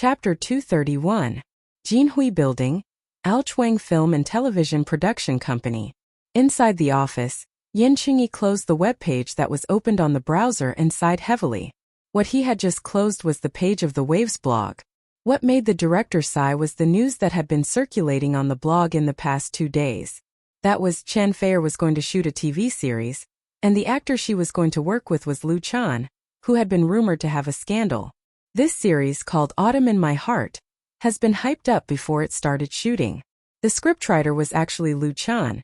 Chapter 231. Jinhui Building, Aochuang Film and Television Production Company. Inside the office, Yin Qingyi closed the web page that was opened on the browser and sighed heavily. What he had just closed was the page of the Waves blog. What made the director sigh was the news that had been circulating on the blog in the past 2 days. That was Chen Feier was going to shoot a TV series, and the actor she was going to work with was Liu Chan, who had been rumored to have a scandal. This series, called Autumn in My Heart, has been hyped up before it started shooting. The scriptwriter was actually Liu Chan,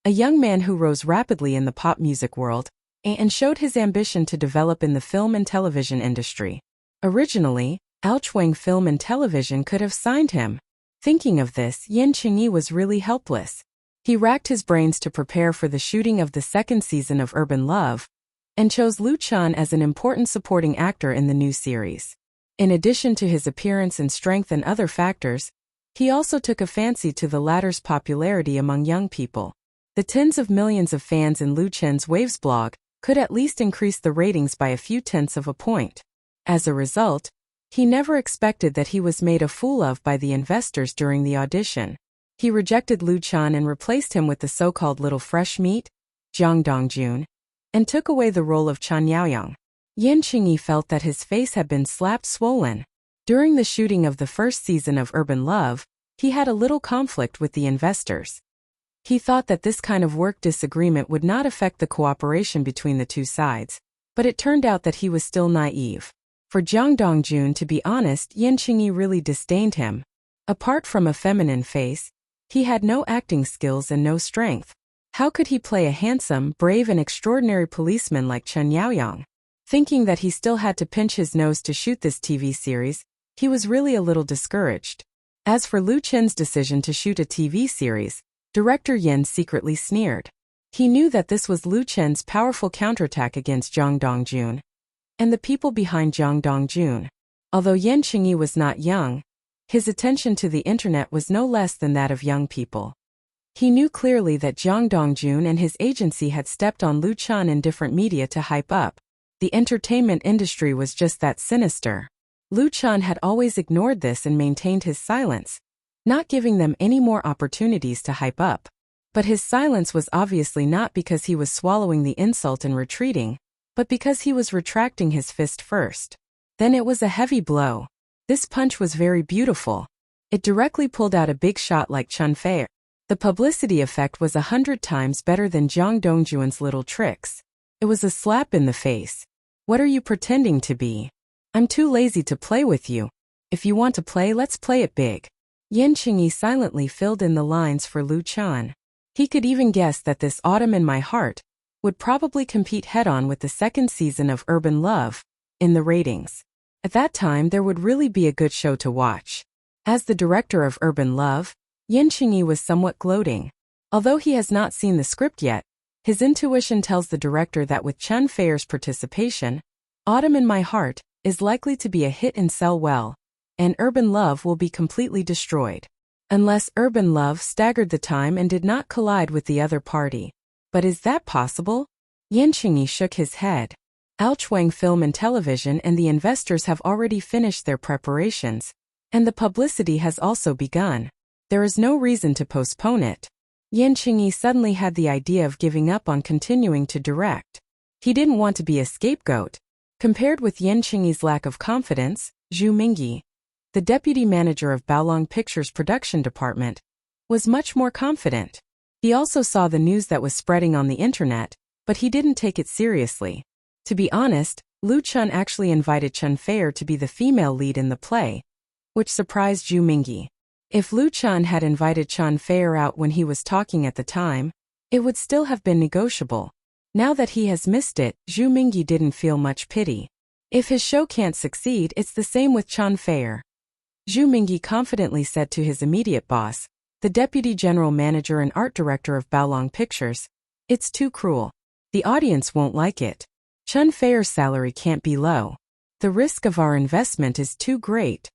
a young man who rose rapidly in the pop music world and showed his ambition to develop in the film and television industry. Originally, Aochuang Film and Television could have signed him. Thinking of this, Yin Qingyi was really helpless. He racked his brains to prepare for the shooting of the second season of Urban Love, and chose Liu Chan as an important supporting actor in the new series. In addition to his appearance and strength and other factors, he also took a fancy to the latter's popularity among young people. The tens of millions of fans in Liu Chen's Waves blog could at least increase the ratings by a few tenths of a point. As a result, he never expected that he was made a fool of by the investors during the audition. He rejected Liu Chan and replaced him with the so-called little fresh meat, Jiang Dongjun, and took away the role of Chen Yaoyang. Yin Qingyi felt that his face had been slapped swollen. During the shooting of the first season of Urban Love, he had a little conflict with the investors. He thought that this kind of work disagreement would not affect the cooperation between the two sides, but it turned out that he was still naive. For Jiang Dongjun, to be honest, Yin Qingyi really disdained him. Apart from a feminine face, he had no acting skills and no strength. How could he play a handsome, brave and extraordinary policeman like Chen Yaoyang? Thinking that he still had to pinch his nose to shoot this TV series, he was really a little discouraged. As for Liu Chen's decision to shoot a TV series, director Yin secretly sneered. He knew that this was Liu Chen's powerful counterattack against Jiang Dongjun and the people behind Jiang Dongjun. Although Yin Qingyi was not young, his attention to the internet was no less than that of young people. He knew clearly that Jiang Dongjun and his agency had stepped on Liu Chan in different media to hype up. The entertainment industry was just that sinister. Liu Chan had always ignored this and maintained his silence, not giving them any more opportunities to hype up. But his silence was obviously not because he was swallowing the insult and retreating, but because he was retracting his fist first. Then it was a heavy blow. This punch was very beautiful. It directly pulled out a big shot like Chen Feier. The publicity effect was 100 times better than Jiang Dongjun's little tricks. It was a slap in the face. What are you pretending to be? I'm too lazy to play with you. If you want to play, let's play it big. Yin Qingyi silently filled in the lines for Liu Chan. He could even guess that this Autumn in My Heart would probably compete head-on with the second season of Urban Love in the ratings. At that time, there would really be a good show to watch. As the director of Urban Love, Yin Qingyi was somewhat gloating. Although he has not seen the script yet, his intuition tells the director that with Chen Feier's participation, Autumn in My Heart is likely to be a hit and sell well, and Urban Love will be completely destroyed. Unless Urban Love staggered the time and did not collide with the other party. But is that possible? Yin Qingyi shook his head. Aochuang Film and Television and the investors have already finished their preparations, and the publicity has also begun. There is no reason to postpone it. Yin Qingyi suddenly had the idea of giving up on continuing to direct. He didn't want to be a scapegoat. Compared with Yin Qingyi's lack of confidence, Zhu Mingyi, the deputy manager of Baolong Pictures' production department, was much more confident. He also saw the news that was spreading on the internet, but he didn't take it seriously. To be honest, Liu Chan actually invited Chen Feier to be the female lead in the play, which surprised Zhu Mingyi. If Liu Chan had invited Chen Feier out when he was talking at the time, it would still have been negotiable. Now that he has missed it, Zhu Mingyi didn't feel much pity. If his show can't succeed, it's the same with Chen Feier. Zhu Mingyi confidently said to his immediate boss, the deputy general manager and art director of Baolong Pictures, "It's too cruel. The audience won't like it. Chen Feier's salary can't be low. The risk of our investment is too great.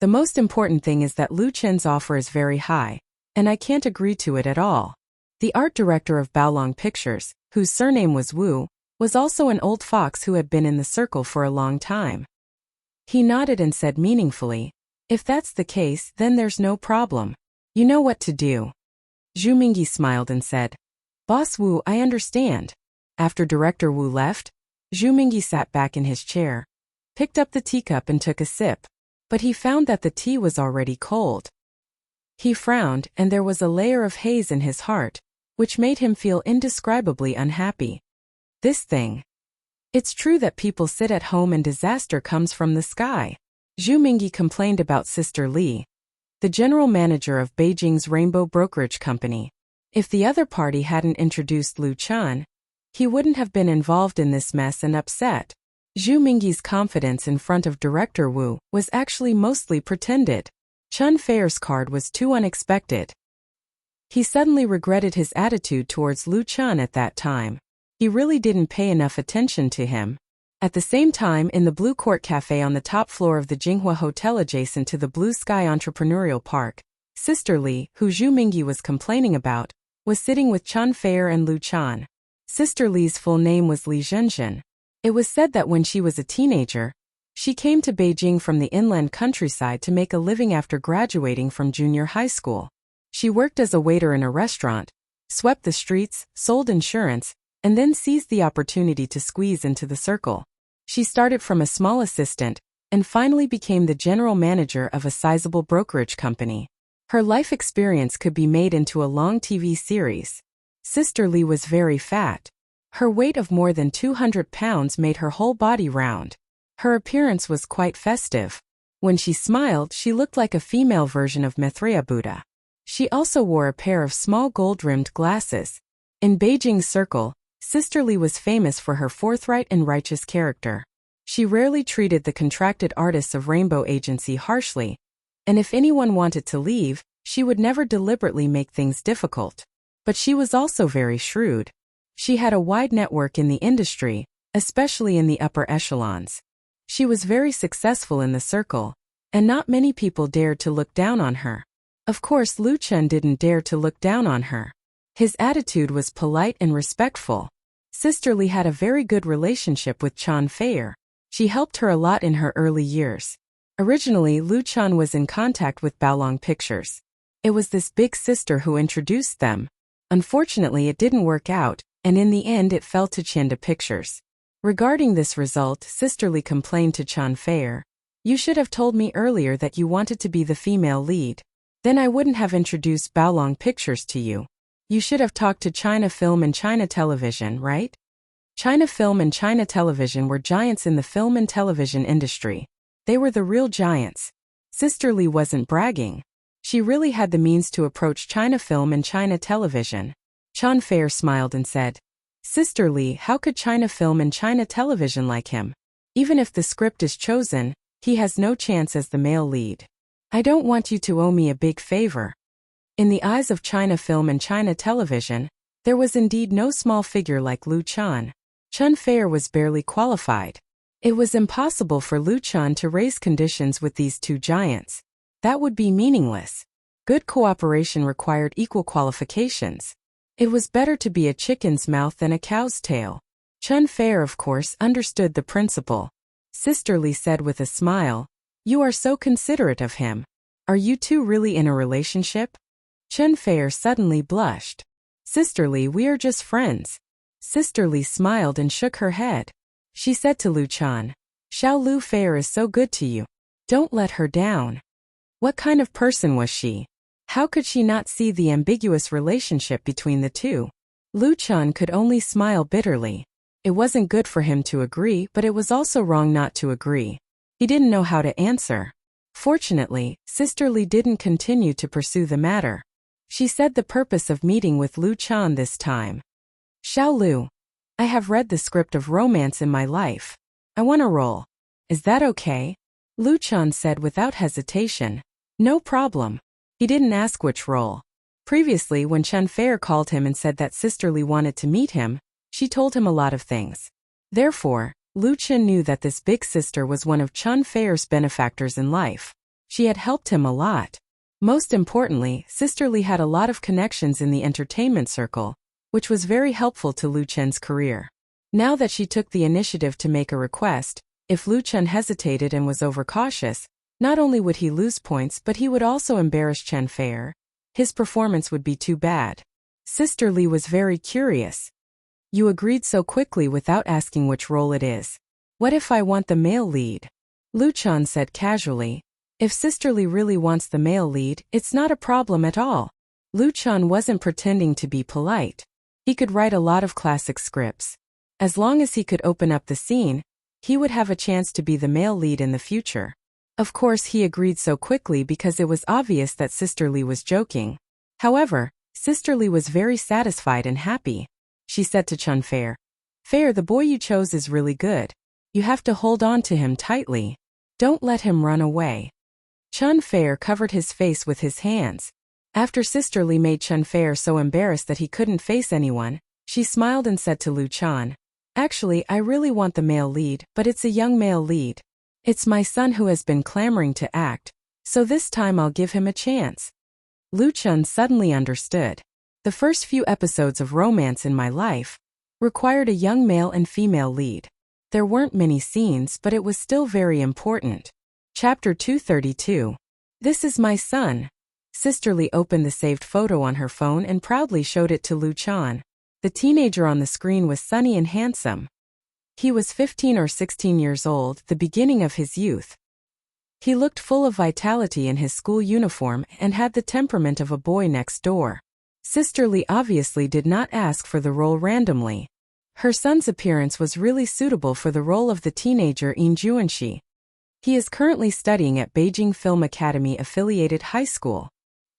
The most important thing is that Liu Chen's offer is very high, and I can't agree to it at all." The art director of Baolong Pictures, whose surname was Wu, was also an old fox who had been in the circle for a long time. He nodded and said meaningfully, "If that's the case, then there's no problem. You know what to do." Zhu Mingyi smiled and said, "Boss Wu, I understand." After Director Wu left, Zhu Mingyi sat back in his chair, picked up the teacup and took a sip. But he found that the tea was already cold. He frowned, and there was a layer of haze in his heart, which made him feel indescribably unhappy. This thing. It's true that people sit at home and disaster comes from the sky. Zhu Mingyi complained about Sister Li, the general manager of Beijing's Rainbow Brokerage Company. If the other party hadn't introduced Lu Chan, he wouldn't have been involved in this mess and upset. Zhu Mingyi's confidence in front of Director Wu was actually mostly pretended. Chun Feier's card was too unexpected. He suddenly regretted his attitude towards Lu Chan at that time. He really didn't pay enough attention to him. At the same time, in the Blue Court Cafe on the top floor of the Jinghua Hotel adjacent to the Blue Sky Entrepreneurial Park, Sister Li, who Zhu Mingyi was complaining about, was sitting with Chun Feier and Lu Chan. Sister Li's full name was Li Zhenzhen. It was said that when she was a teenager, she came to Beijing from the inland countryside to make a living after graduating from junior high school. She worked as a waiter in a restaurant, swept the streets, sold insurance, and then seized the opportunity to squeeze into the circle. She started from a small assistant, and finally became the general manager of a sizable brokerage company. Her life experience could be made into a long TV series. Sister Li was very fat. Her weight of more than 200 pounds made her whole body round. Her appearance was quite festive. When she smiled, she looked like a female version of Maitreya Buddha. She also wore a pair of small gold-rimmed glasses. In Beijing's circle, Sister Li was famous for her forthright and righteous character. She rarely treated the contracted artists of Rainbow Agency harshly, and if anyone wanted to leave, she would never deliberately make things difficult. But she was also very shrewd. She had a wide network in the industry, especially in the upper echelons. She was very successful in the circle, and not many people dared to look down on her. Of course, Lu Chen didn't dare to look down on her. His attitude was polite and respectful. Sister Li had a very good relationship with Chun Feier. She helped her a lot in her early years. Originally, Lu Chan was in contact with Baolong Pictures. It was this big sister who introduced them. Unfortunately, it didn't work out, and in the end it fell to Chinda Pictures. Regarding this result, Sister Li complained to Chun Feier, "You should have told me earlier that you wanted to be the female lead. Then I wouldn't have introduced Baolong Pictures to you. You should have talked to China Film and China Television, right?" China Film and China Television were giants in the film and television industry. They were the real giants. Sister Li wasn't bragging. She really had the means to approach China Film and China Television. Chun Feier smiled and said, "Sister Li, how could China Film and China Television like him? Even if the script is chosen, he has no chance as the male lead. I don't want you to owe me a big favor." In the eyes of China Film and China Television, there was indeed no small figure like Lu Chan. Chun Feier was barely qualified. It was impossible for Lu Chan to raise conditions with these two giants. That would be meaningless. Good cooperation required equal qualifications. It was better to be a chicken's mouth than a cow's tail. Chun Feier, of course, understood the principle. Sister Li said with a smile, "You are so considerate of him. Are you two really in a relationship?" Chun Feier suddenly blushed. "Sister Li, we are just friends." Sister Li smiled and shook her head. She said to Lu Chan, "Xiao Lu Feier is so good to you. Don't let her down." What kind of person was she? How could she not see the ambiguous relationship between the two? Lu Chan could only smile bitterly. It wasn't good for him to agree, but it was also wrong not to agree. He didn't know how to answer. Fortunately, Sister Li didn't continue to pursue the matter. She said the purpose of meeting with Lu Chan this time. "Xiao Lu, I have read the script of romance in my life. I want a role. Is that okay?" Lu Chan said without hesitation. "No problem." He didn't ask which role. Previously, when Chun Feier called him and said that Sister Li wanted to meet him, she told him a lot of things. Therefore, Lu Chen knew that this big sister was one of Chun Feier's benefactors in life. She had helped him a lot. Most importantly, Sister Li had a lot of connections in the entertainment circle, which was very helpful to Lu Chen's career. Now that she took the initiative to make a request, If Lu Chun hesitated and was overcautious, not only would he lose points but he would also embarrass Chen Fei. His performance would be too bad. Sister Li was very curious. You agreed so quickly without asking which role it is. What if I want the male lead? Lu Chun said casually. If Sister Li really wants the male lead, it's not a problem at all. Lu Chun wasn't pretending to be polite. He could write a lot of classic scripts. As long as he could open up the scene, he would have a chance to be the male lead in the future. Of course he agreed so quickly because it was obvious that Sister Li was joking. However, Sister Li was very satisfied and happy. She said to Chen Fei, "Fei, the boy you chose is really good. You have to hold on to him tightly. Don't let him run away." Chen Fei covered his face with his hands. After Sister Li made Chen Fei so embarrassed that he couldn't face anyone, she smiled and said to Lu Chun, "Actually, I really want the male lead, but it's a young male lead. It's my son who has been clamoring to act, so this time I'll give him a chance." Lu Chun suddenly understood. The first few episodes of Romance in My Life required a young male and female lead. There weren't many scenes, but it was still very important. Chapter 232. This is my son. Sister Li opened the saved photo on her phone and proudly showed it to Lu Chun. The teenager on the screen was sunny and handsome. He was 15 or 16 years old, the beginning of his youth. He looked full of vitality in his school uniform and had the temperament of a boy next door. Sister Li obviously did not ask for the role randomly. Her son's appearance was really suitable for the role of the teenager Yin Juanxi. He is currently studying at Beijing Film Academy affiliated high school.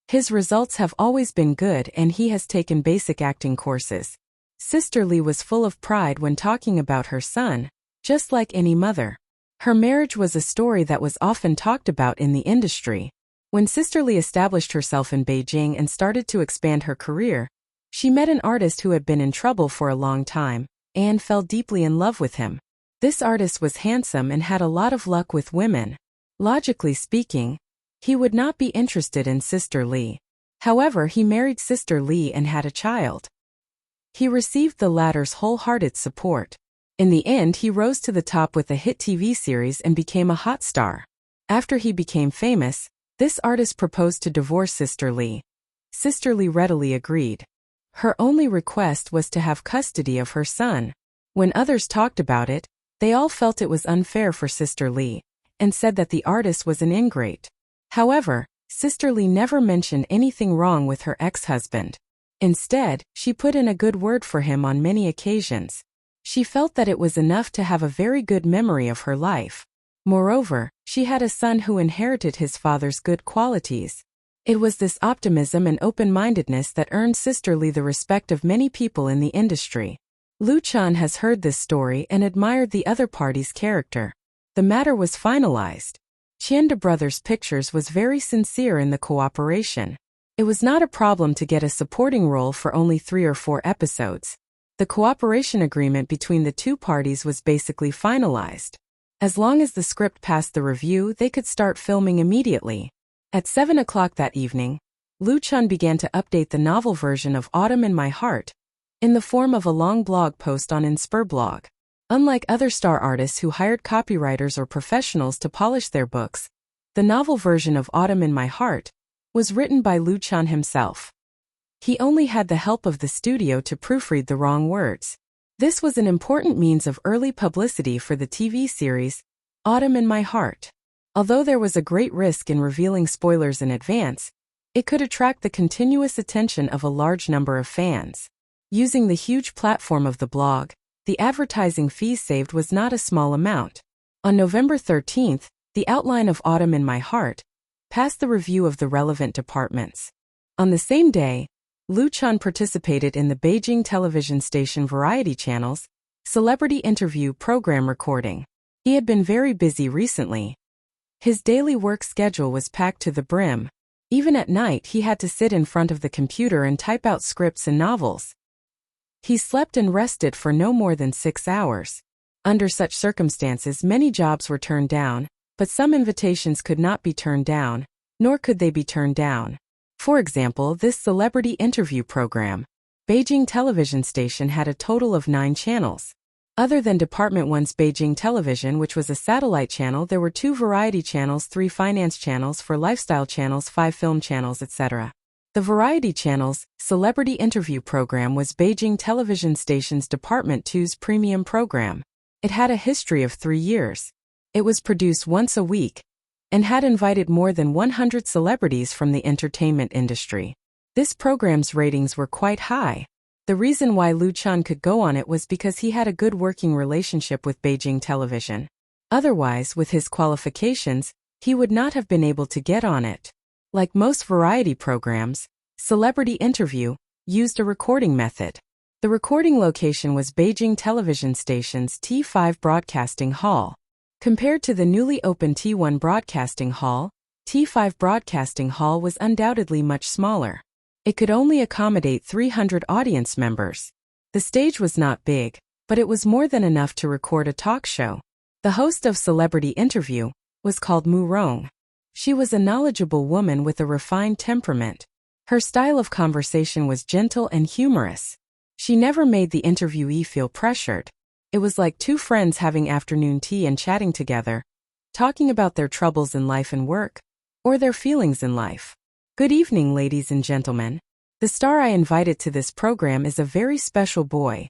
His results have always been good and he has taken basic acting courses. Sister Li was full of pride when talking about her son, just like any mother. Her marriage was a story that was often talked about in the industry. When Sister Li established herself in Beijing and started to expand her career, she met an artist who had been in trouble for a long time, and fell deeply in love with him. This artist was handsome and had a lot of luck with women. Logically speaking, he would not be interested in Sister Li. However, he married Sister Li and had a child. He received the latter's wholehearted support. In the end, he rose to the top with a hit TV series and became a hot star. After he became famous, this artist proposed to divorce Sister Li. Sister Li readily agreed. Her only request was to have custody of her son. When others talked about it, they all felt it was unfair for Sister Li, and said that the artist was an ingrate. However, Sister Li never mentioned anything wrong with her ex-husband. Instead, she put in a good word for him on many occasions. She felt that it was enough to have a very good memory of her life. Moreover, she had a son who inherited his father's good qualities. It was this optimism and open-mindedness that earned Sister Li the respect of many people in the industry. Lu Chun has heard this story and admired the other party's character. The matter was finalized. Qian Brothers Pictures was very sincere in the cooperation. It was not a problem to get a supporting role for only 3 or 4 episodes. The cooperation agreement between the two parties was basically finalized. As long as the script passed the review, they could start filming immediately. At 7 o'clock that evening, Lu Chun began to update the novel version of Autumn in My Heart, in the form of a long blog post on Inspirblog. Unlike other star artists who hired copywriters or professionals to polish their books, the novel version of Autumn in My Heart was written by Lu Chun himself. He only had the help of the studio to proofread the wrong words. This was an important means of early publicity for the TV series, Autumn in My Heart. Although there was a great risk in revealing spoilers in advance, it could attract the continuous attention of a large number of fans. Using the huge platform of the blog, the advertising fees saved was not a small amount. On November 13th, the outline of Autumn in My Heart passed the review of the relevant departments. On the same day, Lu Chun participated in the Beijing television station Variety Channel's celebrity interview program recording. He had been very busy recently. His daily work schedule was packed to the brim. Even at night, he had to sit in front of the computer and type out scripts and novels. He slept and rested for no more than 6 hours. Under such circumstances, many jobs were turned down, but some invitations could not be turned down, nor could they be turned down. For example, this celebrity interview program. Beijing television station had a total of 9 channels. Other than Department 1's Beijing Television, which was a satellite channel, there were 2 variety channels, 3 finance channels, 4 lifestyle channels, 5 film channels, etc. The variety channel's celebrity interview program was Beijing Television Station's Department 2's premium program. It had a history of 3 years. It was produced once a week and had invited more than 100 celebrities from the entertainment industry. This program's ratings were quite high. The reason why Lu Chen could go on it was because he had a good working relationship with Beijing Television. Otherwise, with his qualifications, he would not have been able to get on it. Like most variety programs, Celebrity Interview used a recording method. The recording location was Beijing Television Station's T5 Broadcasting Hall. Compared to the newly opened T1 Broadcasting Hall, T5 Broadcasting Hall was undoubtedly much smaller. It could only accommodate 300 audience members. The stage was not big, but it was more than enough to record a talk show. The host of Celebrity Interview was called Mu Rong. She was a knowledgeable woman with a refined temperament. Her style of conversation was gentle and humorous. She never made the interviewee feel pressured. It was like 2 friends having afternoon tea and chatting together, talking about their troubles in life and work, or their feelings in life. Good evening, ladies and gentlemen. The star I invited to this program is a very special boy.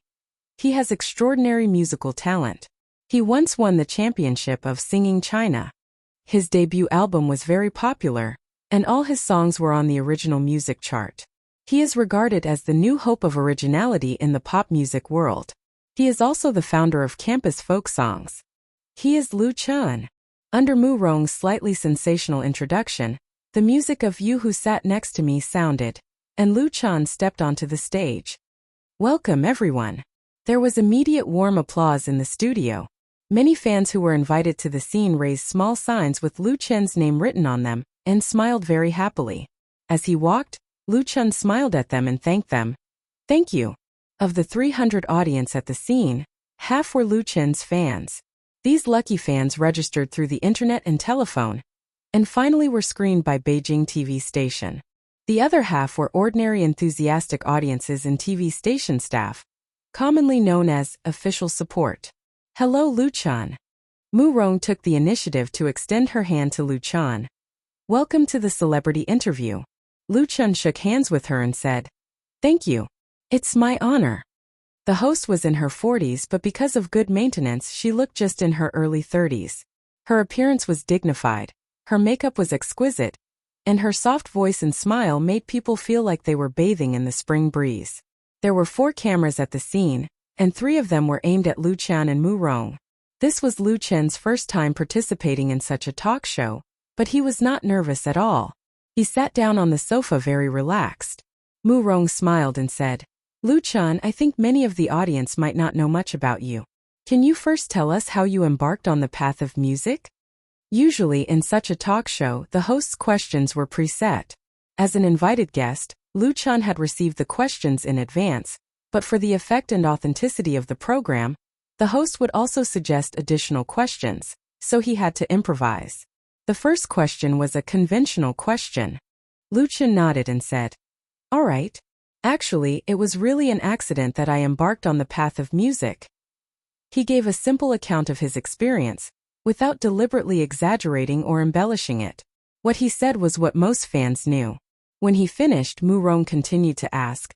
He has extraordinary musical talent. He once won the championship of Singing China. His debut album was very popular, and all his songs were on the original music chart. He is regarded as the new hope of originality in the pop music world. He is also the founder of campus folk songs. He is Lu Chen. Under Mu Rong's slightly sensational introduction, the music of You Who Sat Next to Me sounded, and Lu Chen stepped onto the stage. Welcome, everyone. There was immediate warm applause in the studio. Many fans who were invited to the scene raised small signs with Lu Chen's name written on them and smiled very happily. As he walked, Lu Chen smiled at them and thanked them. Thank you. Of the 300 audience at the scene, half were Lu Chen's fans. These lucky fans registered through the internet and telephone, and finally were screened by Beijing TV station. The other half were ordinary enthusiastic audiences and TV station staff, commonly known as official support. Hello, Lu Chen. Mu Rong took the initiative to extend her hand to Lu Chen. Welcome to the celebrity interview. Lu Chen shook hands with her and said, Thank you. It's my honor. The host was in her 40s, but because of good maintenance, she looked just in her early 30s. Her appearance was dignified. Her makeup was exquisite, and her soft voice and smile made people feel like they were bathing in the spring breeze. There were 4 cameras at the scene, and 3 of them were aimed at Lu Chen and Mu Rong. This was Lu Chen's first time participating in such a talk show, but he was not nervous at all. He sat down on the sofa very relaxed. Mu Rong smiled and said, Lu Chen, I think many of the audience might not know much about you. Can you first tell us how you embarked on the path of music? Usually in such a talk show, the host's questions were preset. As an invited guest, Lu Chen had received the questions in advance, but for the effect and authenticity of the program, the host would also suggest additional questions, so he had to improvise. The first question was a conventional question. Lu Chen nodded and said, All right. Actually, it was really an accident that I embarked on the path of music. He gave a simple account of his experience, without deliberately exaggerating or embellishing it. What he said was what most fans knew. When he finished, Mu Rong continued to ask,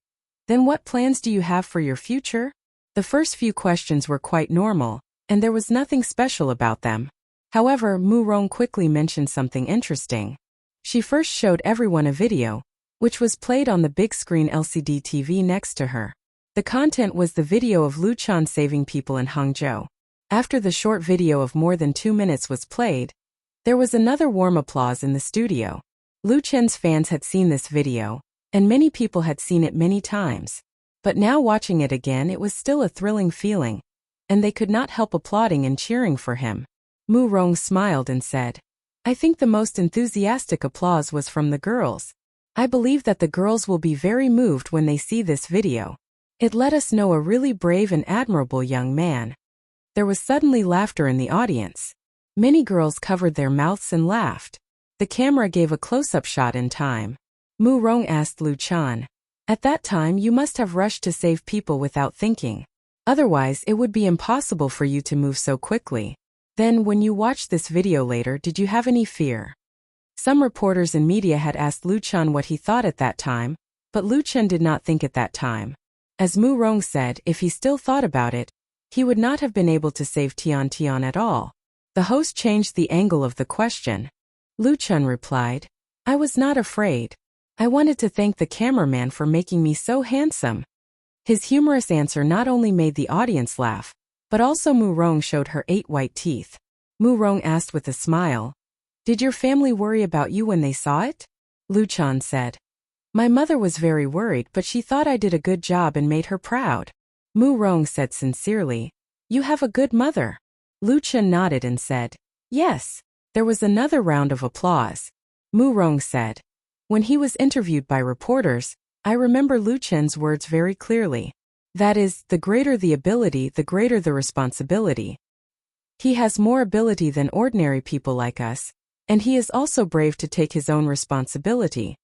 Then what plans do you have for your future? The first few questions were quite normal, and there was nothing special about them. However, Mu Rong quickly mentioned something interesting. She first showed everyone a video, which was played on the big screen LCD TV next to her. The content was the video of Lu Chen saving people in Hangzhou. After the short video of more than 2 minutes was played, there was another warm applause in the studio. Lu Chen's fans had seen this video, and many people had seen it many times. But now watching it again, it was still a thrilling feeling, and they could not help applauding and cheering for him. Mu Rong smiled and said, I think the most enthusiastic applause was from the girls. I believe that the girls will be very moved when they see this video. It let us know a really brave and admirable young man. There was suddenly laughter in the audience. Many girls covered their mouths and laughed. The camera gave a close-up shot in time. Mu Rong asked Lu Chen, At that time you must have rushed to save people without thinking. Otherwise, it would be impossible for you to move so quickly. Then, when you watched this video later, did you have any fear? Some reporters and media had asked Lu Chen what he thought at that time, but Lu Chen did not think at that time. As Mu Rong said, if he still thought about it, he would not have been able to save Tian Tian at all. The host changed the angle of the question. Lu Chen replied, I was not afraid. I wanted to thank the cameraman for making me so handsome. His humorous answer not only made the audience laugh, but also Mu Rong showed her 8 white teeth. Mu Rong asked with a smile, Did your family worry about you when they saw it? Lu Chen said, My mother was very worried, but she thought I did a good job and made her proud. Mu Rong said sincerely, You have a good mother. Lu Chen nodded and said, Yes. There was another round of applause. Mu Rong said, When he was interviewed by reporters, I remember Lu Chen's words very clearly. That is, the greater the ability, the greater the responsibility. He has more ability than ordinary people like us, and he is also brave to take his own responsibility.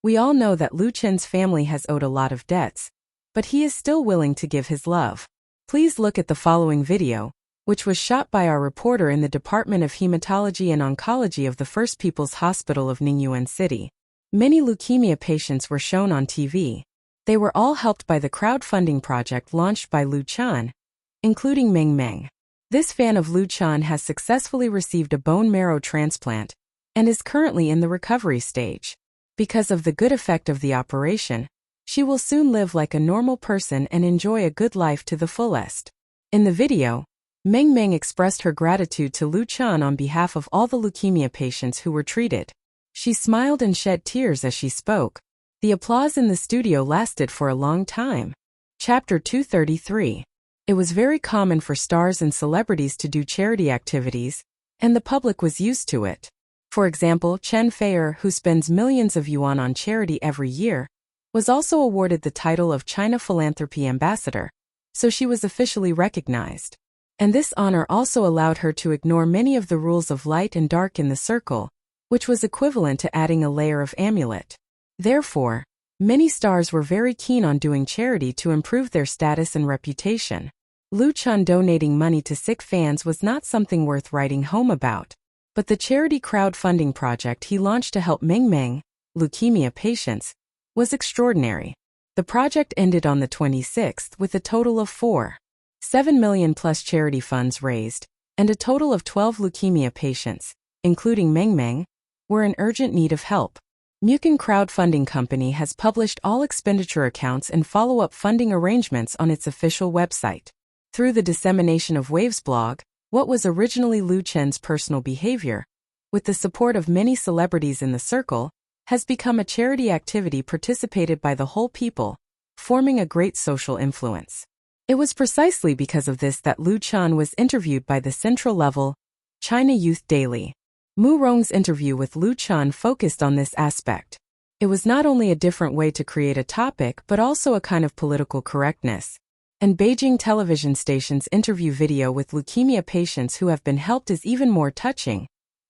We all know that Lu Chen's family has owed a lot of debts, but he is still willing to give his love. Please look at the following video, which was shot by our reporter in the Department of Hematology and Oncology of the First People's Hospital of Ningyuan City. Many leukemia patients were shown on TV. They were all helped by the crowdfunding project launched by Lu Chen, including Meng Meng. This fan of Lu Chen has successfully received a bone marrow transplant and is currently in the recovery stage. Because of the good effect of the operation, she will soon live like a normal person and enjoy a good life to the fullest. In the video, Meng Meng expressed her gratitude to Lu Chen on behalf of all the leukemia patients who were treated. She smiled and shed tears as she spoke. The applause in the studio lasted for a long time. Chapter 233. It was very common for stars and celebrities to do charity activities, and the public was used to it. For example, Chen Feier, who spends millions of yuan on charity every year, was also awarded the title of China Philanthropy Ambassador, so she was officially recognized. And this honor also allowed her to ignore many of the rules of light and dark in the circle, which was equivalent to adding a layer of amulet. Therefore, many stars were very keen on doing charity to improve their status and reputation. Lu Chen donating money to sick fans was not something worth writing home about, but the charity crowdfunding project he launched to help Meng Meng, leukemia patients, was extraordinary. The project ended on the 26th with a total of 4.7 million plus charity funds raised, and a total of 12 leukemia patients, including Meng Meng, were in urgent need of help. Mukin crowdfunding company has published all expenditure accounts and follow-up funding arrangements on its official website. Through the dissemination of Waves blog, what was originally Lu Chen's personal behavior, with the support of many celebrities in the circle, has become a charity activity participated by the whole people, forming a great social influence. It was precisely because of this that Lu Chen was interviewed by the Central Level, China Youth Daily. Mu Rong's interview with Lu Chen focused on this aspect. It was not only a different way to create a topic but also a kind of political correctness. And Beijing television station's interview video with leukemia patients who have been helped is even more touching.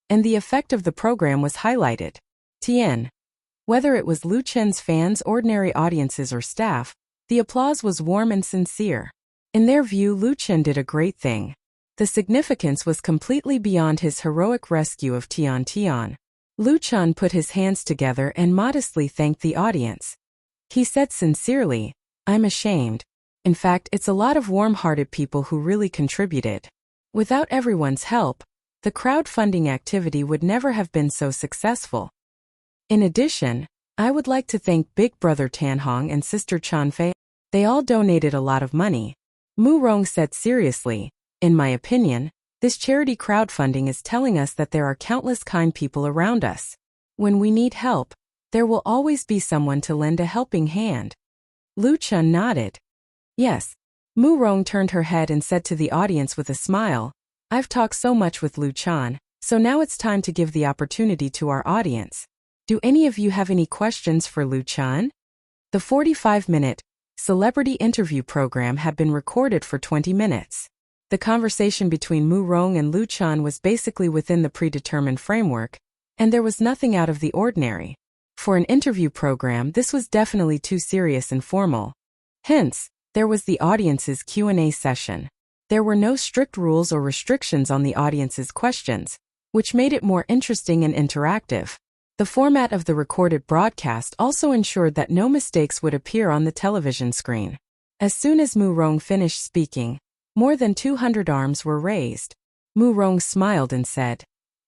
And the effect of the program was highlighted. Tian. Whether it was Lu Chen's fans, ordinary audiences or staff, the applause was warm and sincere. In their view, Lu Chen did a great thing. The significance was completely beyond his heroic rescue of Tian Tian. Lu Chen put his hands together and modestly thanked the audience. He said sincerely, I'm ashamed. In fact, it's a lot of warm-hearted people who really contributed. Without everyone's help, the crowdfunding activity would never have been so successful. In addition, I would like to thank Big Brother Tanhong and Sister Chen Fei. They all donated a lot of money. Mu Rong said seriously, in my opinion, this charity crowdfunding is telling us that there are countless kind people around us. When we need help, there will always be someone to lend a helping hand. Lu Chen nodded. Yes. Mu Rong turned her head and said to the audience with a smile, I've talked so much with Lu Chen, so now it's time to give the opportunity to our audience. Do any of you have any questions for Lu Chen? The 45-minute celebrity interview program had been recorded for 20 minutes. The conversation between Mu Rong and Lu Chen was basically within the predetermined framework, and there was nothing out of the ordinary. For an interview program, this was definitely too serious and formal. Hence, There was the audience's Q&A session. There were no strict rules or restrictions on the audience's questions, which made it more interesting and interactive. The format of the recorded broadcast also ensured that no mistakes would appear on the television screen. As soon as Mu Rong finished speaking, more than 200 arms were raised. Mu Rong smiled and said,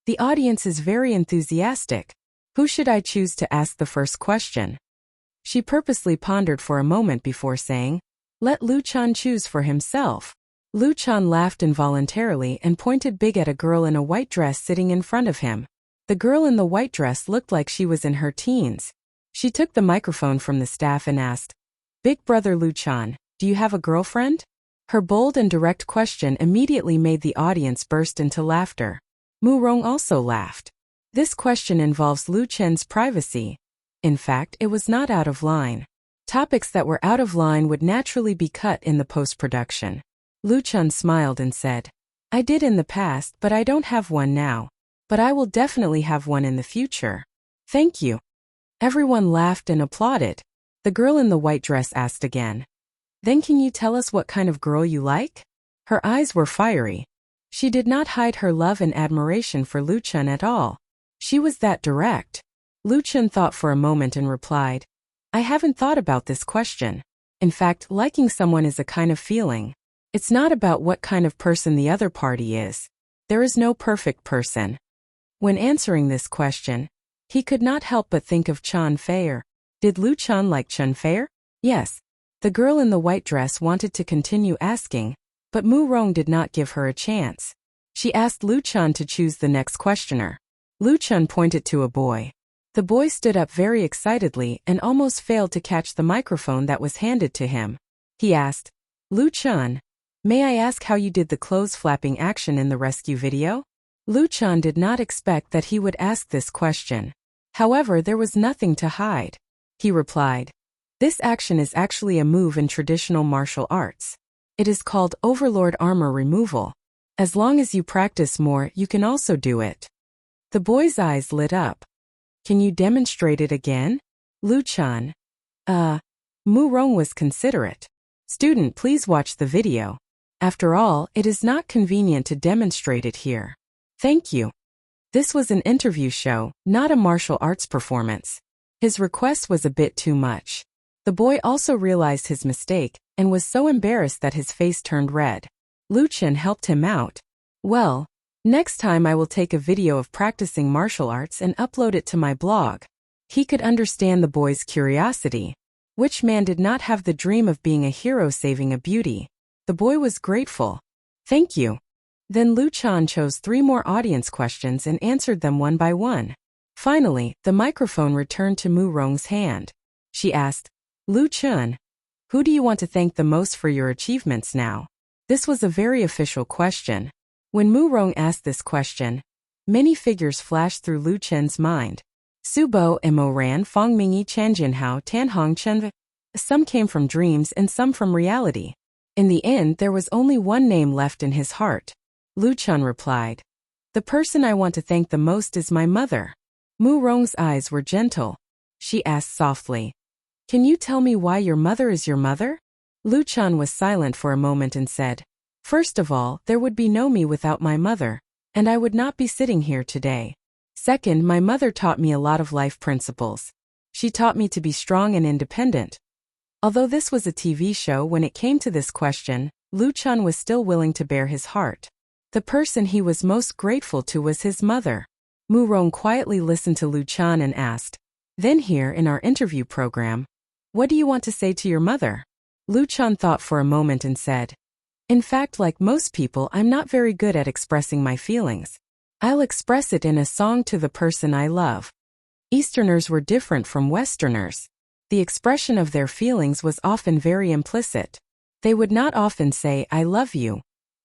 "The audience is very enthusiastic. Who should I choose to ask the first question?" She purposely pondered for a moment before saying, "Let Lu Chan choose for himself." Lu Chan laughed involuntarily and pointed big at a girl in a white dress sitting in front of him. The girl in the white dress looked like she was in her teens. She took the microphone from the staff and asked, "Big brother Lu Chan, do you have a girlfriend?" Her bold and direct question immediately made the audience burst into laughter. Mu Rong also laughed. This question involves Lu Chen's privacy. In fact, it was not out of line. Topics that were out of line would naturally be cut in the post-production. Lu Chen smiled and said, "I did in the past, but I don't have one now. But I will definitely have one in the future. Thank you." Everyone laughed and applauded. The girl in the white dress asked again, "Then can you tell us what kind of girl you like?" Her eyes were fiery. She did not hide her love and admiration for Lu Chen at all. She was that direct. Lu Chen thought for a moment and replied, "I haven't thought about this question. In fact, liking someone is a kind of feeling. It's not about what kind of person the other party is. There is no perfect person." When answering this question, he could not help but think of Chen Fei. Did Lu Chen like Chen Fei? Yes. The girl in the white dress wanted to continue asking, but Mu Rong did not give her a chance. She asked Lu Chen to choose the next questioner. Lu Chen pointed to a boy. The boy stood up very excitedly and almost failed to catch the microphone that was handed to him. He asked, "Lu Chen, may I ask how you did the clothes flapping action in the rescue video?" Lu Chen did not expect that he would ask this question. However, there was nothing to hide. He replied, "This action is actually a move in traditional martial arts. It is called Overlord Armor Removal. As long as you practice more, you can also do it." The boy's eyes lit up. "Can you demonstrate it again?" Lu Chen. Mu Rong was considerate. "Student, please watch the video. After all, it is not convenient to demonstrate it here. Thank you." This was an interview show, not a martial arts performance. His request was a bit too much. The boy also realized his mistake and was so embarrassed that his face turned red. Lu Chen helped him out. "Well, next time I will take a video of practicing martial arts and upload it to my blog." He could understand the boy's curiosity. Which man did not have the dream of being a hero saving a beauty? The boy was grateful. "Thank you." Then Lu Chen chose 3 more audience questions and answered them one by one. Finally, the microphone returned to Mu Rong's hand. She asked, "Lu Chen, who do you want to thank the most for your achievements now?" This was a very official question. When Mu Rong asked this question, many figures flashed through Lu Chen's mind. Subo and Mo Ran, Fong Mingyi, Chanjinhao, Tanhong Chen. Some came from dreams and some from reality. In the end, there was only one name left in his heart. Lu Chen replied, "The person I want to thank the most is my mother." Mu Rong's eyes were gentle. She asked softly, "Can you tell me why your mother is your mother?" Lu Chen was silent for a moment and said, "First of all, there would be no me without my mother, and I would not be sitting here today. Second, my mother taught me a lot of life principles. She taught me to be strong and independent." Although this was a TV show, when it came to this question, Lu Chen was still willing to bare his heart. The person he was most grateful to was his mother. Mu Rong quietly listened to Lu Chen and asked, "Then here in our interview program, what do you want to say to your mother?" Lu Chen thought for a moment and said, "In fact, like most people, I'm not very good at expressing my feelings. I'll express it in a song to the person I love." Easterners were different from Westerners. The expression of their feelings was often very implicit. They would not often say, "I love you,"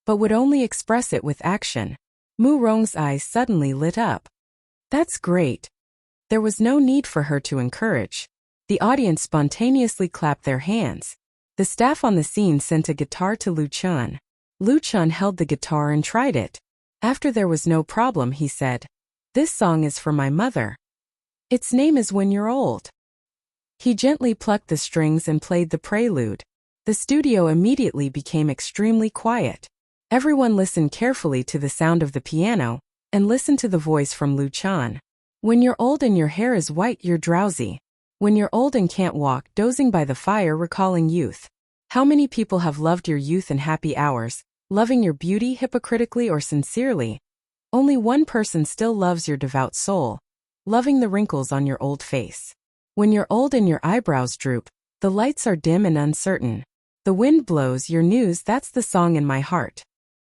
but would only express it with action. Mu Rong's eyes suddenly lit up. That's great. There was no need for her to encourage. The audience spontaneously clapped their hands. The staff on the scene sent a guitar to Lu Chen. Lu Chen held the guitar and tried it. After there was no problem, he said, "This song is for my mother. Its name is When You're Old." He gently plucked the strings and played the prelude. The studio immediately became extremely quiet. Everyone listened carefully to the sound of the piano and listened to the voice from Lu Chan. When you're old and your hair is white, you're drowsy. When you're old and can't walk, dozing by the fire, recalling youth. How many people have loved your youth and happy hours, loving your beauty hypocritically or sincerely? Only one person still loves your devout soul, loving the wrinkles on your old face. When you're old and your eyebrows droop, the lights are dim and uncertain. The wind blows your news, that's the song in my heart.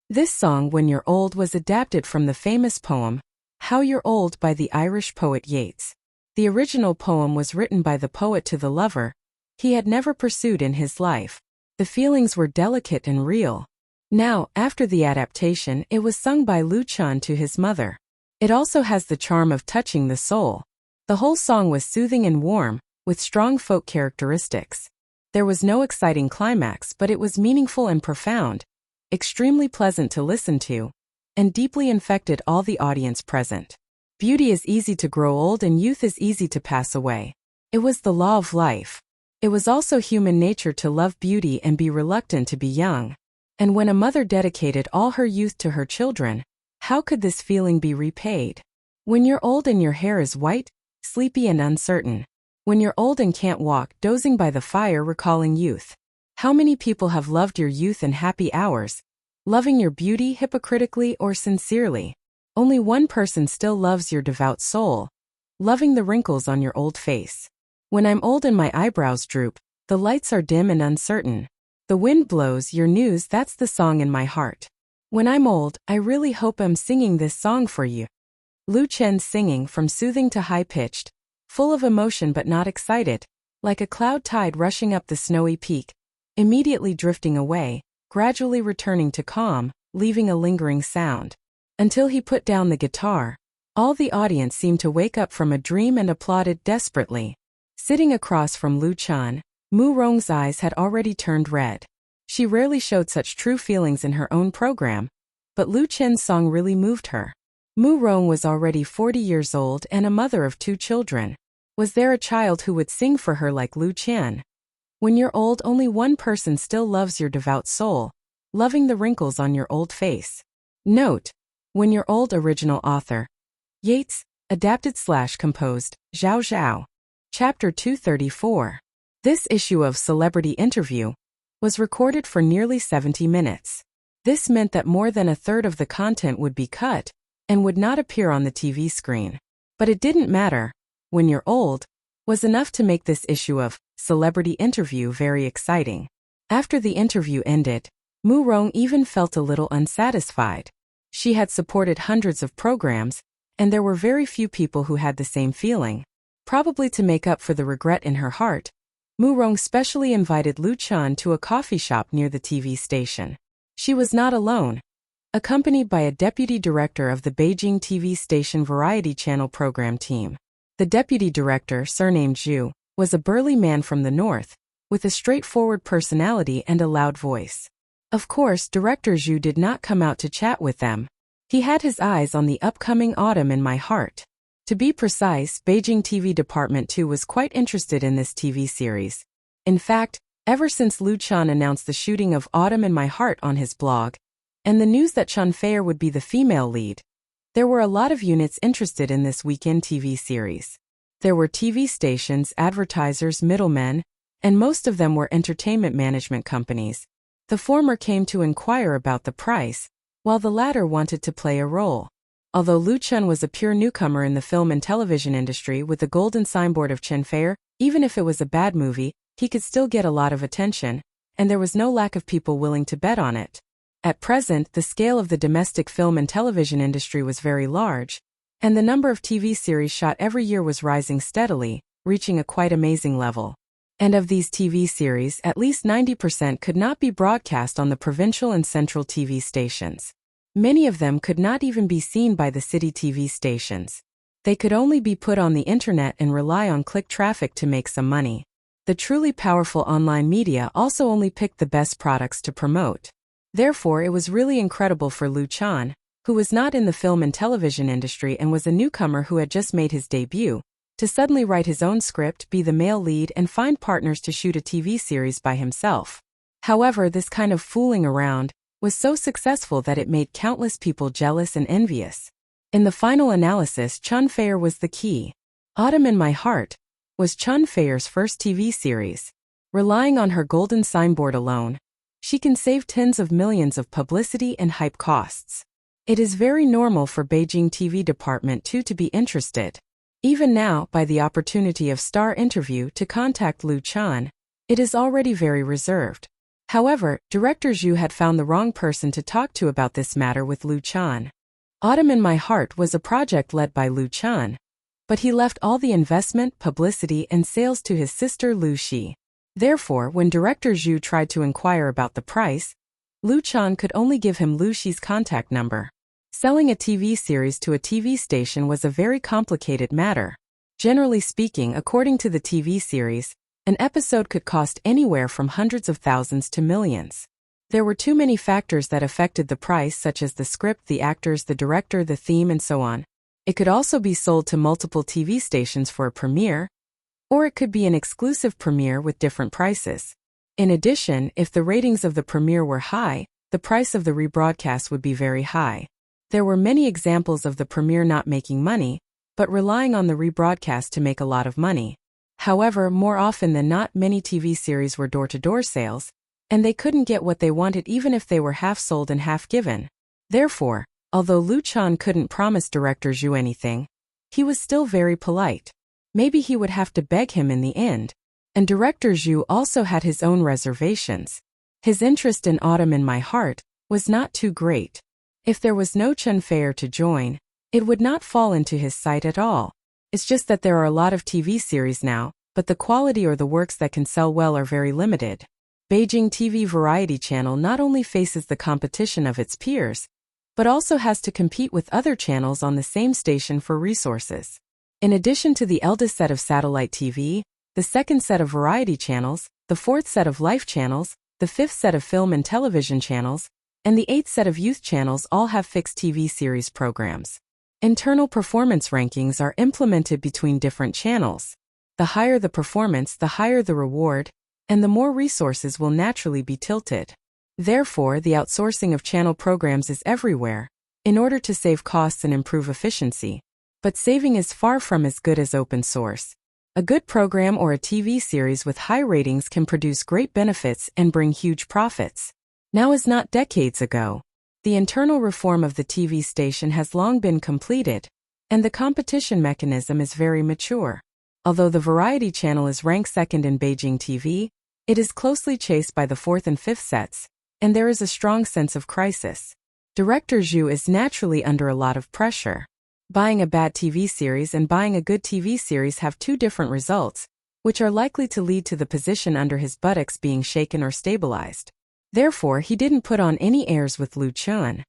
This song, When You're Old, was adapted from the famous poem, How You're Old by the Irish poet Yeats. The original poem was written by the poet to the lover he had never pursued in his life. The feelings were delicate and real. Now, after the adaptation, it was sung by Lu Chan to his mother. It also has the charm of touching the soul. The whole song was soothing and warm, with strong folk characteristics. There was no exciting climax, but it was meaningful and profound, extremely pleasant to listen to, and deeply infected all the audience present. Beauty is easy to grow old and youth is easy to pass away. It was the law of life. It was also human nature to love beauty and be reluctant to be young. And when a mother dedicated all her youth to her children, how could this feeling be repaid? When you're old and your hair is white, sleepy and uncertain. When you're old and can't walk, dozing by the fire, recalling youth. How many people have loved your youth and happy hours, loving your beauty hypocritically or sincerely? Only one person still loves your devout soul, loving the wrinkles on your old face. When I'm old and my eyebrows droop, the lights are dim and uncertain. The wind blows your news, that's the song in my heart. When I'm old, I really hope I'm singing this song for you. Lu Chen's singing, from soothing to high-pitched, full of emotion but not excited, like a cloud tide rushing up the snowy peak, immediately drifting away, gradually returning to calm, leaving a lingering sound. Until he put down the guitar, all the audience seemed to wake up from a dream and applauded desperately. Sitting across from Lu Chan, Mu Rong's eyes had already turned red. She rarely showed such true feelings in her own program, but Lu Chen's song really moved her. Mu Rong was already 40 years old and a mother of 2 children. Was there a child who would sing for her like Lu Chen? When you're old, only one person still loves your devout soul, loving the wrinkles on your old face. Note: When You're Old, original author Yeats, adapted/composed, Zhao Zhao. Chapter 234. This issue of Celebrity Interview was recorded for nearly 70 minutes. This meant that more than a third of the content would be cut and would not appear on the TV screen. But it didn't matter. When You're Old was enough to make this issue of Celebrity Interview very exciting. After the interview ended, Mu Rong even felt a little unsatisfied. She had supported hundreds of programs, and there were very few people who had the same feeling. Probably to make up for the regret in her heart, Mu Rong specially invited Lu Chan to a coffee shop near the TV station. She was not alone. Accompanied by a deputy director of the Beijing TV station variety channel program team. The deputy director, surnamed Zhu, was a burly man from the north, with a straightforward personality and a loud voice. Of course, Director Zhu did not come out to chat with them. He had his eyes on the upcoming Autumn in My Heart. To be precise, Beijing TV Department 2 was quite interested in this TV series. In fact, ever since Lu Chan announced the shooting of Autumn in My Heart on his blog, and the news that Chen Feier would be the female lead, there were a lot of units interested in this weekend TV series. There were TV stations, advertisers, middlemen, and most of them were entertainment management companies. The former came to inquire about the price, while the latter wanted to play a role. Although Lu Chen was a pure newcomer in the film and television industry with the golden signboard of Chen Feier, even if it was a bad movie, he could still get a lot of attention, and there was no lack of people willing to bet on it. At present, the scale of the domestic film and television industry was very large, and the number of TV series shot every year was rising steadily, reaching a quite amazing level. And of these TV series, at least 90% could not be broadcast on the provincial and central TV stations. Many of them could not even be seen by the city TV stations. They could only be put on the internet and rely on click traffic to make some money. The truly powerful online media also only picked the best products to promote. Therefore, it was really incredible for Lu Chan, who was not in the film and television industry and was a newcomer who had just made his debut, to suddenly write his own script, be the male lead, and find partners to shoot a TV series by himself. However, this kind of fooling around was so successful that it made countless people jealous and envious. In the final analysis, Chun Fair was the key. Autumn in My Heart was Chun Fair's first TV series. Relying on her golden signboard alone, she can save tens of millions of publicity and hype costs. It is very normal for Beijing TV department to be interested. Even now, by the opportunity of Star Interview to contact Lu Chan, it is already very reserved. However, Director Zhu had found the wrong person to talk to about this matter with Lu Chan. Autumn in My Heart was a project led by Lu Chan, but he left all the investment, publicity, and sales to his sister Lu Xi. Therefore, when Director Zhu tried to inquire about the price, Lu Chan could only give him Lu Xi's contact number. Selling a TV series to a TV station was a very complicated matter. Generally speaking, according to the TV series, an episode could cost anywhere from hundreds of thousands to millions. There were too many factors that affected the price, such as the script, the actors, the director, the theme, and so on. It could also be sold to multiple TV stations for a premiere, or it could be an exclusive premiere with different prices. In addition, if the ratings of the premiere were high, the price of the rebroadcast would be very high. There were many examples of the premiere not making money, but relying on the rebroadcast to make a lot of money. However, more often than not, many TV series were door-to-door sales, and they couldn't get what they wanted even if they were half sold and half given. Therefore, although Lu Chan couldn't promise Director Zhu anything, he was still very polite. Maybe he would have to beg him in the end. And Director Zhu also had his own reservations. His interest in Autumn in My Heart was not too great. If there was no Chun Fair to join, it would not fall into his sight at all. It's just that there are a lot of TV series now, but the quality or the works that can sell well are very limited. Beijing TV variety channel not only faces the competition of its peers, but also has to compete with other channels on the same station for resources. In addition to the eldest set of satellite TV, the second set of variety channels, the fourth set of life channels, the fifth set of film and television channels, and the eighth set of youth channels all have fixed TV series programs. Internal performance rankings are implemented between different channels. The higher the performance, the higher the reward, and the more resources will naturally be tilted. Therefore, the outsourcing of channel programs is everywhere, in order to save costs and improve efficiency. But saving is far from as good as open source. A good program or a TV series with high ratings can produce great benefits and bring huge profits. Now is not decades ago. The internal reform of the TV station has long been completed, and the competition mechanism is very mature. Although the variety channel is ranked second in Beijing TV, it is closely chased by the fourth and fifth sets, and there is a strong sense of crisis. Director Zhu is naturally under a lot of pressure. Buying a bad TV series and buying a good TV series have two different results, which are likely to lead to the position under his buttocks being shaken or stabilized. Therefore, he didn't put on any airs with Lu Chan.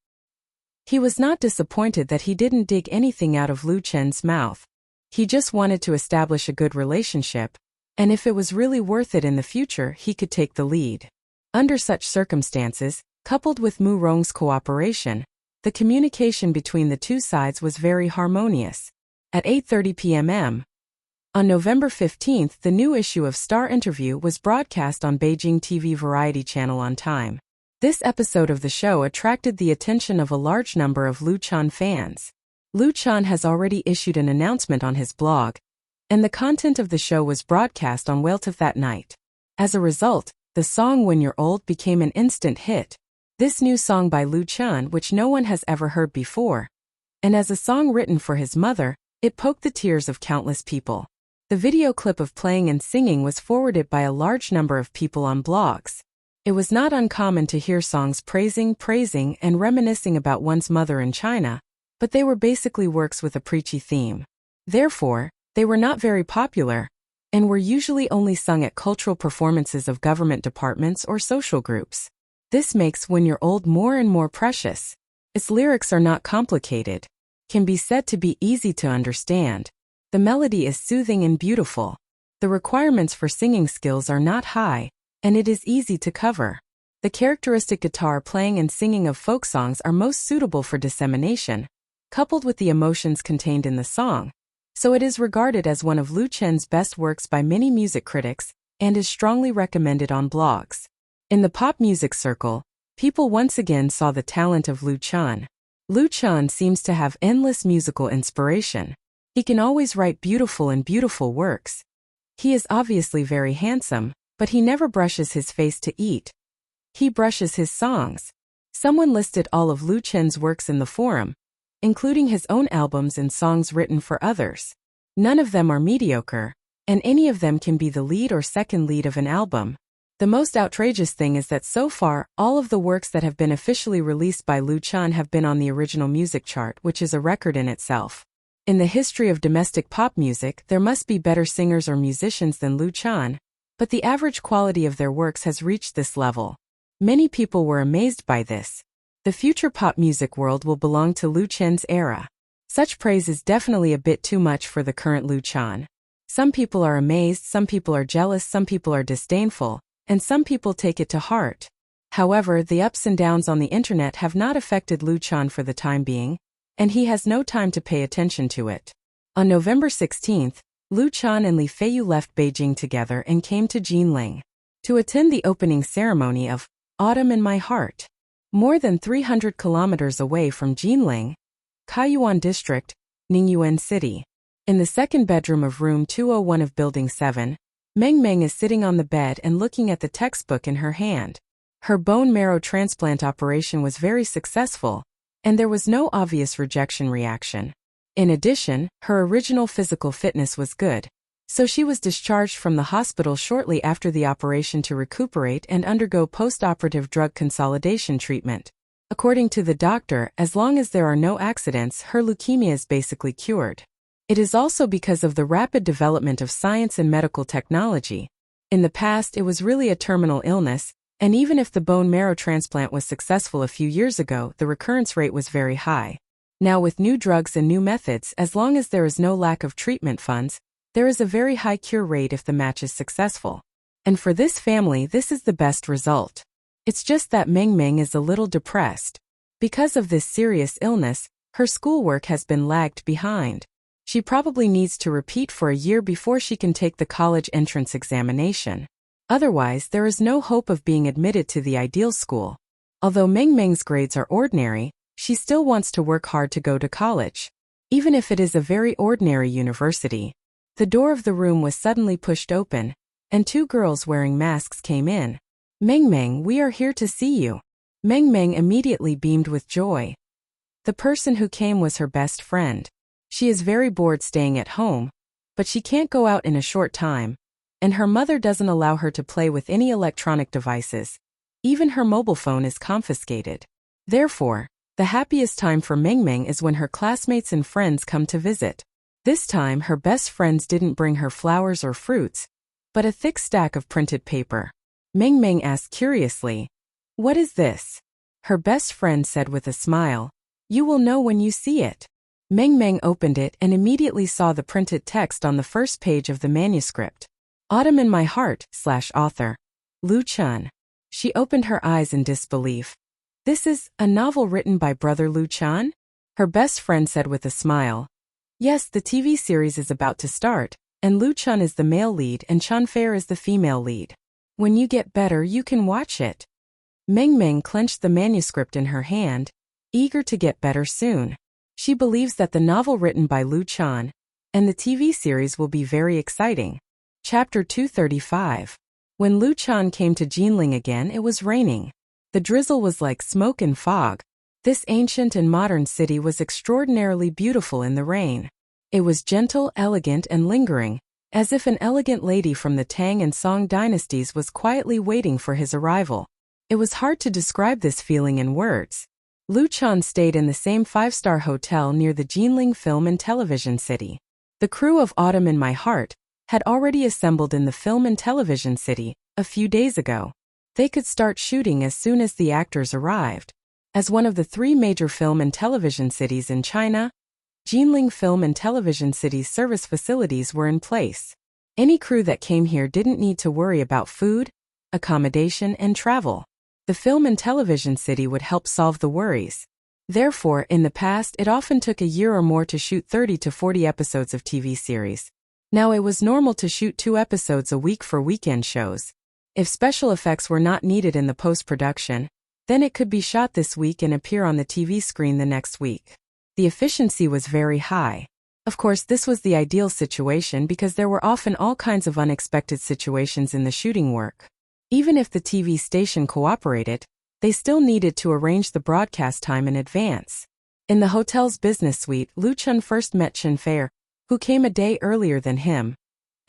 He was not disappointed that he didn't dig anything out of Lu Chen's mouth. He just wanted to establish a good relationship, and if it was really worth it in the future, he could take the lead. Under such circumstances, coupled with Mu Rong's cooperation, the communication between the two sides was very harmonious. At 8:30 p.m. on November 15th, the new issue of Star Interview was broadcast on Beijing TV variety channel on time. This episode of the show attracted the attention of a large number of Lu Chan fans. Lu Chan has already issued an announcement on his blog, and the content of the show was broadcast on WhatsApp that night. As a result, the song When You're Old became an instant hit. This new song by Lu Chan, which no one has ever heard before, and as a song written for his mother, it poked the tears of countless people. The video clip of playing and singing was forwarded by a large number of people on blogs. It was not uncommon to hear songs praising, and reminiscing about one's mother in China, but they were basically works with a preachy theme. Therefore, they were not very popular, and were usually only sung at cultural performances of government departments or social groups. This makes When You're Old more and more precious. Its lyrics are not complicated, can be said to be easy to understand. The melody is soothing and beautiful. The requirements for singing skills are not high, and it is easy to cover. The characteristic guitar playing and singing of folk songs are most suitable for dissemination, coupled with the emotions contained in the song. So it is regarded as one of Lu Chen's best works by many music critics, and is strongly recommended on blogs. In the pop music circle, people once again saw the talent of Lu Chan. Lu Chan seems to have endless musical inspiration. He can always write beautiful works. He is obviously very handsome, but he never brushes his face to eat. He brushes his songs. Someone listed all of Lu Chan's works in the forum, including his own albums and songs written for others. None of them are mediocre, and any of them can be the lead or second lead of an album. The most outrageous thing is that so far, all of the works that have been officially released by Lu Chan have been on the original music chart, which is a record in itself. In the history of domestic pop music, there must be better singers or musicians than Lu Chan, but the average quality of their works has reached this level. Many people were amazed by this. The future pop music world will belong to Lu Chan's era. Such praise is definitely a bit too much for the current Lu Chan. Some people are amazed, some people are jealous, some people are disdainful, and some people take it to heart. However, the ups and downs on the internet have not affected Lu Chan for the time being, and he has no time to pay attention to it. On November 16th, Lu Chan and Li Feiyu left Beijing together and came to Jinling to attend the opening ceremony of Autumn in My Heart. More than 300 kilometers away from Jinling, Kaiyuan District, Ningyuan City. In the second bedroom of room 201 of Building 7, Meng Meng is sitting on the bed and looking at the textbook in her hand. Her bone marrow transplant operation was very successful, and there was no obvious rejection reaction. In addition, her original physical fitness was good, so she was discharged from the hospital shortly after the operation to recuperate and undergo post-operative drug consolidation treatment. According to the doctor, as long as there are no accidents, her leukemia is basically cured. It is also because of the rapid development of science and medical technology. In the past, it was really a terminal illness, and even if the bone marrow transplant was successful a few years ago, the recurrence rate was very high. Now with new drugs and new methods, as long as there is no lack of treatment funds, there is a very high cure rate if the match is successful. And for this family, this is the best result. It's just that Meng Meng is a little depressed. Because of this serious illness, her schoolwork has been lagged behind. She probably needs to repeat for a year before she can take the college entrance examination. Otherwise, there is no hope of being admitted to the ideal school. Although Meng Meng's grades are ordinary, she still wants to work hard to go to college. Even if it is a very ordinary university. The door of the room was suddenly pushed open, and two girls wearing masks came in. Meng Meng, we are here to see you. Meng Meng immediately beamed with joy. The person who came was her best friend. She is very bored staying at home, but she can't go out in a short time, and her mother doesn't allow her to play with any electronic devices. Even her mobile phone is confiscated. Therefore, the happiest time for Meng Meng is when her classmates and friends come to visit. This time, her best friends didn't bring her flowers or fruits, but a thick stack of printed paper. Meng Meng asked curiously, "What is this?" Her best friend said with a smile, "You will know when you see it." Meng Meng opened it and immediately saw the printed text on the first page of the manuscript. Autumn in My Heart, /author. Lu Chan. She opened her eyes in disbelief. This is a novel written by brother Lu Chan? Her best friend said with a smile. Yes, the TV series is about to start, and Lu Chan is the male lead and Chan Fair is the female lead. When you get better, you can watch it. Meng Meng clenched the manuscript in her hand, eager to get better soon. She believes that the novel written by Lu Chan and the TV series will be very exciting. Chapter 235. When Lu Chan came to Jinling again, it was raining. The drizzle was like smoke and fog. This ancient and modern city was extraordinarily beautiful in the rain. It was gentle, elegant, and lingering, as if an elegant lady from the Tang and Song dynasties was quietly waiting for his arrival. It was hard to describe this feeling in words. Lu Chan stayed in the same five-star hotel near the Jinling Film and Television City. The crew of Autumn in My Heart had already assembled in the Film and Television City a few days ago. They could start shooting as soon as the actors arrived. As one of the three major film and television cities in China, Jinling Film and Television City's service facilities were in place. Any crew that came here didn't need to worry about food, accommodation, and travel. The Film and Television City would help solve the worries. Therefore, in the past, it often took a year or more to shoot 30 to 40 episodes of TV series. Now it was normal to shoot 2 episodes a week for weekend shows. If special effects were not needed in the post-production, then it could be shot this week and appear on the TV screen the next week. The efficiency was very high. Of course, this was the ideal situation because there were often all kinds of unexpected situations in the shooting work. Even if the TV station cooperated, they still needed to arrange the broadcast time in advance. In the hotel's business suite, Lu Chun first met Chen Fei, who came a day earlier than him,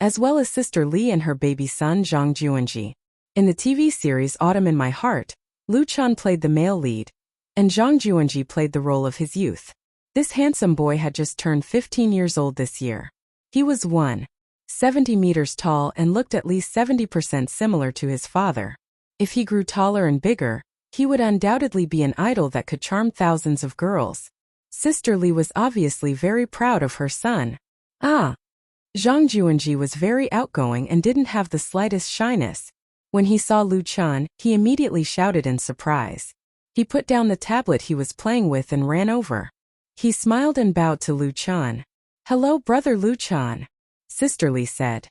as well as Sister Li and her baby son Zhang Juanji. In the TV series Autumn in My Heart, Lu Chun played the male lead, and Zhang Juanji played the role of his youth. This handsome boy had just turned 15 years old this year. He was 170 meters tall and looked at least 70% similar to his father. If he grew taller and bigger, he would undoubtedly be an idol that could charm thousands of girls. Sister Li was obviously very proud of her son. Zhang Juanji was very outgoing and didn't have the slightest shyness. When he saw Lu Chun, he immediately shouted in surprise. He put down the tablet he was playing with and ran over. He smiled and bowed to Lu Chun. "Hello, brother Lu Chun," Sister Li said.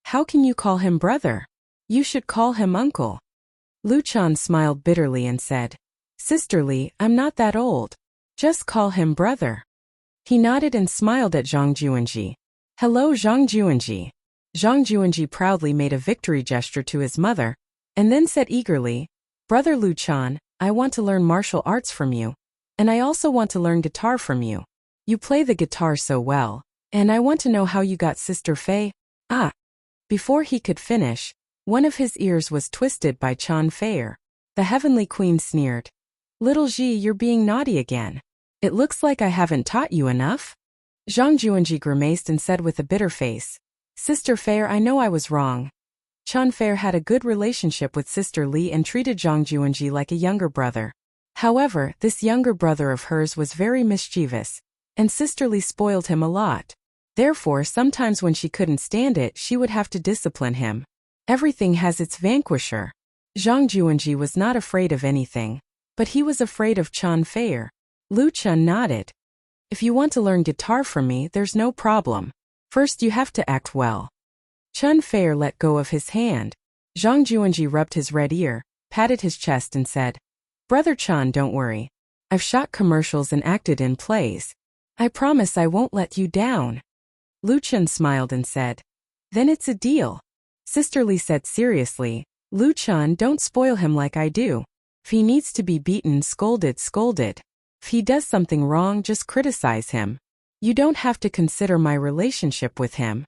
"How can you call him brother? You should call him uncle." Lu Chun smiled bitterly and said, "Sister Li, I'm not that old. Just call him brother." He nodded and smiled at Zhang Juanji. "Hello, Zhang Juanji." Zhang Juanji proudly made a victory gesture to his mother, and then said eagerly, "Brother Lu Chun, I want to learn martial arts from you. And I also want to learn guitar from you. You play the guitar so well, and I want to know how you got Sister Fei." Before he could finish, one of his ears was twisted by Chen Fei. The heavenly queen sneered. "Little Ji, you're being naughty again. It looks like I haven't taught you enough." Zhang Juanji grimaced and said with a bitter face, "Sister Fei, I know I was wrong." Chen Fei had a good relationship with Sister Li and treated Zhang Juanji like a younger brother. However, this younger brother of hers was very mischievous, and Sister Li spoiled him a lot. Therefore, sometimes when she couldn't stand it, she would have to discipline him. Everything has its vanquisher. Zhang Juanji was not afraid of anything, but he was afraid of Chen Fei. Lu Chun nodded. "If you want to learn guitar from me, there's no problem. First you have to act well." Chen Fei let go of his hand. Zhang Juanji rubbed his red ear, patted his chest and said, "Brother Chen, don't worry. I've shot commercials and acted in plays. I promise I won't let you down." Lu Chun smiled and said, "Then it's a deal." Sister Li said seriously, "Lu Chun, don't spoil him like I do. If he needs to be beaten, scolded. If he does something wrong, just criticize him. You don't have to consider my relationship with him."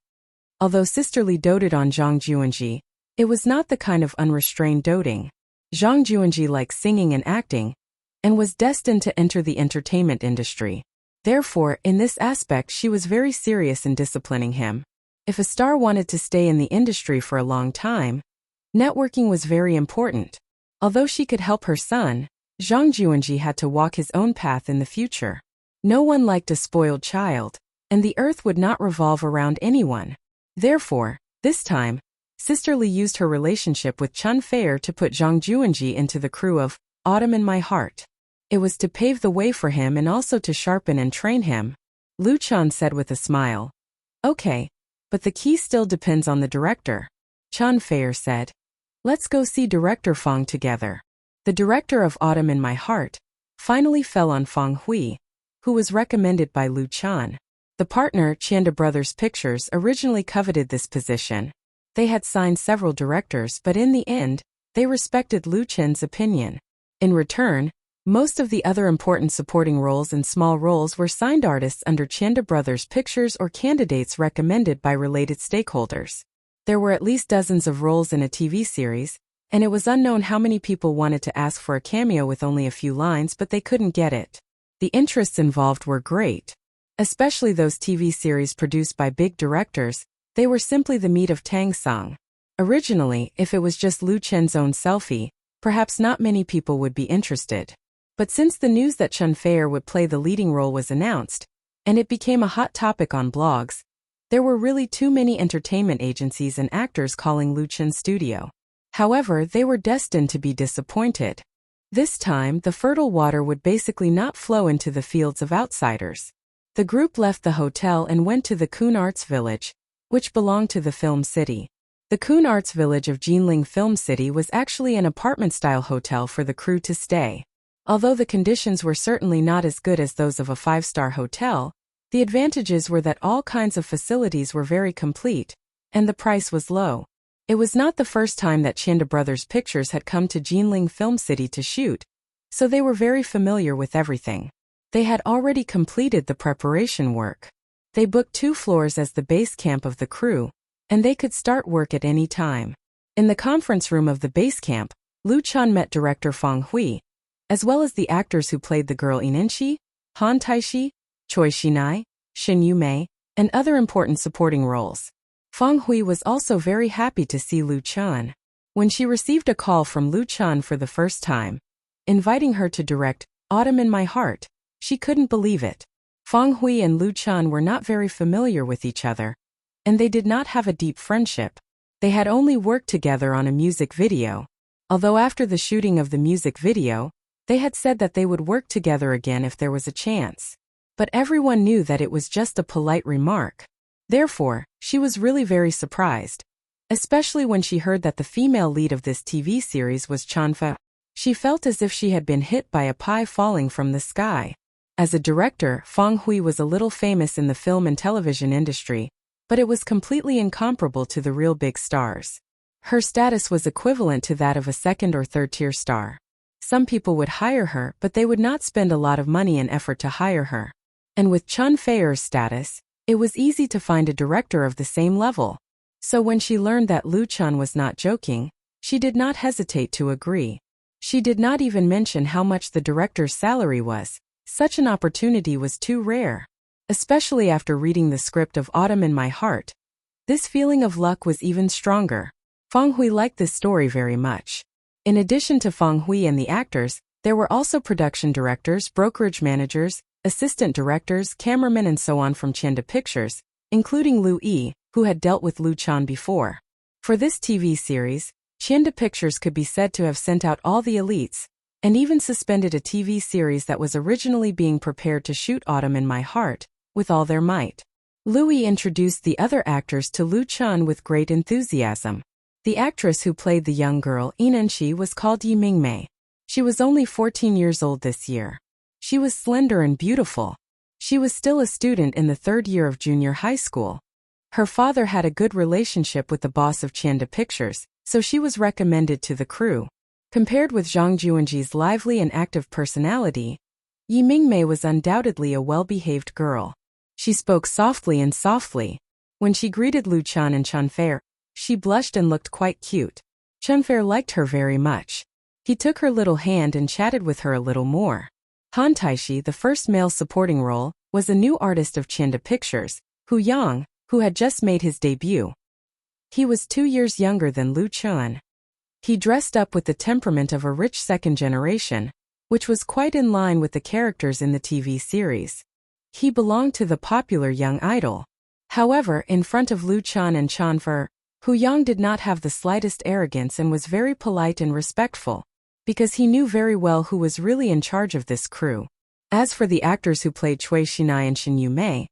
Although Sister Li doted on Zhang Juanji, it was not the kind of unrestrained doting. Zhang Juanji liked singing and acting, and was destined to enter the entertainment industry. Therefore, in this aspect she was very serious in disciplining him. If a star wanted to stay in the industry for a long time, networking was very important. Although she could help her son, Zhang Juanji had to walk his own path in the future. No one liked a spoiled child, and the earth would not revolve around anyone. Therefore, this time, Sister Li used her relationship with Chen Fei to put Zhang Juanji into the crew of Autumn in My Heart. It was to pave the way for him and also to sharpen and train him. Lu Chun said with a smile, "Okay, but the key still depends on the director." Chen Fei said, "Let's go see Director Fang together." The director of Autumn in My Heart finally fell on Fang Hui, who was recommended by Lu Chun. The partner, Chanda Brothers Pictures, originally coveted this position. They had signed several directors, but in the end, they respected Lu Chun's opinion. In return, most of the other important supporting roles and small roles were signed artists under Chanda Brothers Pictures or candidates recommended by related stakeholders. There were at least dozens of roles in a TV series, and it was unknown how many people wanted to ask for a cameo with only a few lines, but they couldn't get it. The interests involved were great. Especially those TV series produced by big directors, they were simply the meat of Tang Song. Originally, if it was just Lu Chen's own selfie, perhaps not many people would be interested. But since the news that Chen Fei would play the leading role was announced, and it became a hot topic on blogs, there were really too many entertainment agencies and actors calling Lu Chen's studio. However, they were destined to be disappointed. This time, the fertile water would basically not flow into the fields of outsiders. The group left the hotel and went to the Kun Arts Village, which belonged to the film city. The Kun Arts Village of Jinling Film City was actually an apartment-style hotel for the crew to stay. Although the conditions were certainly not as good as those of a five-star hotel, the advantages were that all kinds of facilities were very complete, and the price was low. It was not the first time that Chanda Brothers Pictures had come to Jinling Film City to shoot, so they were very familiar with everything. They had already completed the preparation work. They booked 2 floors as the base camp of the crew, and they could start work at any time. In the conference room of the base camp, Lu Chan met director Fang Hui, as well as the actors who played the girl Inenshi, Han Taishi, Choi Shinai, Shin Yumei, and other important supporting roles. Fang Hui was also very happy to see Lu Chan. When she received a call from Lu Chan for the first time, inviting her to direct Autumn in My Heart, she couldn't believe it. Fang Hui and Lu Chan were not very familiar with each other, and they did not have a deep friendship. They had only worked together on a music video, although after the shooting of the music video, they had said that they would work together again if there was a chance. But everyone knew that it was just a polite remark. Therefore, she was really very surprised, especially when she heard that the female lead of this TV series was Chanfa. She felt as if she had been hit by a pie falling from the sky. As a director, Fang Hui was a little famous in the film and television industry, but it was completely incomparable to the real big stars. Her status was equivalent to that of a second or third tier star. Some people would hire her, but they would not spend a lot of money and effort to hire her. And with Chun Feier's status, it was easy to find a director of the same level. So when she learned that Lu Chan was not joking, she did not hesitate to agree. She did not even mention how much the director's salary was. Such an opportunity was too rare. Especially after reading the script of Autumn in My Heart. This feeling of luck was even stronger. Fang Hui liked this story very much. In addition to Fang Hui and the actors, there were also production directors, brokerage managers, assistant directors, cameramen and so on from Chanda Pictures, including Lu Yi, who had dealt with Lu Chan before. For this TV series, Chanda Pictures could be said to have sent out all the elites, and even suspended a TV series that was originally being prepared to shoot Autumn in My Heart, with all their might. Louis introduced the other actors to Lu Chan with great enthusiasm. The actress who played the young girl, Inenshi, was called Yi Mingmei. She was only 14 years old this year. She was slender and beautiful. She was still a student in the 3rd year of junior high school. Her father had a good relationship with the boss of Chanda Pictures, so she was recommended to the crew. Compared with Zhang Juanji's lively and active personality, Yi Mingmei was undoubtedly a well-behaved girl. She spoke softly and softly. When she greeted Lu Chan and Chanfer, she blushed and looked quite cute. Chanfer liked her very much. He took her little hand and chatted with her a little more. Han Taishi, the first male supporting role, was a new artist of Chanda Pictures, Hu Yang, who had just made his debut. He was 2 years younger than Lu Chan. He dressed up with the temperament of a rich second generation, which was quite in line with the characters in the TV series. He belonged to the popular young idol. However, in front of Lu Chan and Chanfer, Hu Yang did not have the slightest arrogance and was very polite and respectful, because he knew very well who was really in charge of this crew. As for the actors who played Choi Shinai and Shin Yumei,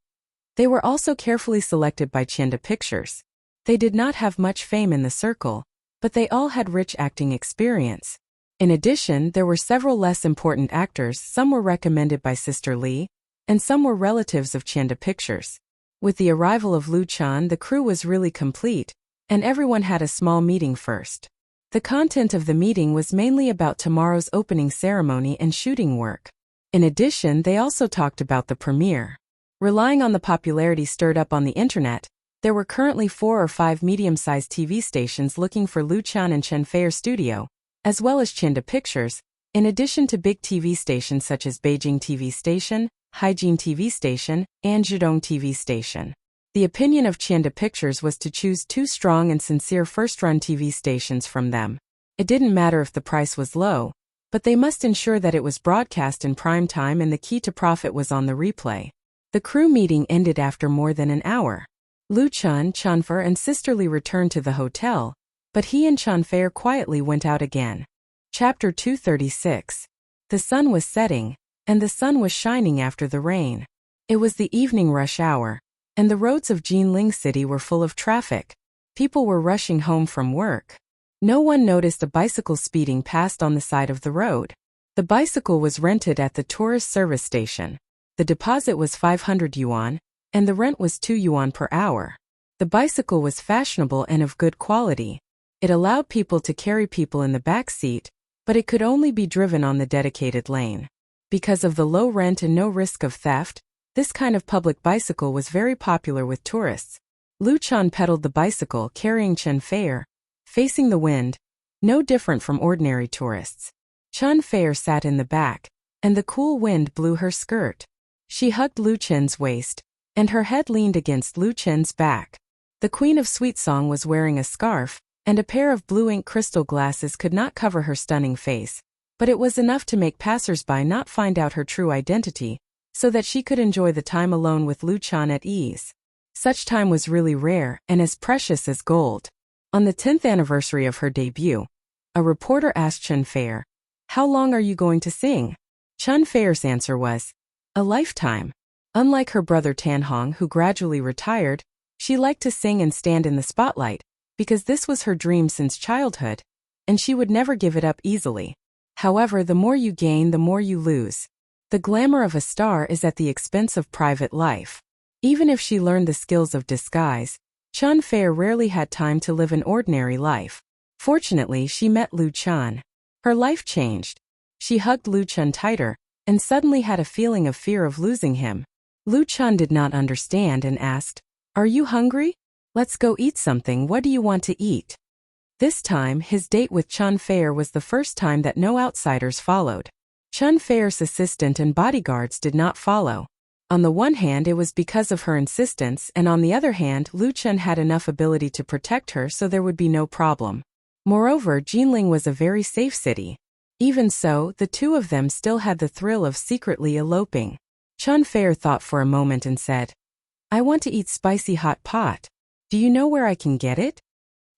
they were also carefully selected by Chanda Pictures. They did not have much fame in the circle, but they all had rich acting experience. In addition, there were several less important actors. Some were recommended by Sister Lee, and some were relatives of Chanda Pictures. With the arrival of Lu Chan, the crew was really complete, and everyone had a small meeting first. The content of the meeting was mainly about tomorrow's opening ceremony and shooting work. In addition, they also talked about the premiere. Relying on the popularity stirred up on the internet, there were currently 4 or 5 medium-sized TV stations looking for Lu Chan and Chen Feier Studio, as well as Chanda Pictures, in addition to big TV stations such as Beijing TV Station, Haijin TV Station, and Zhidong TV Station. The opinion of Chanda Pictures was to choose 2 strong and sincere first-run TV stations from them. It didn't matter if the price was low, but they must ensure that it was broadcast in prime time and the key to profit was on the replay. The crew meeting ended after more than an hour. Lu Chan, Chanfer and Sister Lee returned to the hotel, but he and Chanfer quietly went out again. Chapter 236. The sun was setting, and the sun was shining after the rain. It was the evening rush hour, and the roads of Jinling City were full of traffic. People were rushing home from work. No one noticed a bicycle speeding past on the side of the road. The bicycle was rented at the tourist service station. The deposit was 500 yuan, and the rent was 2 yuan per hour. The bicycle was fashionable and of good quality. It allowed people to carry people in the back seat, but it could only be driven on the dedicated lane. Because of the low rent and no risk of theft, this kind of public bicycle was very popular with tourists. Lu Chan pedaled the bicycle carrying Chen Feier, facing the wind, no different from ordinary tourists. Chen Feier sat in the back, and the cool wind blew her skirt. She hugged Lu Chen's waist, and her head leaned against Lu Chen's back. The Queen of Sweet Song was wearing a scarf, and a pair of blue ink crystal glasses could not cover her stunning face, but it was enough to make passers-by not find out her true identity, so that she could enjoy the time alone with Lu Chan at ease. Such time was really rare and as precious as gold. On the 10th anniversary of her debut, a reporter asked Chen Feier, "How long are you going to sing?" Chen Feier's answer was, "A lifetime." Unlike her brother Tanhong, who gradually retired, she liked to sing and stand in the spotlight, because this was her dream since childhood, and she would never give it up easily. However, the more you gain, the more you lose. The glamour of a star is at the expense of private life. Even if she learned the skills of disguise, Chen Feier rarely had time to live an ordinary life. Fortunately, she met Lu Chan. Her life changed. She hugged Lu Chan tighter, and suddenly had a feeling of fear of losing him. Lu Chan did not understand and asked, "Are you hungry? Let's go eat something. What do you want to eat?" This time, his date with Chen Feier was the first time that no outsiders followed. Chen Feier's assistant and bodyguards did not follow. On the one hand, it was because of her insistence, and on the other hand, Lu Chen had enough ability to protect her so there would be no problem. Moreover, Jinling was a very safe city. Even so, the two of them still had the thrill of secretly eloping. Chen Feier thought for a moment and said, "I want to eat spicy hot pot. Do you know where I can get it?"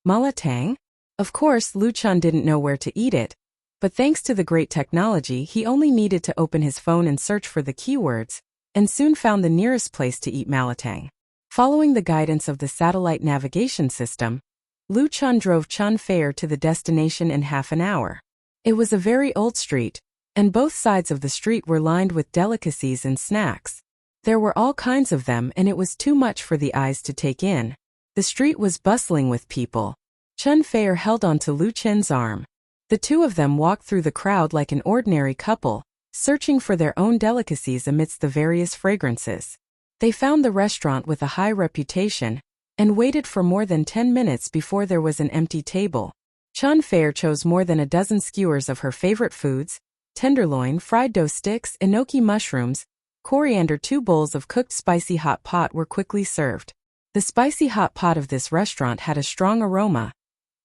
Malatang? Of course, Lu Chen didn't know where to eat it, but thanks to the great technology, he only needed to open his phone and search for the keywords, and soon found the nearest place to eat malatang. Following the guidance of the satellite navigation system, Lu Chen drove Chen Feier to the destination in half an hour. It was a very old street, and both sides of the street were lined with delicacies and snacks. There were all kinds of them, and it was too much for the eyes to take in. The street was bustling with people. Chen Feier held onto Lu Chen's arm. The two of them walked through the crowd like an ordinary couple, searching for their own delicacies amidst the various fragrances. They found the restaurant with a high reputation, and waited for more than 10 minutes before there was an empty table. Chen Feier chose more than a dozen skewers of her favorite foods: tenderloin, fried dough sticks, enoki mushrooms, coriander. 2 bowls of cooked spicy hot pot were quickly served. The spicy hot pot of this restaurant had a strong aroma,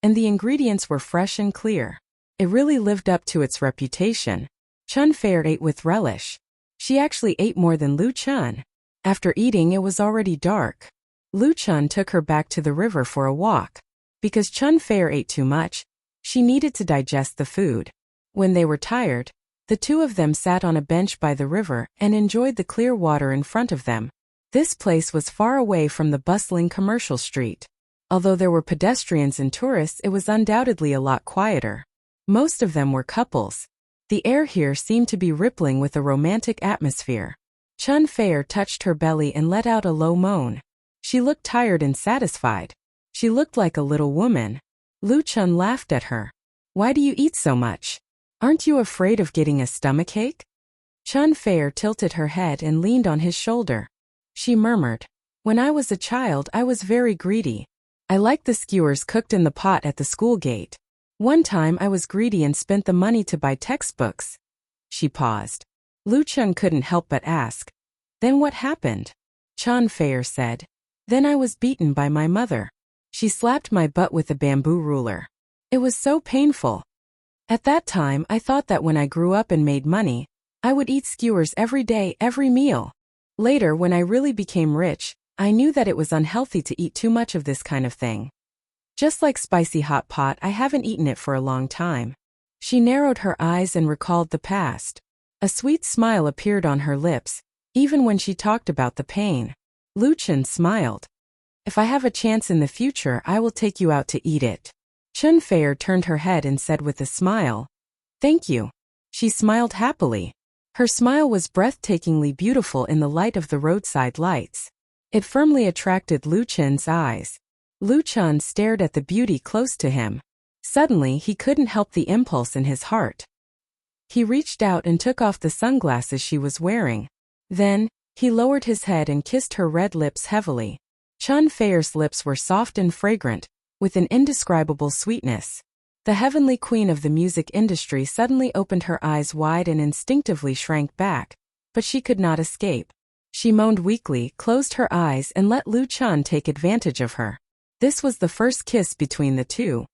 and the ingredients were fresh and clear. It really lived up to its reputation. Chen Feier ate with relish. She actually ate more than Lu Chen. After eating, it was already dark. Lu Chen took her back to the river for a walk. Because Chen Feier ate too much, she needed to digest the food. When they were tired, the two of them sat on a bench by the river and enjoyed the clear water in front of them. This place was far away from the bustling commercial street. Although there were pedestrians and tourists, it was undoubtedly a lot quieter. Most of them were couples. The air here seemed to be rippling with a romantic atmosphere. Chen Feier touched her belly and let out a low moan. She looked tired and satisfied. She looked like a little woman. Lu Chen laughed at her. "Why do you eat so much? Aren't you afraid of getting a stomachache?" Chen Feier tilted her head and leaned on his shoulder. She murmured, "When I was a child, I was very greedy. I liked the skewers cooked in the pot at the school gate. One time I was greedy and spent the money to buy textbooks." She paused. Lu Chen couldn't help but ask, "Then what happened?" Chen Feier said, "Then I was beaten by my mother. She slapped my butt with a bamboo ruler. It was so painful. At that time, I thought that when I grew up and made money, I would eat skewers every day, every meal. Later, when I really became rich, I knew that it was unhealthy to eat too much of this kind of thing. Just like spicy hot pot, I haven't eaten it for a long time." She narrowed her eyes and recalled the past. A sweet smile appeared on her lips, even when she talked about the pain. Lu Chen smiled. If I have a chance in the future, I will take you out to eat it. Chun Fei turned her head and said with a smile, "Thank you." She smiled happily. Her smile was breathtakingly beautiful in the light of the roadside lights. It firmly attracted Lu Chen's eyes. Lu Chen stared at the beauty close to him. Suddenly, he couldn't help the impulse in his heart. He reached out and took off the sunglasses she was wearing. Then, he lowered his head and kissed her red lips heavily. Chun Fei's lips were soft and fragrant, with an indescribable sweetness. The heavenly queen of the music industry suddenly opened her eyes wide and instinctively shrank back, but she could not escape. She moaned weakly, closed her eyes and let Lu Chen take advantage of her. This was the first kiss between the two.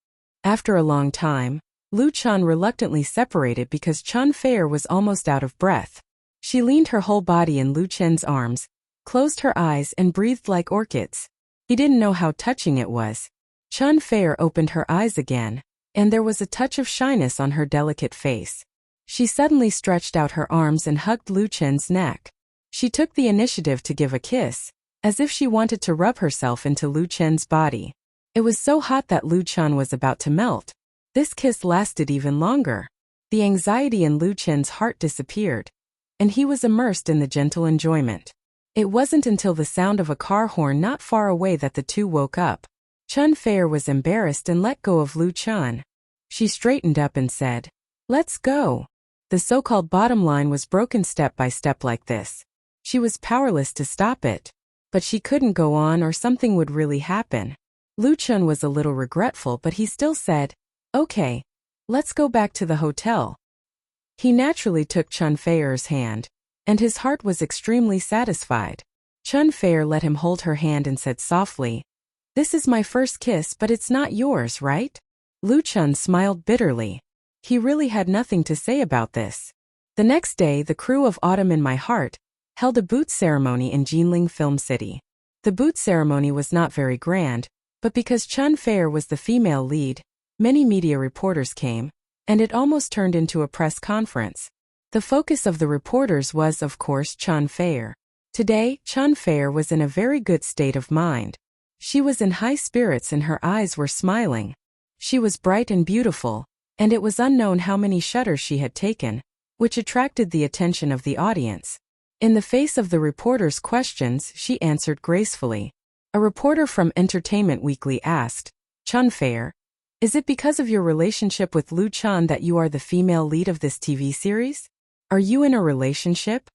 After a long time, Lu Chen reluctantly separated because Chun Fei was almost out of breath. She leaned her whole body in Lu Chen's arms, closed her eyes and breathed like orchids. He didn't know how touching it was. Chun Fei opened her eyes again, and there was a touch of shyness on her delicate face. She suddenly stretched out her arms and hugged Lu Chen's neck. She took the initiative to give a kiss, as if she wanted to rub herself into Lu Chen's body. It was so hot that Lu Chen was about to melt. This kiss lasted even longer. The anxiety in Lu Chen's heart disappeared, and he was immersed in the gentle enjoyment. It wasn't until the sound of a car horn not far away that the two woke up. Chun Fei was embarrassed and let go of Lu Chen. She straightened up and said, "Let's go." The so-called bottom line was broken step by step like this. She was powerless to stop it. But she couldn't go on or something would really happen. Lu Chen was a little regretful, but he still said, "Okay, let's go back to the hotel." He naturally took Chun Fei's hand, and his heart was extremely satisfied. Chun Fei let him hold her hand and said softly, "This is my first kiss, but it's not yours, right?" Lu Chen smiled bitterly. He really had nothing to say about this. The next day, the crew of Autumn in My Heart held a boot ceremony in Jinling Film City. The boot ceremony was not very grand, but because Chun Fei was the female lead, many media reporters came, and it almost turned into a press conference. The focus of the reporters was, of course, Chun Fei. Today, Chun Fei was in a very good state of mind. She was in high spirits and her eyes were smiling. She was bright and beautiful, and it was unknown how many shutters she had taken, which attracted the attention of the audience. In the face of the reporters' questions, she answered gracefully. A reporter from Entertainment Weekly asked, "Chun Fei, is it because of your relationship with Lu Chen that you are the female lead of this TV series? Are you in a relationship?"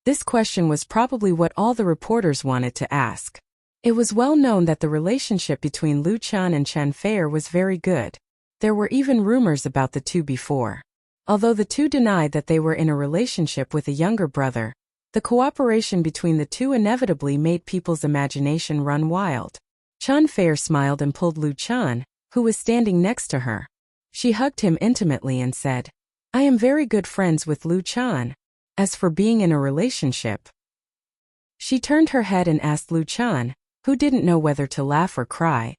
This question was probably what all the reporters wanted to ask. It was well known that the relationship between Lu Chen and Chun Fei was very good. There were even rumors about the two before. Although the two denied that they were in a relationship with a younger brother, the cooperation between the two inevitably made people's imagination run wild. Chun Fei smiled and pulled Lu Chen, who was standing next to her. She hugged him intimately and said, "I am very good friends with Lu Chen. As for being in a relationship..." She turned her head and asked Lu Chen, who didn't know whether to laugh or cry,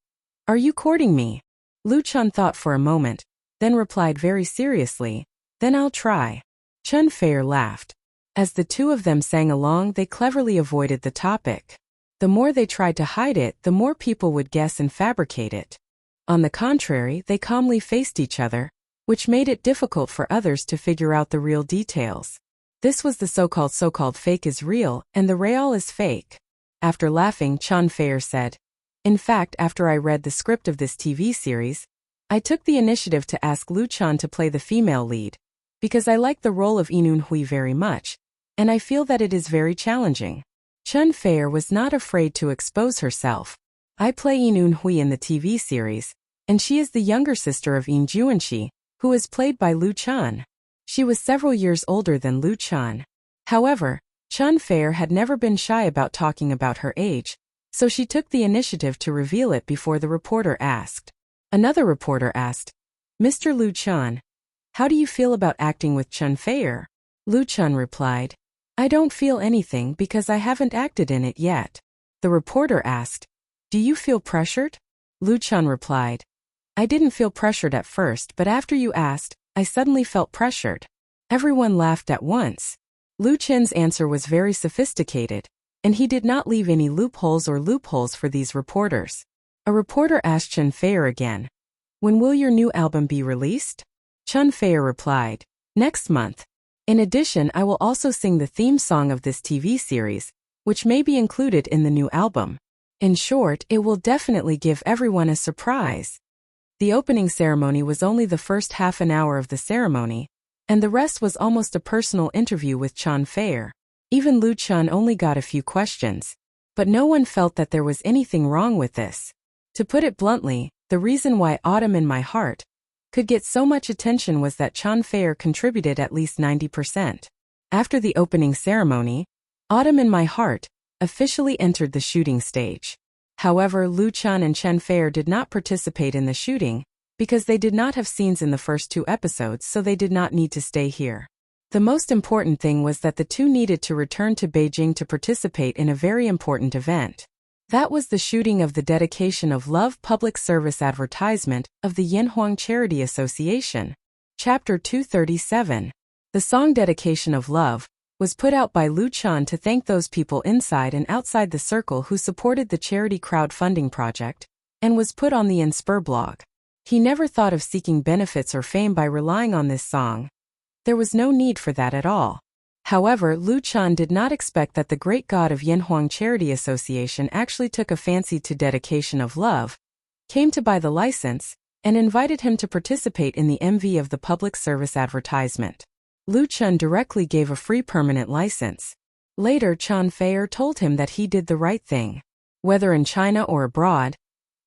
"Are you courting me?" Lu Chen thought for a moment, then replied very seriously, "Then I'll try." Chun Fei laughed. As the two of them sang along, they cleverly avoided the topic. The more they tried to hide it, the more people would guess and fabricate it. On the contrary, they calmly faced each other, which made it difficult for others to figure out the real details. This was the so-called fake is real, and the real is fake. After laughing, Chun Fei said, "In fact, after I read the script of this TV series, I took the initiative to ask Lu Chen to play the female lead, because I like the role of Yinun Hui very much, and I feel that it is very challenging." Chun Fei was not afraid to expose herself. "I play Yinun Hui in the TV series, and she is the younger sister of Yin Juanxi, who is played by Lu Chen." She was several years older than Lu Chen. However, Chun Fei had never been shy about talking about her age, so she took the initiative to reveal it before the reporter asked. Another reporter asked, "Mr. Lu Chen, how do you feel about acting with Chun Fei?" Lu Chen replied, "I don't feel anything because I haven't acted in it yet." The reporter asked, "Do you feel pressured?" Lu Chen replied, "I didn't feel pressured at first, but after you asked, I suddenly felt pressured." Everyone laughed at once. Lu Chen's answer was very sophisticated. and he did not leave any loopholes for these reporters. A reporter asked Chen Feier again, "When will your new album be released?" Chen Feier replied, "Next month. In addition, I will also sing the theme song of this TV series, which may be included in the new album. In short, it will definitely give everyone a surprise." The opening ceremony was only the first half an hour of the ceremony, and the rest was almost a personal interview with Chen Feier. Even Lu Chen only got a few questions, but no one felt that there was anything wrong with this. To put it bluntly, the reason why Autumn in My Heart could get so much attention was that Chen Feier contributed at least 90%. After the opening ceremony, Autumn in My Heart officially entered the shooting stage. However, Lu Chen and Chen Feier did not participate in the shooting because they did not have scenes in the first 2 episodes, so they did not need to stay here. The most important thing was that the two needed to return to Beijing to participate in a very important event. That was the shooting of the Dedication of Love public service advertisement of the Yanhuang Charity Association. Chapter 237. The song Dedication of Love was put out by Lu Chen to thank those people inside and outside the circle who supported the charity crowdfunding project, and was put on the Inspur blog. He never thought of seeking benefits or fame by relying on this song. There was no need for that at all. However, Lu Chen did not expect that the great god of Yanhuang Charity Association actually took a fancy to Dedication of Love, came to buy the license, and invited him to participate in the MV of the public service advertisement. Lu Chen directly gave a free permanent license. Later, Chen Feier told him that he did the right thing. Whether in China or abroad,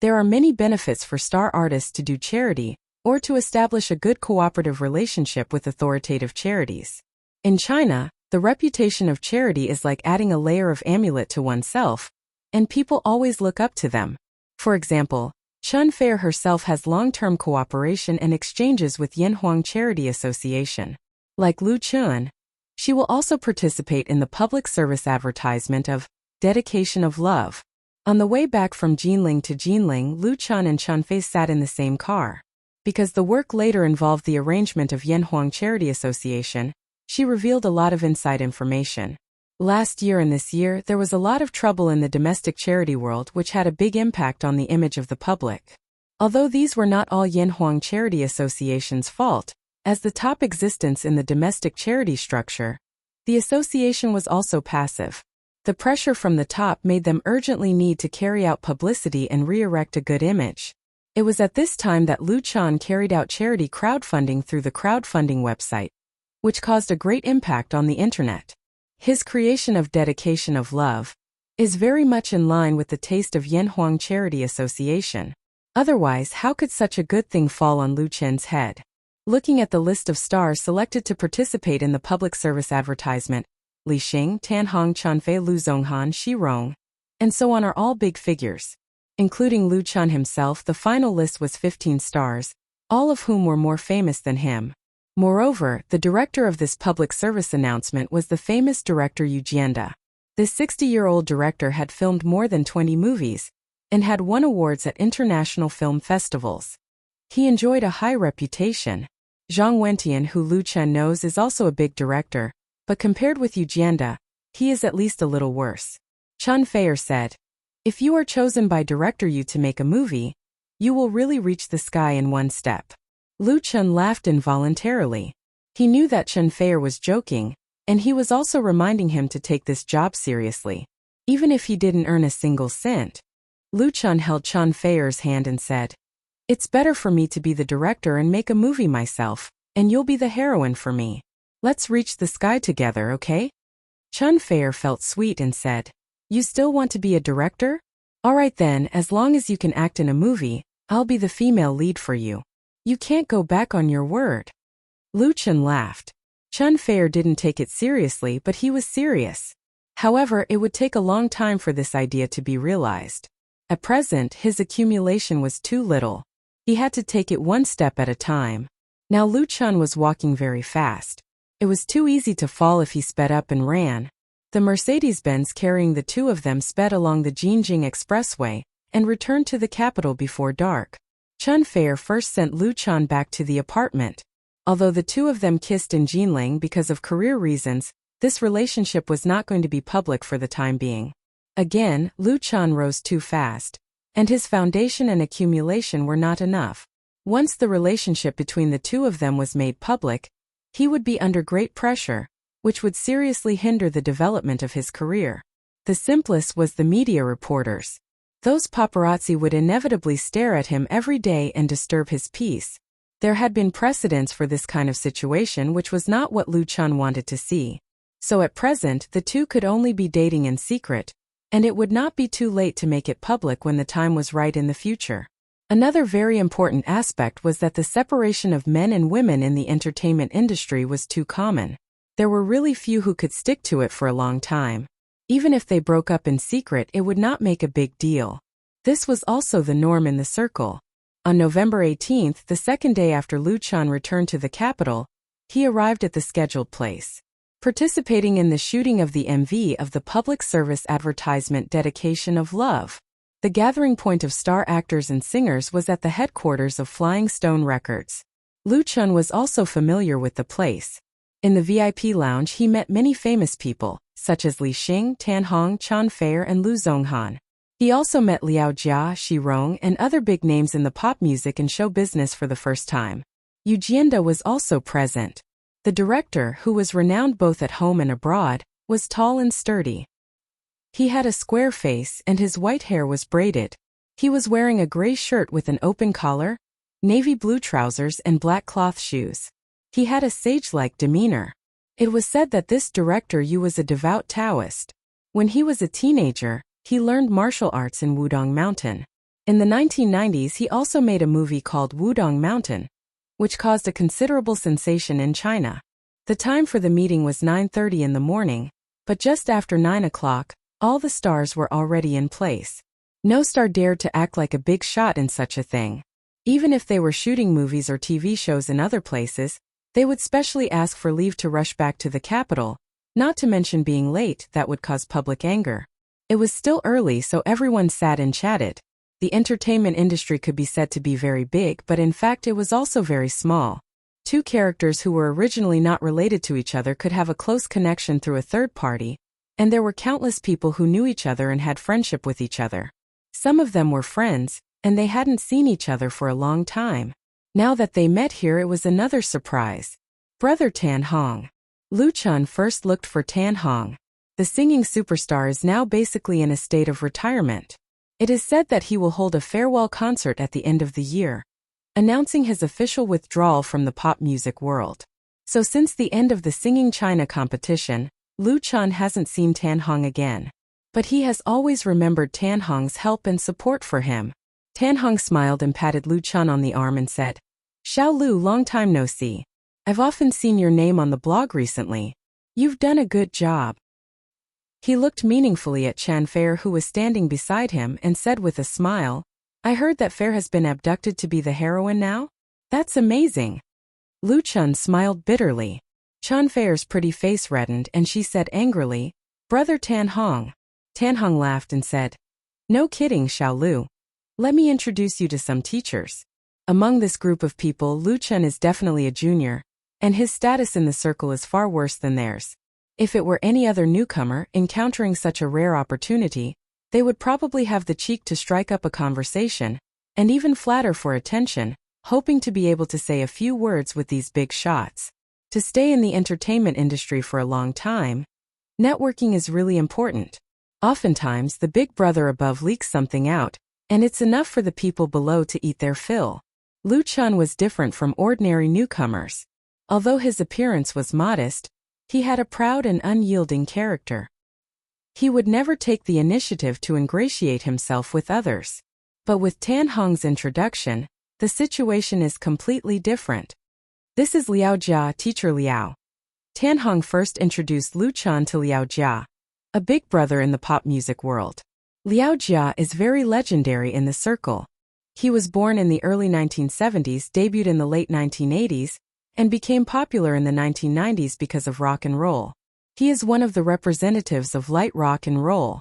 there are many benefits for star artists to do charity, or to establish a good cooperative relationship with authoritative charities. In China, the reputation of charity is like adding a layer of amulet to oneself, and people always look up to them. For example, Chen Feier herself has long-term cooperation and exchanges with Yanhuang Charity Association. Like Lu Chen, she will also participate in the public service advertisement of Dedication of Love. On the way back from Jinling to Jinling, Lu Chen and Chen Feier sat in the same car. Because the work later involved the arrangement of Yanhuang Charity Association, she revealed a lot of inside information. Last year and this year, there was a lot of trouble in the domestic charity world, which had a big impact on the image of the public. Although these were not all Yanhuang Charity Association's fault, as the top existence in the domestic charity structure, the association was also passive. The pressure from the top made them urgently need to carry out publicity and re-erect a good image. It was at this time that Lu Chen carried out charity crowdfunding through the crowdfunding website, which caused a great impact on the internet. His creation of Dedication of Love is very much in line with the taste of Yanhuang Charity Association. Otherwise, how could such a good thing fall on Lu Chen's head? Looking at the list of stars selected to participate in the public service advertisement, Li Xing, Tan Hong, Chen Feier, Lu Zhonghan, Xi Rong, and so on are all big figures. Including Lu Chen himself, the final list was 15 stars, all of whom were more famous than him. Moreover, the director of this public service announcement was the famous director Yu Jianda. This 60-year-old director had filmed more than 20 movies, and had won awards at international film festivals. He enjoyed a high reputation. Zhang Wentian, who Lu Chen knows, is also a big director, but compared with Yu Jianda, he is at least a little worse. Chen Feier said, "If you are chosen by director Yu to make a movie, you will really reach the sky in one step." Lu Chen laughed involuntarily. He knew that Chen Feier was joking, and he was also reminding him to take this job seriously, even if he didn't earn a single cent. Lu Chen held Chen Feier's hand and said, "It's better for me to be the director and make a movie myself, and you'll be the heroine for me. Let's reach the sky together, okay?" Chen Feier felt sweet and said, "You still want to be a director? All right then, as long as you can act in a movie, I'll be the female lead for you. You can't go back on your word." Lu Chen laughed. Chen Feier didn't take it seriously, but he was serious. However, it would take a long time for this idea to be realized. At present, his accumulation was too little. He had to take it one step at a time. Now Lu Chen was walking very fast. It was too easy to fall if he sped up and ran. The Mercedes-Benz carrying the two of them sped along the Jinjing Expressway and returned to the capital before dark. Chen Feier first sent Lu Chen back to the apartment. Although the two of them kissed in Jinling because of career reasons, This relationship was not going to be public for the time being. Again, Liu Chan rose too fast, and his foundation and accumulation were not enough. Once the relationship between the two of them was made public, he would be under great pressure, which would seriously hinder the development of his career. The simplest was the media reporters. Those paparazzi would inevitably stare at him every day and disturb his peace. There had been precedents for this kind of situation, which was not what Liu Chan wanted to see. So at present, the two could only be dating in secret, and it would not be too late to make it public when the time was right in the future. Another very important aspect was that the separation of men and women in the entertainment industry was too common. There were really few who could stick to it for a long time. Even if they broke up in secret, it would not make a big deal. This was also the norm in the circle. On November 18th, the second day after Liu Chan returned to the capital, he arrived at the scheduled place. Participating in the shooting of the MV of the public service advertisement Dedication of Love. The gathering point of star actors and singers was at the headquarters of Flying Stone Records. Liu Chan was also familiar with the place. In the VIP lounge he met many famous people, such as Li Xing, Tan Hong, Chan Fair and Lu Zonghan. He also met Liao Jia, Shi Rong and other big names in the pop music and show business for the first time. Yu Jianda was also present. The director, who was renowned both at home and abroad, was tall and sturdy. He had a square face and his white hair was braided. He was wearing a gray shirt with an open collar, navy blue trousers and black cloth shoes. He had a sage-like demeanor. It was said that this director Yu was a devout Taoist. When he was a teenager, he learned martial arts in Wudong Mountain. In the 1990s he also made a movie called Wudong Mountain, which caused a considerable sensation in China. The time for the meeting was 9:30 in the morning, but just after 9 o'clock, all the stars were already in place. No star dared to act like a big shot in such a thing. Even if they were shooting movies or TV shows in other places, they would specially ask for leave to rush back to the capital, not to mention being late, that would cause public anger. It was still early, so everyone sat and chatted. The entertainment industry could be said to be very big, but in fact it was also very small. Two characters who were originally not related to each other could have a close connection through a third party, and there were countless people who knew each other and had friendship with each other. Some of them were friends, and they hadn't seen each other for a long time. Now that they met here, it was another surprise. Brother Tan Hong. Liu Chan first looked for Tan Hong. The singing superstar is now basically in a state of retirement. It is said that he will hold a farewell concert at the end of the year, announcing his official withdrawal from the pop music world. So since the end of the Singing China competition, Liu Chan hasn't seen Tan Hong again. But he has always remembered Tan Hong's help and support for him. Tan Hong smiled and patted Liu Chan on the arm and said, "Xiao Lu, long time no see. I've often seen your name on the blog recently. You've done a good job." He looked meaningfully at Chan Fair, who was standing beside him, and said with a smile, "I heard that Fair has been abducted to be the heroine now? That's amazing." Liu Chan smiled bitterly. Chan Fair's pretty face reddened and she said angrily, "Brother Tan Hong." Tan Hong laughed and said, "No kidding, Xiao Lu. Let me introduce you to some teachers." Among this group of people, Liu Chan is definitely a junior, and his status in the circle is far worse than theirs. If it were any other newcomer encountering such a rare opportunity, they would probably have the cheek to strike up a conversation, and even flatter for attention, hoping to be able to say a few words with these big shots. To stay in the entertainment industry for a long time, networking is really important. Oftentimes, the big brother above leaks something out, and it's enough for the people below to eat their fill. Liu Chan was different from ordinary newcomers. Although his appearance was modest, he had a proud and unyielding character. He would never take the initiative to ingratiate himself with others. But with Tan Hong's introduction, the situation is completely different. "This is Liao Jia, teacher Liao." Tan Hong first introduced Liu Chan to Liao Jia, a big brother in the pop music world. Liao Jia is very legendary in the circle. He was born in the early 1970s, debuted in the late 1980s, and became popular in the 1990s because of rock and roll. He is one of the representatives of light rock and roll.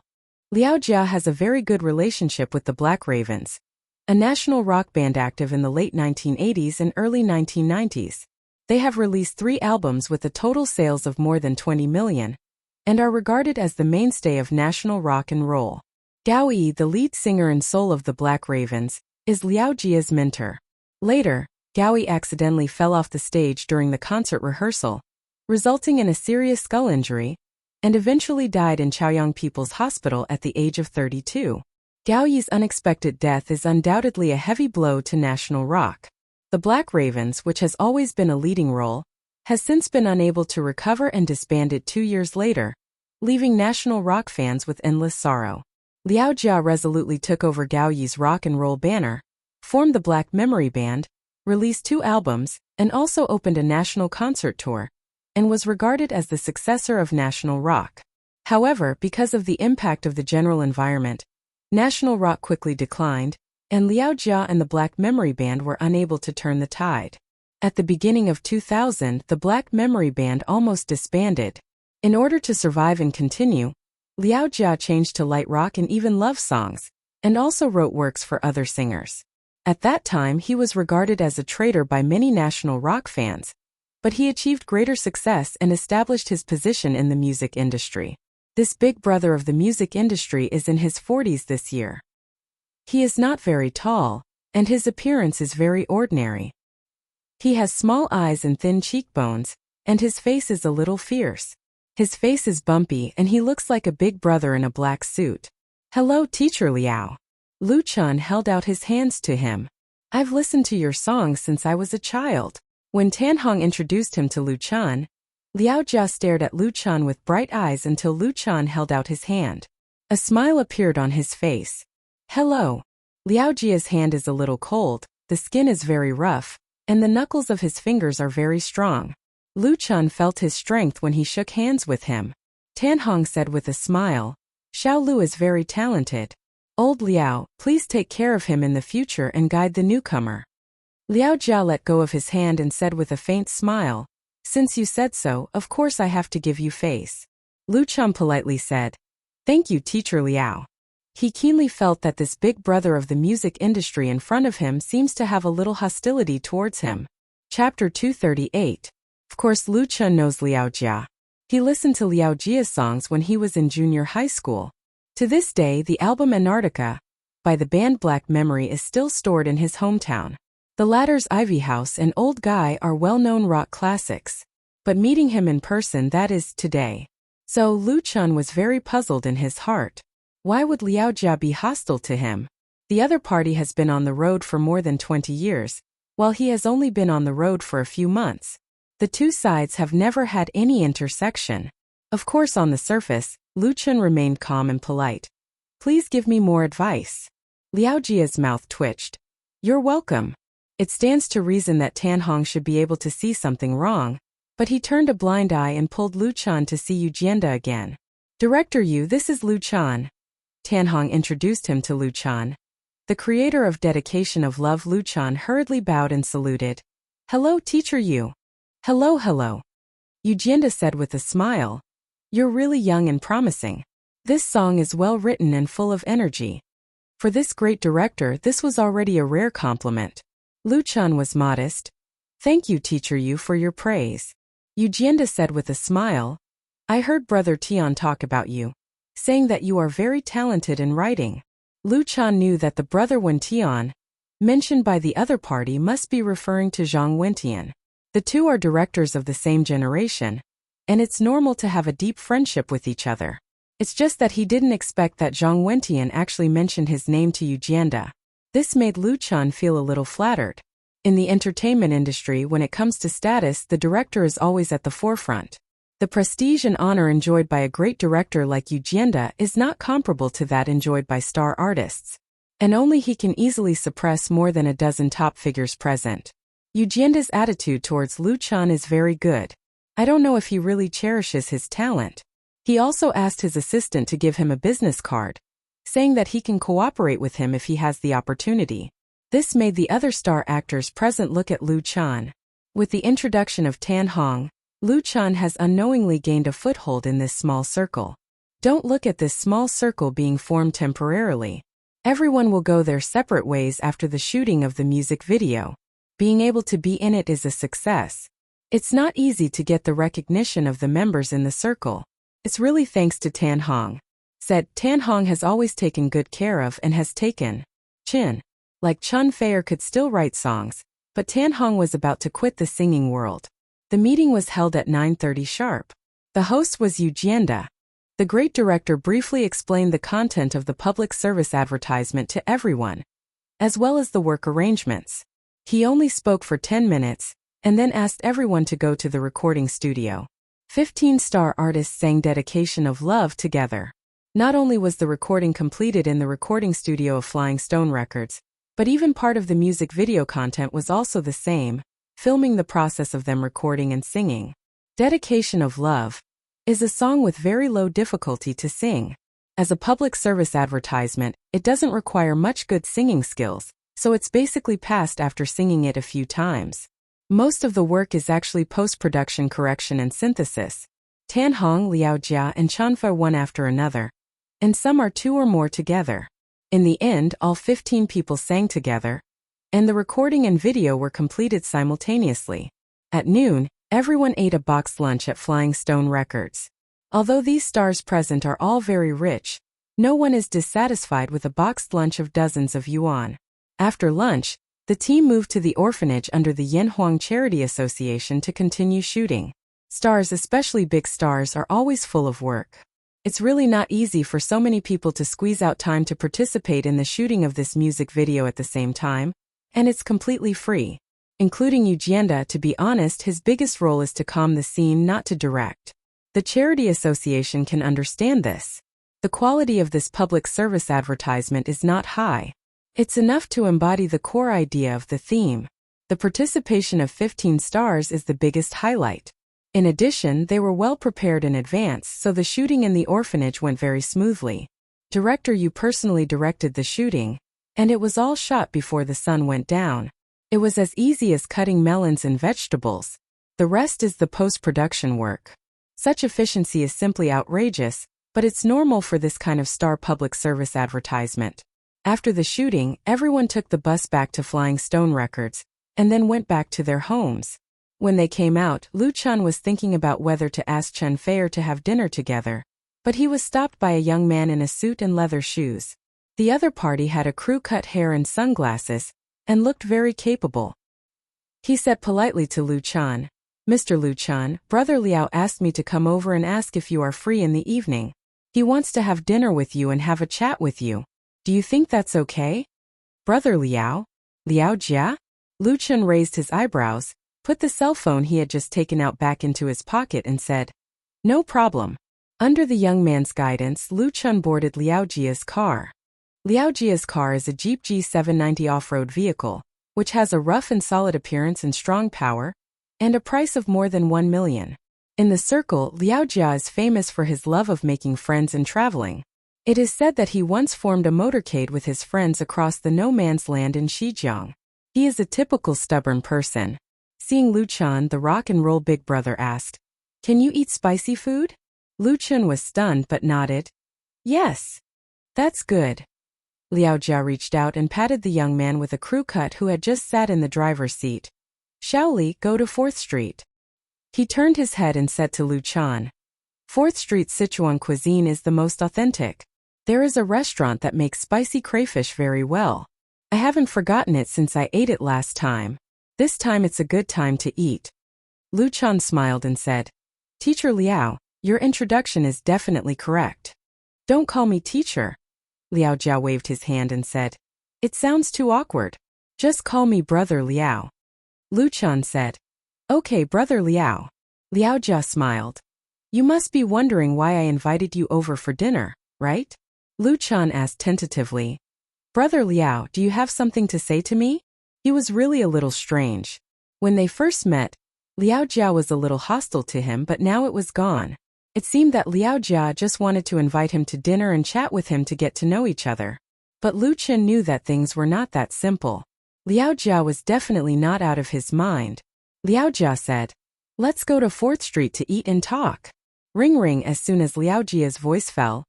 Liao Jia has a very good relationship with the Black Ravens, a national rock band active in the late 1980s and early 1990s. They have released 3 albums with a total sales of more than 20 million, and are regarded as the mainstay of national rock and roll. Gao Yi, the lead singer and soul of the Black Ravens, is Liao Jia's mentor. Later, Gao Yi accidentally fell off the stage during the concert rehearsal, resulting in a serious skull injury, and eventually died in Chaoyang People's Hospital at the age of 32. Gao Yi's unexpected death is undoubtedly a heavy blow to national rock. The Black Ravens, which has always been a leading role, has since been unable to recover and disbanded 2 years later, leaving national rock fans with endless sorrow. Liao Jia resolutely took over Gao Yi's rock and roll banner, formed the Black Memory Band, released 2 albums, and also opened a national concert tour, and was regarded as the successor of national rock. However, because of the impact of the general environment, national rock quickly declined, and Liao Jia and the Black Memory Band were unable to turn the tide. At the beginning of 2000, the Black Memory Band almost disbanded. In order to survive and continue, Liao Jia changed to light rock and even love songs, and also wrote works for other singers. At that time, he was regarded as a traitor by many national rock fans, but he achieved greater success and established his position in the music industry. This big brother of the music industry is in his 40s this year. He is not very tall, and his appearance is very ordinary. He has small eyes and thin cheekbones, and his face is a little fierce. His face is bumpy and he looks like a big brother in a black suit. "Hello, Teacher Liao." Lu Chun held out his hands to him. "I've listened to your songs since I was a child." When Tan Hong introduced him to Lu Chun, Liao Jia stared at Lu Chun with bright eyes until Lu Chun held out his hand. A smile appeared on his face. "Hello." Liao Jia's hand is a little cold, the skin is very rough, and the knuckles of his fingers are very strong. Lu Chun felt his strength when he shook hands with him. Tan Hong said with a smile, "Xiao Lu is very talented. Old Liao, please take care of him in the future and guide the newcomer." Liao Jia let go of his hand and said with a faint smile, "Since you said so, of course I have to give you face." Lu Chun politely said, "Thank you, Teacher Liao." He keenly felt that this big brother of the music industry in front of him seems to have a little hostility towards him. Chapter 238. Of course, Lu Chun knows Liao Jia. He listened to Liao Jia's songs when he was in junior high school. To this day, the album Antarctica, by the band Black Memory, is still stored in his hometown. The latter's Ivy House and Old Guy are well-known rock classics. But meeting him in person, that is, today. So Lu Chun was very puzzled in his heart. Why would Liao Jia be hostile to him? The other party has been on the road for more than 20 years, while he has only been on the road for a few months. The two sides have never had any intersection. Of course, on the surface, Lu Chun remained calm and polite. "Please give me more advice." Liao Jia's mouth twitched. "You're welcome." It stands to reason that Tan Hong should be able to see something wrong, but he turned a blind eye and pulled Lu Chun to see Eugenda again. "Director Yu, this is Lu Chun." Tan Hong introduced him to Lu Chun. The creator of Dedication of Love. Lu Chun hurriedly bowed and saluted. "Hello, Teacher Yu." "Hello, hello." Eugenda said with a smile. "You're really young and promising. This song is well written and full of energy." For this great director, this was already a rare compliment. Lu Chun was modest. "Thank you, Teacher Yu, for your praise." Eugenda said with a smile. "I heard Brother Tian talk about you, saying that you are very talented in writing." Lu Chun knew that the brother Wen Tian, mentioned by the other party, must be referring to Zhang Wentian. The two are directors of the same generation, and it's normal to have a deep friendship with each other. It's just that he didn't expect that Zhang Wentian actually mentioned his name to Eugenda. This made Lu Chun feel a little flattered. In the entertainment industry, when it comes to status, the director is always at the forefront. The prestige and honor enjoyed by a great director like Eugenda is not comparable to that enjoyed by star artists. And only he can easily suppress more than a dozen top figures present. Eugenda's attitude towards Lu Chun is very good. I don't know if he really cherishes his talent. He also asked his assistant to give him a business card, saying that he can cooperate with him if he has the opportunity. This made the other star actors present look at Lu Chun. With the introduction of Tan Hong, Lu Chun has unknowingly gained a foothold in this small circle. Don't look at this small circle being formed temporarily. Everyone will go their separate ways after the shooting of the music video. Being able to be in it is a success. It's not easy to get the recognition of the members in the circle. It's really thanks to Tan Hong. Said, Tan Hong has always taken good care of and has taken Chin. Like Chun Feier could still write songs, but Tan Hong was about to quit the singing world. The meeting was held at 9:30 sharp. The host was Yu Jianda. The great director briefly explained the content of the public service advertisement to everyone, as well as the work arrangements. He only spoke for 10 minutes, and then asked everyone to go to the recording studio. 15 star artists sang Dedication of Love together. Not only was the recording completed in the recording studio of Flying Stone Records, but even part of the music video content was also the same, filming the process of them recording and singing. Dedication of Love is a song with very low difficulty to sing. As a public service advertisement, it doesn't require much good singing skills, so it's basically passed after singing it a few times. Most of the work is actually post-production correction and synthesis. Tan Hong, Liao Jia, and Chanfa one after another, and some are two or more together. In the end, all 15 people sang together, and the recording and video were completed simultaneously. At noon, everyone ate a boxed lunch at Flying Stone Records. Although these stars present are all very rich, no one is dissatisfied with a boxed lunch of dozens of yuan. After lunch, the team moved to the orphanage under the Yanhuang Charity Association to continue shooting. Stars, especially big stars, are always full of work. It's really not easy for so many people to squeeze out time to participate in the shooting of this music video at the same time, and it's completely free. Including Yu Jianda, to be honest, his biggest role is to calm the scene, not to direct. The Charity Association can understand this. The quality of this public service advertisement is not high. It's enough to embody the core idea of the theme. The participation of 15 stars is the biggest highlight. In addition, they were well prepared in advance, so the shooting in the orphanage went very smoothly. Director Yu personally directed the shooting, and it was all shot before the sun went down. It was as easy as cutting melons and vegetables. The rest is the post-production work. Such efficiency is simply outrageous, but it's normal for this kind of star public service advertisement. After the shooting, everyone took the bus back to Flying Stone Records, and then went back to their homes. When they came out, Lu Chun was thinking about whether to ask Chen Feier to have dinner together, but he was stopped by a young man in a suit and leather shoes. The other party had a crew-cut hair and sunglasses, and looked very capable. He said politely to Lu Chun, "Mr. Lu Chun, Brother Liao asked me to come over and ask if you are free in the evening. He wants to have dinner with you and have a chat with you. Do you think that's okay?" Brother Liao? Liao Jia? Lu Chun raised his eyebrows, put the cell phone he had just taken out back into his pocket and said, "No problem." Under the young man's guidance, Lu Chun boarded Liao Jia's car. Liao Jia's car is a Jeep G790 off-road vehicle, which has a rough and solid appearance and strong power, and a price of more than 1 million. In the circle, Liao Jia is famous for his love of making friends and traveling. It is said that he once formed a motorcade with his friends across the no-man's land in Xizjiang. He is a typical stubborn person. Seeing Lu Chun, the rock and roll big brother asked, "Can you eat spicy food?" Lu Chun was stunned but nodded. "Yes. That's good." Liao Jia reached out and patted the young man with a crew cut who had just sat in the driver's seat. "Shaoli, go to 4th Street." He turned his head and said to Lu Chun, 4th Street Sichuan cuisine is the most authentic. There is a restaurant that makes spicy crayfish very well. I haven't forgotten it since I ate it last time. This time it's a good time to eat." Lu Chun smiled and said, "Teacher Liao, your introduction is definitely correct." "Don't call me teacher." Liao Jia waved his hand and said, "It sounds too awkward. Just call me Brother Liao." Lu Chun said, "Okay, Brother Liao." Liao Jia smiled. "You must be wondering why I invited you over for dinner, right?" Lu Chun asked tentatively. "Brother Liao, do you have something to say to me?" He was really a little strange. When they first met, Liao Jia was a little hostile to him, but now it was gone. It seemed that Liao Jia just wanted to invite him to dinner and chat with him to get to know each other. But Lu Chun knew that things were not that simple. Liao Jia was definitely not out of his mind. Liao Jia said, "Let's go to 4th Street to eat and talk." Ring ring. As soon as Liao Jia's voice fell,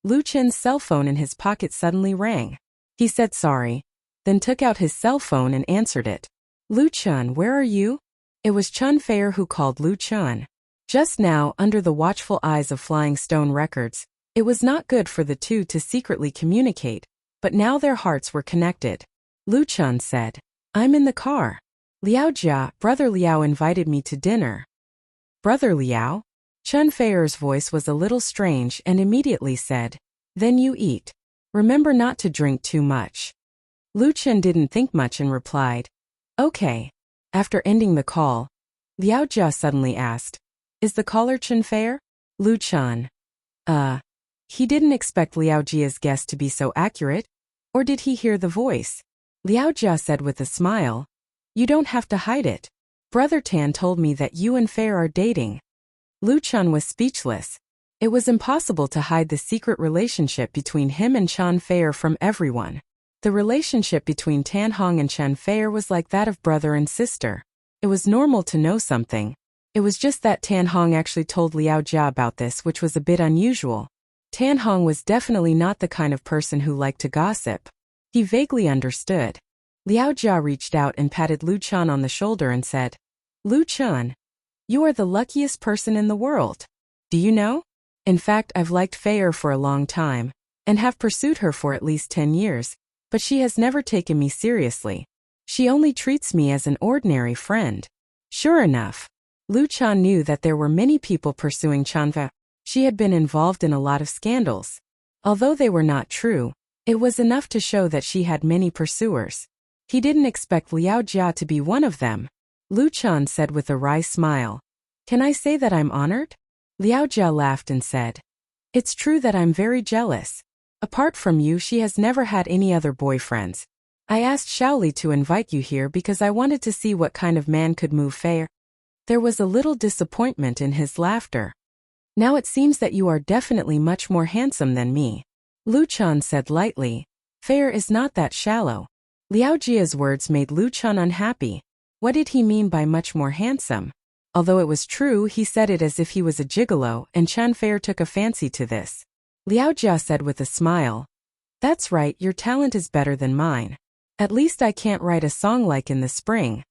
Lu Chun's cell phone in his pocket suddenly rang. He said sorry, then took out his cell phone and answered it. "Lu Chun, where are you?" It was Chun Fei who called Lu Chun. Just now, under the watchful eyes of Flying Stone Records, it was not good for the two to secretly communicate, but now their hearts were connected. Lu Chun said, "I'm in the car. Liao Jia, Brother Liao invited me to dinner." "Brother Liao?" Chun Fei's voice was a little strange and immediately said, "Then you eat. Remember not to drink too much." Lu Chun didn't think much and replied, "Okay." After ending the call, Liao Jia suddenly asked, "Is the caller Chun Fei?" Lu Chun. He didn't expect Liao Jia's guess to be so accurate, or did he hear the voice? Liao Jia said with a smile, "You don't have to hide it. Brother Tan told me that you and Fei are dating." Lu Chun was speechless. It was impossible to hide the secret relationship between him and Chun Fei from everyone. The relationship between Tan Hong and Chun Fei was like that of brother and sister. It was normal to know something. It was just that Tan Hong actually told Liao Jia about this, which was a bit unusual. Tan Hong was definitely not the kind of person who liked to gossip. He vaguely understood. Liao Jia reached out and patted Lu Chun on the shoulder and said, "Lu Chun, you are the luckiest person in the world. Do you know? In fact, I've liked Fei for a long time, and have pursued her for at least 10 years, but she has never taken me seriously. She only treats me as an ordinary friend." Sure enough, Lu Chun knew that there were many people pursuing Chun Fei. She had been involved in a lot of scandals. Although they were not true, it was enough to show that she had many pursuers. He didn't expect Liao Jia to be one of them. Lu Chun said with a wry smile, "Can I say that I'm honored?" Liao Jia laughed and said, "It's true that I'm very jealous. Apart from you, she has never had any other boyfriends. I asked Shaoli to invite you here because I wanted to see what kind of man could move Fei." There was a little disappointment in his laughter. "Now it seems that you are definitely much more handsome than me," Lu Chun said lightly. "Fei is not that shallow." Liao Jia's words made Lu Chun unhappy. What did he mean by much more handsome? Although it was true, he said it as if he was a gigolo, and Chun Fei took a fancy to this. Liao Jia said with a smile, "That's right, your talent is better than mine. At least I can't write a song like In the Spring."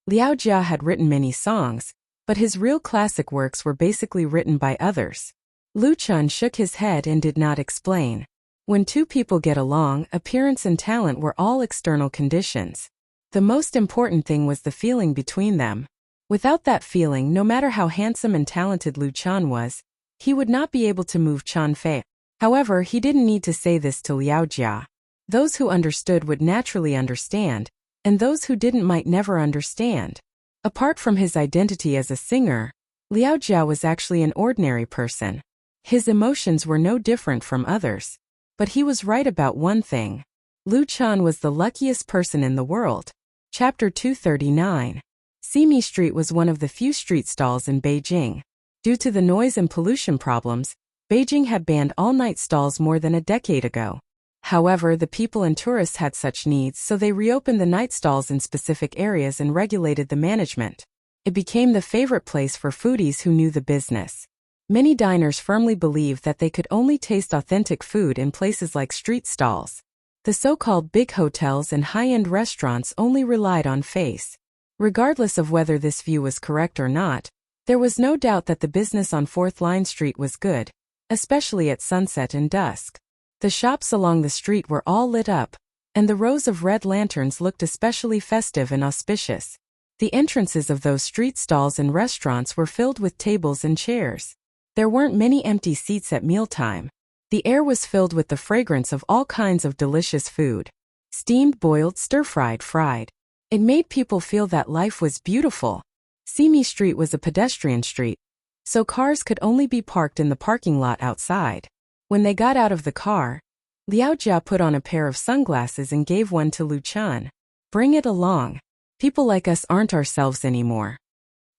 Liao Jia had written many songs, but his real classic works were basically written by others. Lu Chun shook his head and did not explain. When two people get along, appearance and talent were all external conditions. The most important thing was the feeling between them. Without that feeling, no matter how handsome and talented Lu Chun was, he would not be able to move Chun Fei. However, he didn't need to say this to Liao Jia. Those who understood would naturally understand, and those who didn't might never understand. Apart from his identity as a singer, Liao Jia was actually an ordinary person. His emotions were no different from others. But he was right about one thing. Lu Chun was the luckiest person in the world. Chapter 239. Simi Street was one of the few street stalls in Beijing. Due to the noise and pollution problems, Beijing had banned all-night stalls more than a decade ago. However, the people and tourists had such needs, so they reopened the night stalls in specific areas and regulated the management. It became the favorite place for foodies who knew the business. Many diners firmly believed that they could only taste authentic food in places like street stalls. The so-called big hotels and high-end restaurants only relied on face. Regardless of whether this view was correct or not, there was no doubt that the business on 4th Line Street was good, especially at sunset and dusk. The shops along the street were all lit up, and the rows of red lanterns looked especially festive and auspicious. The entrances of those street stalls and restaurants were filled with tables and chairs. There weren't many empty seats at mealtime. The air was filled with the fragrance of all kinds of delicious food. Steamed, boiled, stir-fried, fried. It made people feel that life was beautiful. Simi Street was a pedestrian street, so cars could only be parked in the parking lot outside. When they got out of the car, Liao Jia put on a pair of sunglasses and gave one to Lu Chun. "Bring it along. People like us aren't ourselves anymore."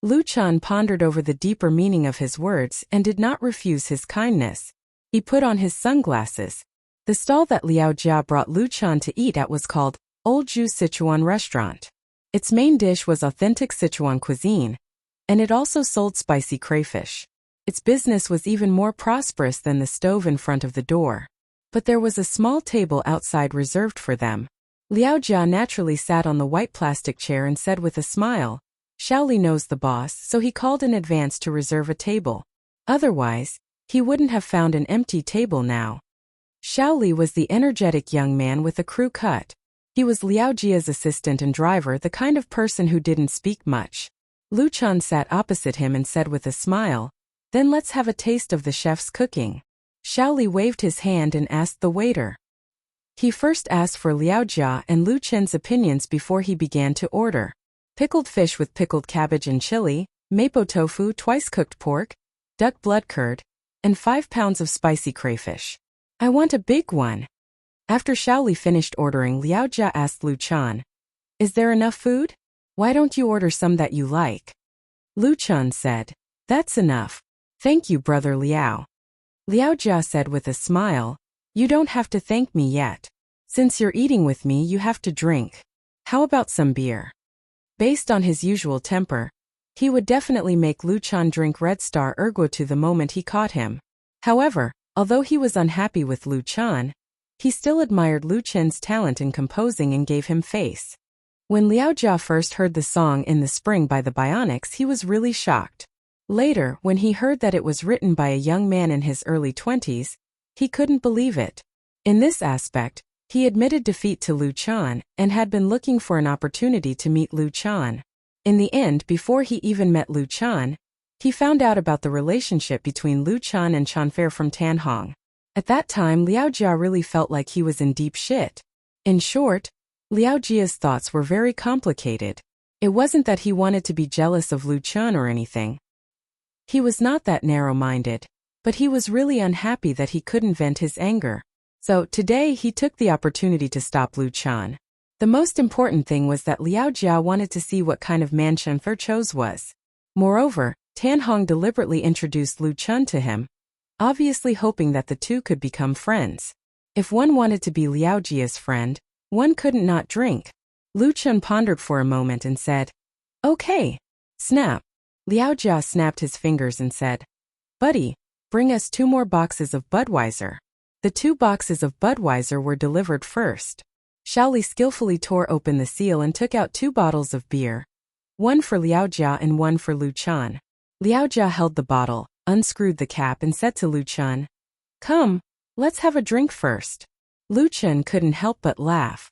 Lu Chun pondered over the deeper meaning of his words and did not refuse his kindness. He put on his sunglasses. The stall that Liao Jia brought Lu Chun to eat at was called Old Ju Sichuan Restaurant. Its main dish was authentic Sichuan cuisine, and it also sold spicy crayfish. Its business was even more prosperous than the stove in front of the door. But there was a small table outside reserved for them. Liao Jia naturally sat on the white plastic chair and said with a smile, Shaoli knows the boss, so he called in advance to reserve a table. Otherwise, he wouldn't have found an empty table now. Shaoli was the energetic young man with a crew cut. He was Liao Jia's assistant and driver, the kind of person who didn't speak much. Lu Chan sat opposite him and said with a smile, "Then let's have a taste of the chef's cooking." Shaoli waved his hand and asked the waiter. He first asked for Liao Jia and Lu Chen's opinions before he began to order. Pickled fish with pickled cabbage and chili, mapo tofu, twice-cooked pork, duck blood curd, and 5 pounds of spicy crayfish. "I want a big one." After Shaoli finished ordering, Liao Jia asked Lu Chan, "Is there enough food? Why don't you order some that you like?" Lu Chan said, "That's enough. Thank you, brother Liao." Liao Jia said with a smile, "You don't have to thank me yet. Since you're eating with me, you have to drink. How about some beer?" Based on his usual temper, he would definitely make Lu Chan drink Red Star Erguotu the moment he caught him. However, although he was unhappy with Lu Chan, he still admired Lu Chen's talent in composing and gave him face. When Liao Jia first heard the song In the Spring by the Bionics, he was really shocked. Later, when he heard that it was written by a young man in his early 20s, he couldn't believe it. In this aspect, he admitted defeat to Lu Chan and had been looking for an opportunity to meet Lu Chan. In the end, before he even met Lu Chan, he found out about the relationship between Lu Chan and Chanfer from Tanhong. At that time, Liao Jia really felt like he was in deep shit. In short, Liao Jia's thoughts were very complicated. It wasn't that he wanted to be jealous of Lu Chan or anything. He was not that narrow-minded, but he was really unhappy that he couldn't vent his anger. So, today he took the opportunity to stop Lu Chan. The most important thing was that Liao Jia wanted to see what kind of man Chanfer chose was. Moreover, Tanhong deliberately introduced Lu Chan to him, obviously hoping that the two could become friends. If one wanted to be Liao Jia's friend, one couldn't not drink. Lu Chan pondered for a moment and said, "Okay." Snap. Liao Jia snapped his fingers and said, "Buddy, bring us 2 more boxes of Budweiser." The 2 boxes of Budweiser were delivered first. Shaoli skillfully tore open the seal and took out 2 bottles of beer, one for Liao Jia and one for Lu Chan. Liao Jia held the bottle, unscrewed the cap and said to Lu Chan, "Come, let's have a drink first." Lu Chan couldn't help but laugh.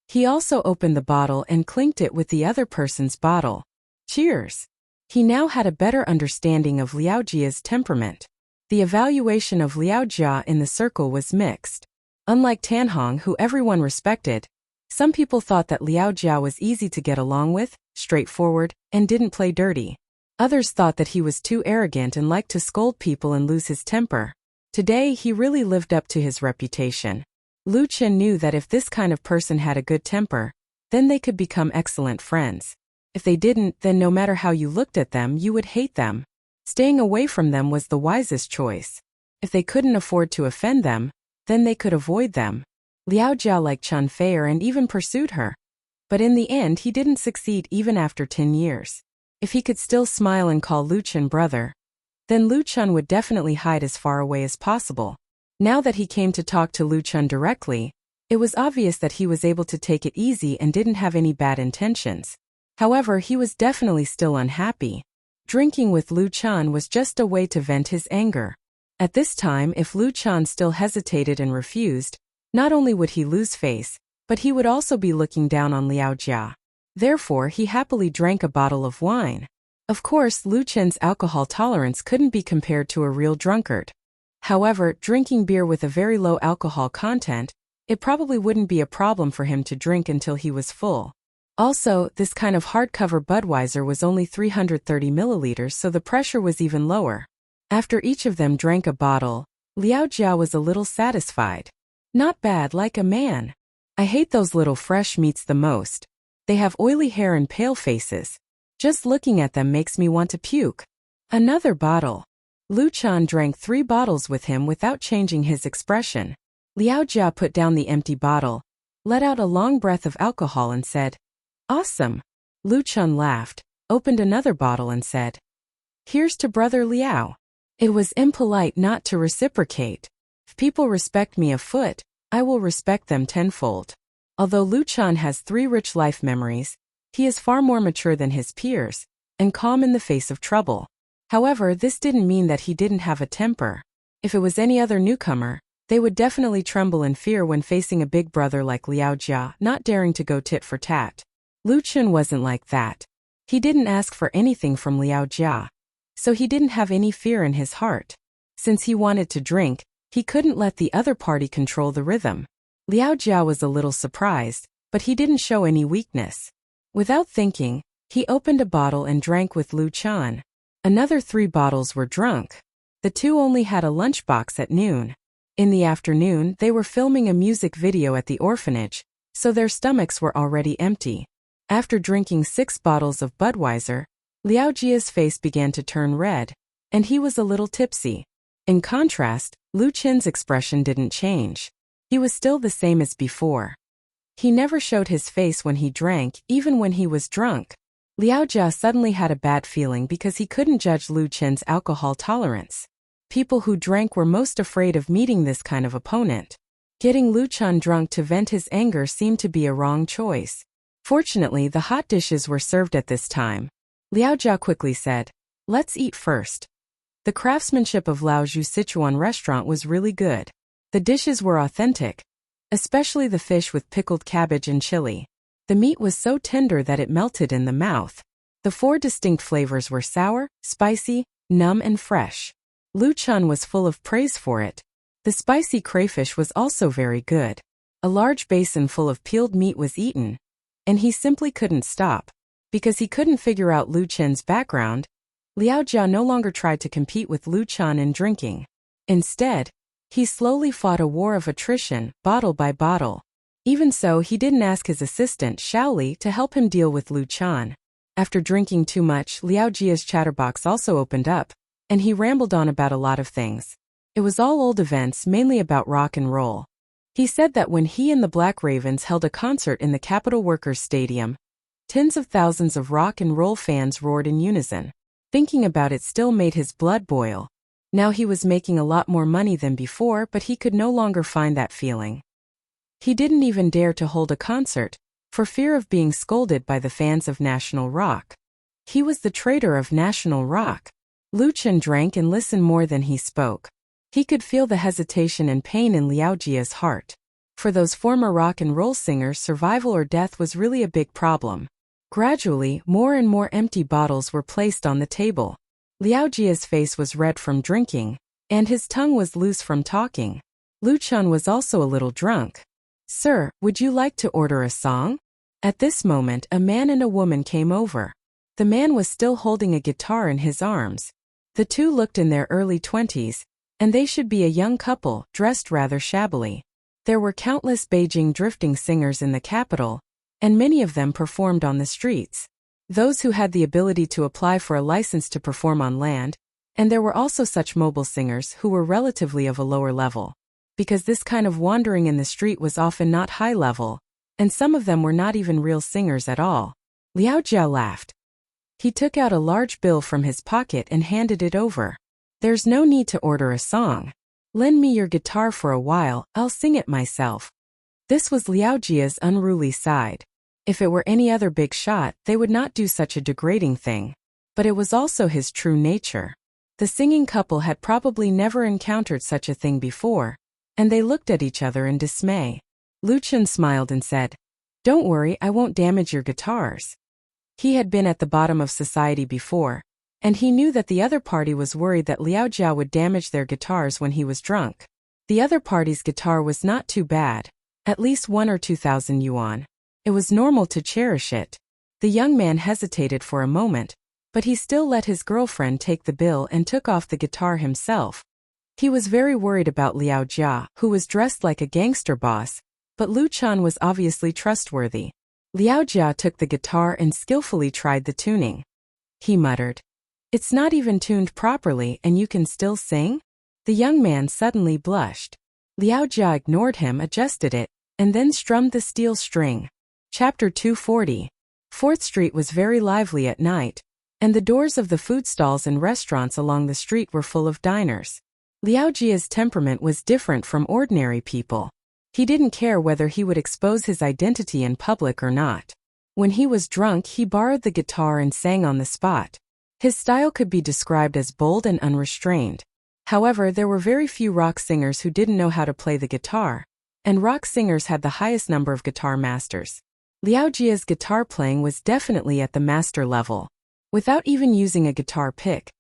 He also opened the bottle and clinked it with the other person's bottle. Cheers. He now had a better understanding of Liao Jia's temperament. The evaluation of Liao Jia in the circle was mixed. Unlike Tanhong, who everyone respected, some people thought that Liao Jia was easy to get along with, straightforward, and didn't play dirty. Others thought that he was too arrogant and liked to scold people and lose his temper. Today, he really lived up to his reputation. Lu Chan knew that if this kind of person had a good temper, then they could become excellent friends. If they didn't, then no matter how you looked at them, you would hate them. Staying away from them was the wisest choice. If they couldn't afford to offend them, then they could avoid them. Liao Jia liked Chanfer and even pursued her. But in the end, he didn't succeed even after 10 years. If he could still smile and call Lu Chan brother, then Lu Chan would definitely hide as far away as possible. Now that he came to talk to Lu Chan directly, it was obvious that he was able to take it easy and didn't have any bad intentions. However, he was definitely still unhappy. Drinking with Lu Chan was just a way to vent his anger. At this time, if Lu Chan still hesitated and refused, not only would he lose face, but he would also be looking down on Liao Jia. Therefore, he happily drank a bottle of wine. Of course, Lu Chan's alcohol tolerance couldn't be compared to a real drunkard. However, drinking beer with a very low alcohol content, it probably wouldn't be a problem for him to drink until he was full. Also, this kind of hardcover Budweiser was only 330 milliliters, so the pressure was even lower. After each of them drank a bottle, Liao Jia was a little satisfied. Not bad, like a man. I hate those little fresh meats the most. They have oily hair and pale faces. Just looking at them makes me want to puke. Another bottle. Lu Chan drank 3 bottles with him without changing his expression. Liao Jia put down the empty bottle, let out a long breath of alcohol and said, "Awesome." Lu Chan laughed, opened another bottle and said, "Here's to brother Liao." It was impolite not to reciprocate. If people respect me a foot, I will respect them tenfold. Although Lu Chan has 3 rich life memories, He is far more mature than his peers, and calm in the face of trouble. However, this didn't mean that he didn't have a temper. If it was any other newcomer, they would definitely tremble in fear when facing a big brother like Liao Jia, not daring to go tit for tat. Lu Chun wasn't like that. He didn't ask for anything from Liao Jia, so he didn't have any fear in his heart. Since he wanted to drink, he couldn't let the other party control the rhythm. Liao Jia was a little surprised, but he didn't show any weakness. Without thinking, he opened a bottle and drank with Lu Chun. Another 3 bottles were drunk. The 2 only had a lunchbox at noon. In the afternoon, they were filming a music video at the orphanage, so their stomachs were already empty. After drinking 6 bottles of Budweiser, Liao Jia's face began to turn red, and he was a little tipsy. In contrast, Lu Chun's expression didn't change. He was still the same as before. He never showed his face when he drank, even when he was drunk. Liao Jia suddenly had a bad feeling because he couldn't judge Lu Chun's alcohol tolerance. People who drank were most afraid of meeting this kind of opponent. Getting Lu Chun drunk to vent his anger seemed to be a wrong choice. Fortunately, the hot dishes were served at this time. Liao Jia quickly said, "Let's eat first." The craftsmanship of Laoju Sichuan restaurant was really good. The dishes were authentic, especially the fish with pickled cabbage and chili. The meat was so tender that it melted in the mouth. The 4 distinct flavors were sour, spicy, numb and fresh. Lu Chun was full of praise for it. The spicy crayfish was also very good. A large basin full of peeled meat was eaten, and he simply couldn't stop. Because he couldn't figure out Lu Chun's background, Liao Jia no longer tried to compete with Lu Chun in drinking. Instead, he slowly fought a war of attrition, bottle by bottle. Even so, he didn't ask his assistant, Shaoli, to help him deal with Lu Chun. After drinking too much, Liao Jia's chatterbox also opened up, and he rambled on about a lot of things. It was all old events, mainly about rock and roll. He said that when he and the Black Ravens held a concert in the Capitol Workers' Stadium, tens of thousands of rock and roll fans roared in unison. Thinking about it still made his blood boil. Now he was making a lot more money than before, but he could no longer find that feeling. He didn't even dare to hold a concert, for fear of being scolded by the fans of National Rock. He was the traitor of National Rock. Lu Chun drank and listened more than he spoke. He could feel the hesitation and pain in Liao Jia's heart. For those former rock and roll singers, survival or death was really a big problem. Gradually, more and more empty bottles were placed on the table. Liao Jia's face was red from drinking, and his tongue was loose from talking. Lu Chun was also a little drunk. "Sir, would you like to order a song?" At this moment, a man and a woman came over. The man was still holding a guitar in his arms. The 2 looked in their early 20s, and they should be a young couple, dressed rather shabbily. There were countless Beijing drifting singers in the capital, and many of them performed on the streets. Those who had the ability to apply for a license to perform on land, and there were also such mobile singers who were relatively of a lower level. Because this kind of wandering in the street was often not high level, and some of them were not even real singers at all. Liao Jia laughed. He took out a large bill from his pocket and handed it over. "There's no need to order a song. Lend me your guitar for a while, I'll sing it myself." This was Liao Jia's unruly side. If it were any other big shot, they would not do such a degrading thing. But it was also his true nature. The singing couple had probably never encountered such a thing before, and they looked at each other in dismay. Lu Chun smiled and said, "Don't worry, I won't damage your guitars." He had been at the bottom of society before, and he knew that the other party was worried that Liao Jia would damage their guitars when he was drunk. The other party's guitar was not too bad, at least 1 or 2,000 yuan. It was normal to cherish it. The young man hesitated for a moment, but he still let his girlfriend take the bill and took off the guitar himself. He was very worried about Liao Jia, who was dressed like a gangster boss, but Lu Chun was obviously trustworthy. Liao Jia took the guitar and skillfully tried the tuning. He muttered, "It's not even tuned properly and you can still sing?" The young man suddenly blushed. Liao Jia ignored him, adjusted it, and then strummed the steel string. Chapter 240. 4th Street was very lively at night, and the doors of the food stalls and restaurants along the street were full of diners. Liao Jia's temperament was different from ordinary people. He didn't care whether he would expose his identity in public or not. When he was drunk, he borrowed the guitar and sang on the spot. His style could be described as bold and unrestrained. However, there were very few rock singers who didn't know how to play the guitar, and rock singers had the highest number of guitar masters. Liao Jia's guitar playing was definitely at the master level. Without even using a guitar pick,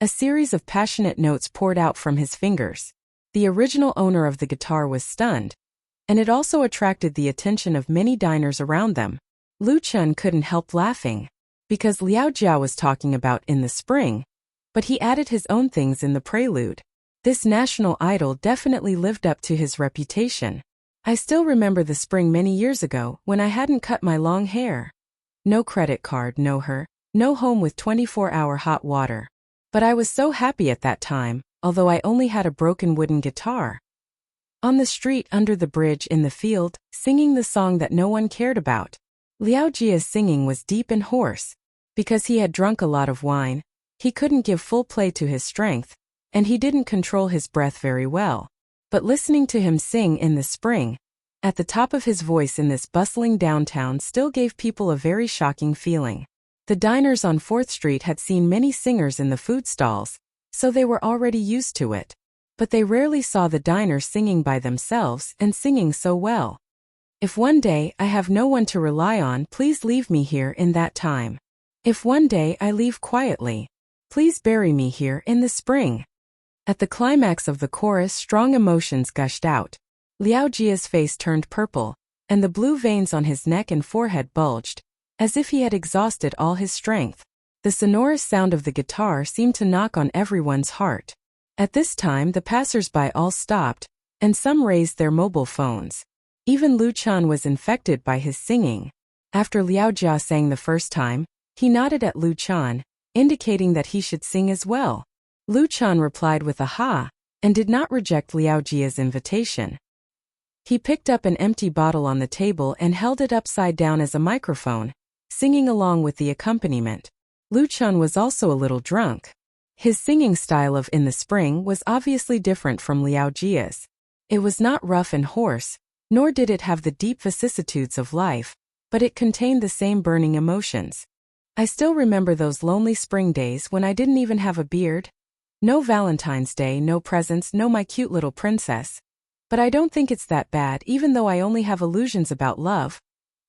a series of passionate notes poured out from his fingers. The original owner of the guitar was stunned, and it also attracted the attention of many diners around them. Lu Chun couldn't help laughing, because Liao Jia was talking about In the Spring, but he added his own things in the prelude. This national idol definitely lived up to his reputation. I still remember the spring many years ago when I hadn't cut my long hair. No credit card, no home with 24-hour hot water. But I was so happy at that time, although I only had a broken wooden guitar. On the street, under the bridge, in the field, singing the song that no one cared about. Liao Jia's singing was deep and hoarse. Because he had drunk a lot of wine, he couldn't give full play to his strength, and he didn't control his breath very well. But listening to him sing In the Spring, at the top of his voice in this bustling downtown, still gave people a very shocking feeling. The diners on 4th Street had seen many singers in the food stalls, so they were already used to it. But they rarely saw the diners singing by themselves and singing so well. If one day I have no one to rely on, please leave me here in that time. If one day I leave quietly, please bury me here in the spring. At the climax of the chorus, strong emotions gushed out. Liao Jia's face turned purple, and the blue veins on his neck and forehead bulged, as if he had exhausted all his strength. The sonorous sound of the guitar seemed to knock on everyone's heart. At this time, the passers-by all stopped, and some raised their mobile phones. Even Lu Chun was infected by his singing. After Liao Jia sang the first time, he nodded at Lu Chun, indicating that he should sing as well. Lu Chun replied with a ha, and did not reject Liao Jia's invitation. He picked up an empty bottle on the table and held it upside down as a microphone, singing along with the accompaniment. Lu Chun was also a little drunk. His singing style of In the Spring was obviously different from Liao Jia's. It was not rough and hoarse, nor did it have the deep vicissitudes of life, but it contained the same burning emotions. I still remember those lonely spring days when I didn't even have a beard. No Valentine's Day, no presents, no my cute little princess. But I don't think it's that bad, even though I only have illusions about love.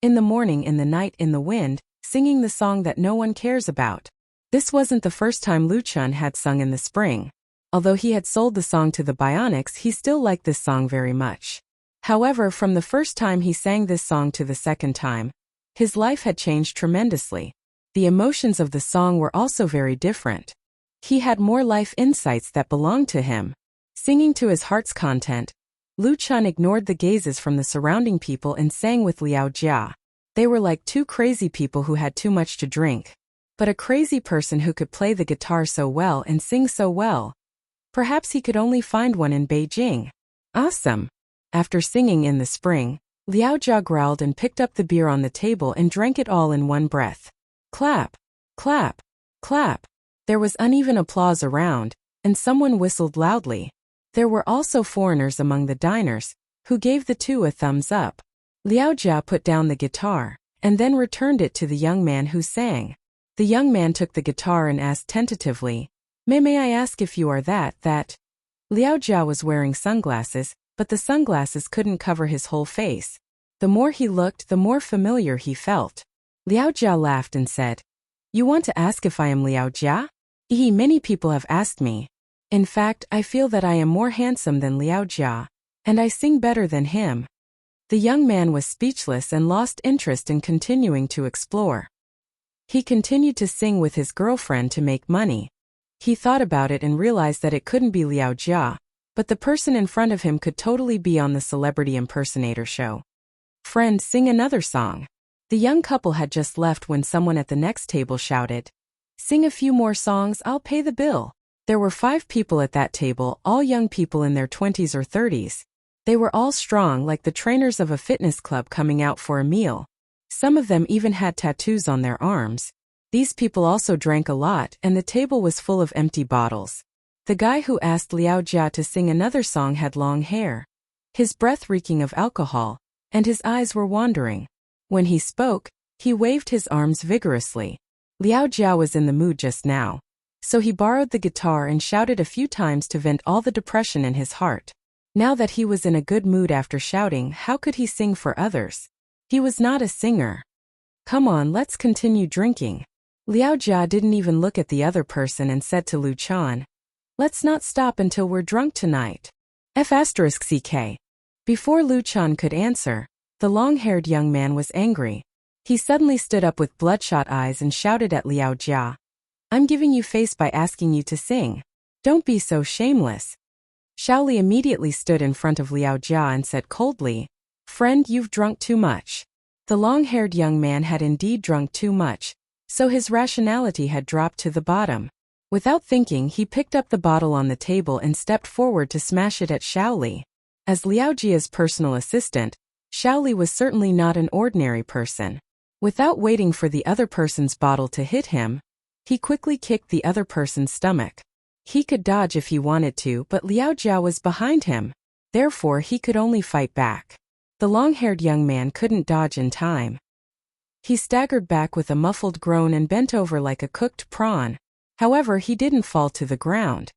In the morning, in the night, in the wind, singing the song that no one cares about. This wasn't the first time Lu Chun had sung In the Spring. Although he had sold the song to the Bionics, he still liked this song very much. However, from the first time he sang this song to the second time, his life had changed tremendously. The emotions of the song were also very different. He had more life insights that belonged to him. Singing to his heart's content, Lu Chun ignored the gazes from the surrounding people and sang with Liao Jia. They were like two crazy people who had too much to drink. But a crazy person who could play the guitar so well and sing so well. Perhaps he could only find one in Beijing. Awesome! After singing In the Spring, Liao Jia growled and picked up the beer on the table and drank it all in one breath. Clap! Clap! Clap! There was uneven applause around, and someone whistled loudly. There were also foreigners among the diners, who gave the two a thumbs up. Liao Jia put down the guitar, and then returned it to the young man who sang. The young man took the guitar and asked tentatively, May I ask if you are that? Liao Jia was wearing sunglasses, but the sunglasses couldn't cover his whole face. The more he looked, the more familiar he felt. Liao Jia laughed and said, You want to ask if I am Liao Jia? Many people have asked me. In fact, I feel that I am more handsome than Liao Jia, and I sing better than him. The young man was speechless and lost interest in continuing to explore. He continued to sing with his girlfriend to make money. He thought about it and realized that it couldn't be Liao Jia, but the person in front of him could totally be on the celebrity impersonator show. Friend, sing another song. The young couple had just left when someone at the next table shouted, Sing a few more songs, I'll pay the bill. There were 5 people at that table, all young people in their 20s or 30s. They were all strong, like the trainers of a fitness club coming out for a meal. Some of them even had tattoos on their arms. These people also drank a lot, and the table was full of empty bottles. The guy who asked Liao Jia to sing another song had long hair, his breath reeking of alcohol, and his eyes were wandering. When he spoke, He waved his arms vigorously. Liao Jia was in the mood just now, so he borrowed the guitar and shouted a few times to vent all the depression in his heart. Now that he was in a good mood after shouting, how could he sing for others? He was not a singer. Come on, let's continue drinking. Liao Jia didn't even look at the other person and said to Lu Chan, let's not stop until we're drunk tonight. F***ck. Before Lu Chan could answer, the long-haired young man was angry. He suddenly stood up with bloodshot eyes and shouted at Liao Jia, I'm giving you face by asking you to sing. Don't be so shameless. Shaoli immediately stood in front of Liao Jia and said coldly, friend, you've drunk too much. The long-haired young man had indeed drunk too much, so his rationality had dropped to the bottom. Without thinking, he picked up the bottle on the table and stepped forward to smash it at Shaoli. As Liao Jia's personal assistant, Shaoli was certainly not an ordinary person. Without waiting for the other person's bottle to hit him, he quickly kicked the other person's stomach. He could dodge if he wanted to, but Liao Jia was behind him. Therefore, he could only fight back. The long-haired young man couldn't dodge in time. He staggered back with a muffled groan and bent over like a cooked prawn. However, he didn't fall to the ground.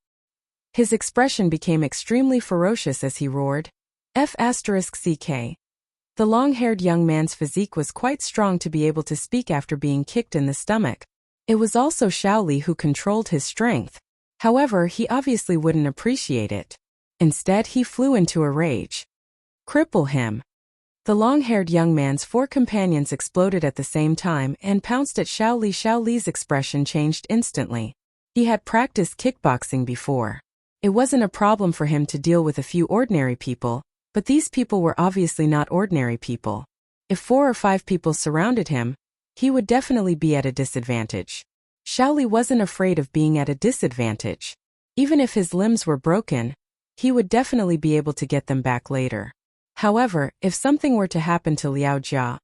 His expression became extremely ferocious as he roared, F***ck. The long-haired young man's physique was quite strong to be able to speak after being kicked in the stomach. It was also Shaoli who controlled his strength. However, he obviously wouldn't appreciate it. Instead, he flew into a rage. Cripple him. The long-haired young man's 4 companions exploded at the same time and pounced at Shaoli. Shaoli's expression changed instantly. He had practiced kickboxing before. It wasn't a problem for him to deal with a few ordinary people, but these people were obviously not ordinary people. If 4 or 5 people surrounded him, he would definitely be at a disadvantage. Shaoli wasn't afraid of being at a disadvantage. Even if his limbs were broken, he would definitely be able to get them back later. However, if something were to happen to Liao Jia,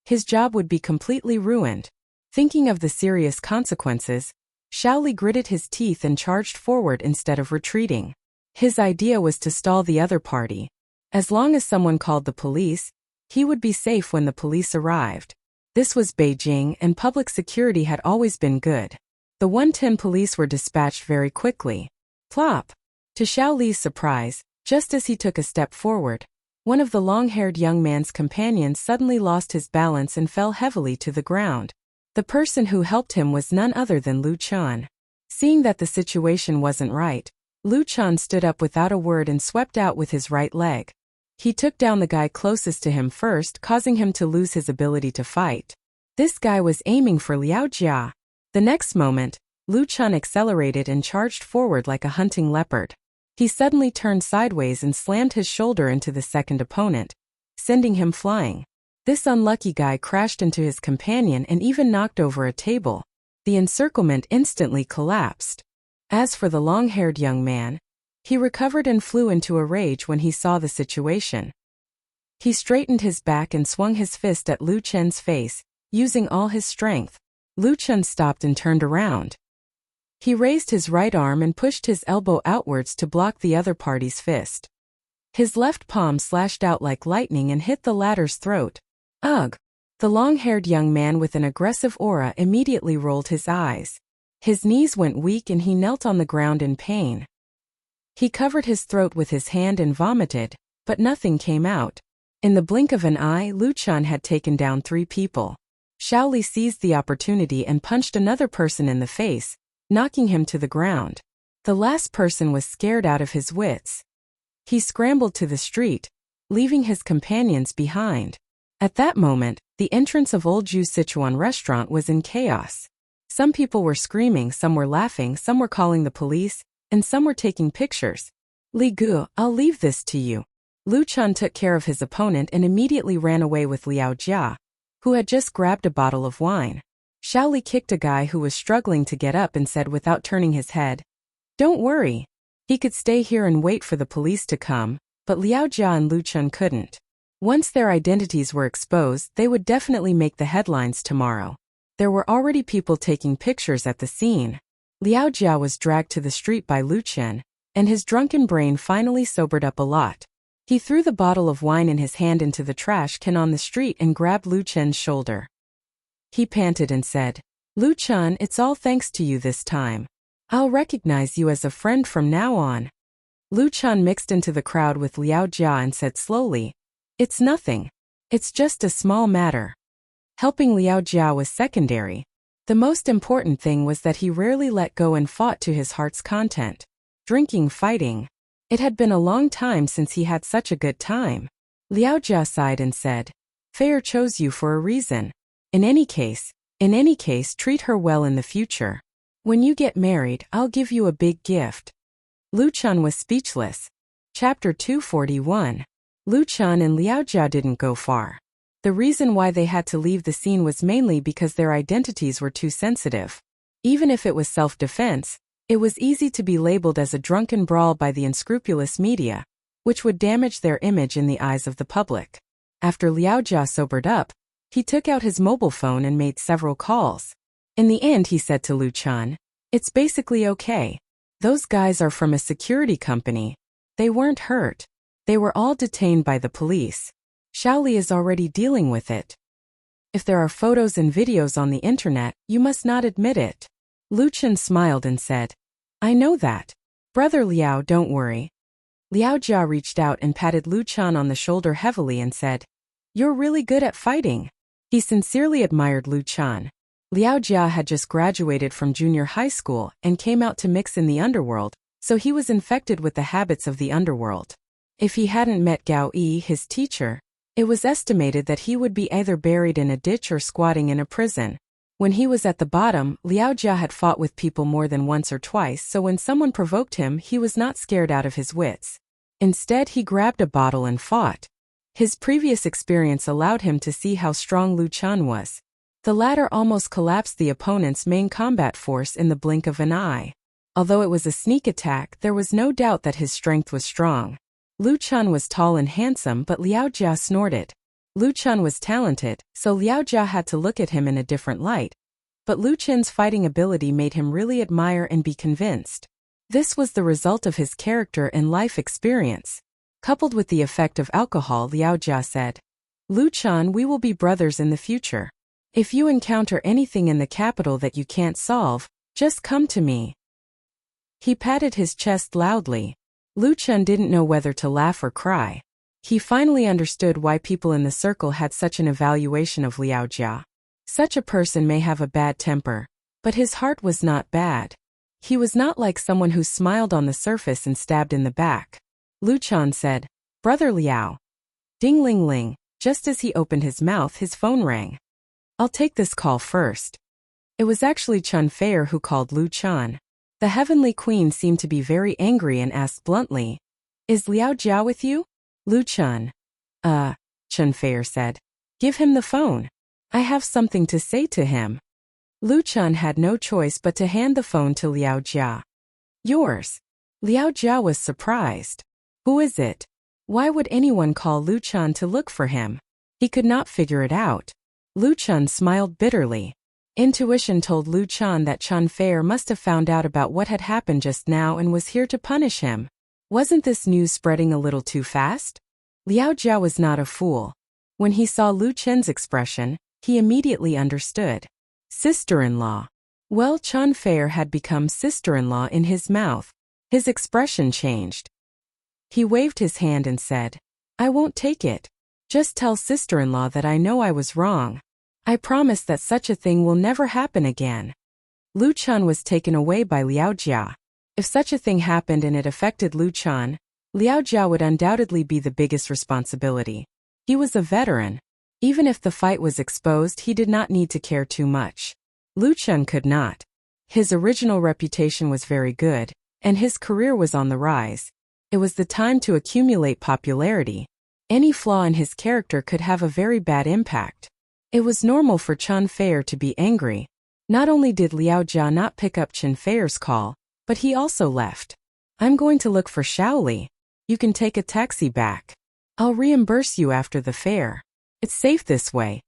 his job would be completely ruined. Thinking of the serious consequences, Shaoli gritted his teeth and charged forward instead of retreating. His idea was to stall the other party. As long as someone called the police, he would be safe when the police arrived. This was Beijing, and public security had always been good. The 110 police were dispatched very quickly. Plop! To Shaoli's surprise, just as he took a step forward, one of the long-haired young man's companions suddenly lost his balance and fell heavily to the ground. The person who helped him was none other than Lu Chan. Seeing that the situation wasn't right, Lu Chan stood up without a word and swept out with his right leg. He took down the guy closest to him first, causing him to lose his ability to fight. This guy was aiming for Liao Jia. The next moment, Lu Chan accelerated and charged forward like a hunting leopard. He suddenly turned sideways and slammed his shoulder into the second opponent, sending him flying. This unlucky guy crashed into his companion and even knocked over a table. The encirclement instantly collapsed. As for the long-haired young man, he recovered and flew into a rage when he saw the situation. He straightened his back and swung his fist at Lu Chen's face, using all his strength. Lu Chen stopped and turned around. He raised his right arm and pushed his elbow outwards to block the other party's fist. His left palm slashed out like lightning and hit the latter's throat. Ugh! The long-haired young man with an aggressive aura immediately rolled his eyes. His knees went weak and he knelt on the ground in pain. He covered his throat with his hand and vomited, but nothing came out. In the blink of an eye, Lu Chan had taken down 3 people. Shaoli seized the opportunity and punched another person in the face, knocking him to the ground. The last person was scared out of his wits. He scrambled to the street, leaving his companions behind. At that moment, the entrance of Old Ju Sichuan restaurant was in chaos. Some people were screaming, some were laughing, some were calling the police, and some were taking pictures. Li Gu, I'll leave this to you. Lu Chan took care of his opponent and immediately ran away with Liao Jia, who had just grabbed a bottle of wine. Shaoli kicked a guy who was struggling to get up and said without turning his head, "Don't worry. He could stay here and wait for the police to come," but Liao Jia and Lu Chan couldn't. Once their identities were exposed, they would definitely make the headlines tomorrow. There were already people taking pictures at the scene. Liao Jia was dragged to the street by Lu Chen, and his drunken brain finally sobered up a lot. He threw the bottle of wine in his hand into the trash can on the street and grabbed Lu Chen's shoulder. He panted and said, Lu Chan, it's all thanks to you this time. I'll recognize you as a friend from now on. Lu Chan mixed into the crowd with Liao Jia and said slowly, It's nothing. It's just a small matter. Helping Liao Jia was secondary. The most important thing was that he rarely let go and fought to his heart's content. Drinking, fighting. It had been a long time since he had such a good time. Liao Jia sighed and said, Fair chose you for a reason. In any case, treat her well in the future. When you get married, I'll give you a big gift. Lu Chan was speechless. Chapter 241. Lu Chan and Liao Jia didn't go far. The reason why they had to leave the scene was mainly because their identities were too sensitive. Even if it was self-defense, it was easy to be labeled as a drunken brawl by the unscrupulous media, which would damage their image in the eyes of the public. After Liao Jia sobered up, he took out his mobile phone and made several calls. In the end, he said to Lu Chan, It's basically okay. Those guys are from a security company. They weren't hurt. They were all detained by the police. Shaoli is already dealing with it. If there are photos and videos on the internet, you must not admit it. Lu Chan smiled and said, I know that. Brother Liao, don't worry. Liao Jia reached out and patted Lu Chan on the shoulder heavily and said, You're really good at fighting. He sincerely admired Lu Chan. Liao Jia had just graduated from junior high school and came out to mix in the underworld, so he was infected with the habits of the underworld. If he hadn't met Gao Yi, his teacher, it was estimated that he would be either buried in a ditch or squatting in a prison. When he was at the bottom, Liao Jia had fought with people more than once or twice, so when someone provoked him, he was not scared out of his wits. Instead, he grabbed a bottle and fought. His previous experience allowed him to see how strong Lu Chan was. The latter almost collapsed the opponent's main combat force in the blink of an eye. Although it was a sneak attack, there was no doubt that his strength was strong. Lu Chan was tall and handsome, but Liao Jia snorted. Lu Chan was talented, so Liao Jia had to look at him in a different light. But Lu Chan's fighting ability made him really admire and be convinced. This was the result of his character and life experience. Coupled with the effect of alcohol, Liao Jia said, Lu Chan, we will be brothers in the future. If you encounter anything in the capital that you can't solve, just come to me. He patted his chest loudly. Lu Chan didn't know whether to laugh or cry. He finally understood why people in the circle had such an evaluation of Liao Jia. Such a person may have a bad temper, but his heart was not bad. He was not like someone who smiled on the surface and stabbed in the back. Lu Chan said, Brother Liao. Ding-ling-ling. Just as he opened his mouth, his phone rang. I'll take this call first. It was actually Chun Feier who called Lu Chan. The Heavenly Queen seemed to be very angry and asked bluntly, Is Liao Jia with you? Lu Chan. Chun Feier said. Give him the phone. I have something to say to him. Lu Chan had no choice but to hand the phone to Liao Jia. Yours. Liao Jia was surprised. Who is it? Why would anyone call Lu Chan to look for him? He could not figure it out. Lu Chan smiled bitterly. Intuition told Lu Chan that Chun Feier must have found out about what had happened just now and was here to punish him. Wasn't this news spreading a little too fast? Liao Jia was not a fool. When he saw Lu Chen's expression, he immediately understood. Sister-in-law. Well, Chun Feier had become sister-in-law in his mouth. His expression changed. He waved his hand and said, I won't take it. Just tell sister-in-law that I know I was wrong. I promise that such a thing will never happen again. Lu Chan was taken away by Liao Jia. If such a thing happened and it affected Lu Chan, Liao Jia would undoubtedly be the biggest responsibility. He was a veteran. Even if the fight was exposed, he did not need to care too much. Lu Chan could not. His original reputation was very good, and his career was on the rise. It was the time to accumulate popularity. Any flaw in his character could have a very bad impact. It was normal for Chun Feier to be angry. Not only did Liao Jia not pick up Chun Feier's call, but he also left. I'm going to look for Shaoli. You can take a taxi back. I'll reimburse you after the fare. It's safe this way.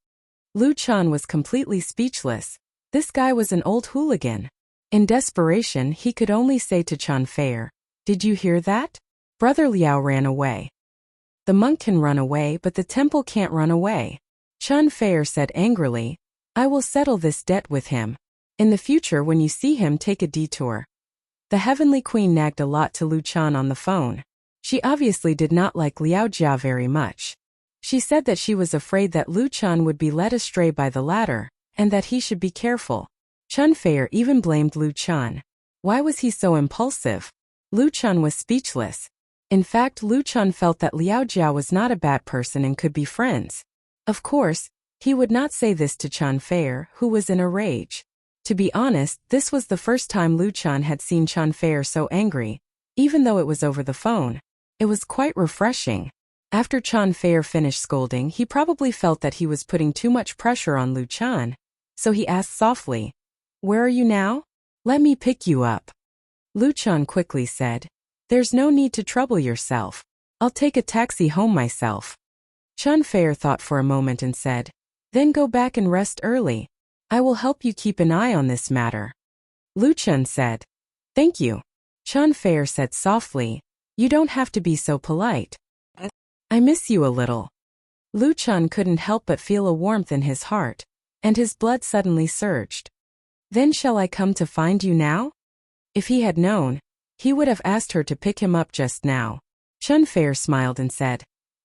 Lu Chan was completely speechless. This guy was an old hooligan. In desperation, he could only say to Chun Feier, Did you hear that? Brother Liao ran away. The monk can run away, but the temple can't run away. Chun Feier said angrily, I will settle this debt with him. In the future when you see him, take a detour. The Heavenly Queen nagged a lot to Lu Chan on the phone. She obviously did not like Liao Jia very much. She said that she was afraid that Lu Chan would be led astray by the latter, and that he should be careful. Chun Fei even blamed Lu Chan. Why was he so impulsive? Lu Chan was speechless. In fact, Lu Chan felt that Liao Jia was not a bad person and could be friends. Of course, he would not say this to Chun Fei, who was in a rage. To be honest, this was the first time Lu Chan had seen Chun Fei so angry. Even though it was over the phone, it was quite refreshing. After Chun Fei finished scolding, he probably felt that he was putting too much pressure on Lu Chan. So he asked softly, "Where are you now? Let me pick you up." Lu Chan quickly said, "There's no need to trouble yourself. I'll take a taxi home myself." Chun Fei thought for a moment and said, "Then go back and rest early. I will help you keep an eye on this matter." Lu Chan said, "Thank you." Chun Fei said softly, "You don't have to be so polite. I miss you a little." Lu Chan couldn't help but feel a warmth in his heart, and his blood suddenly surged. "Then shall I come to find you now?" If he had known, he would have asked her to pick him up just now. Chun Fei smiled and said,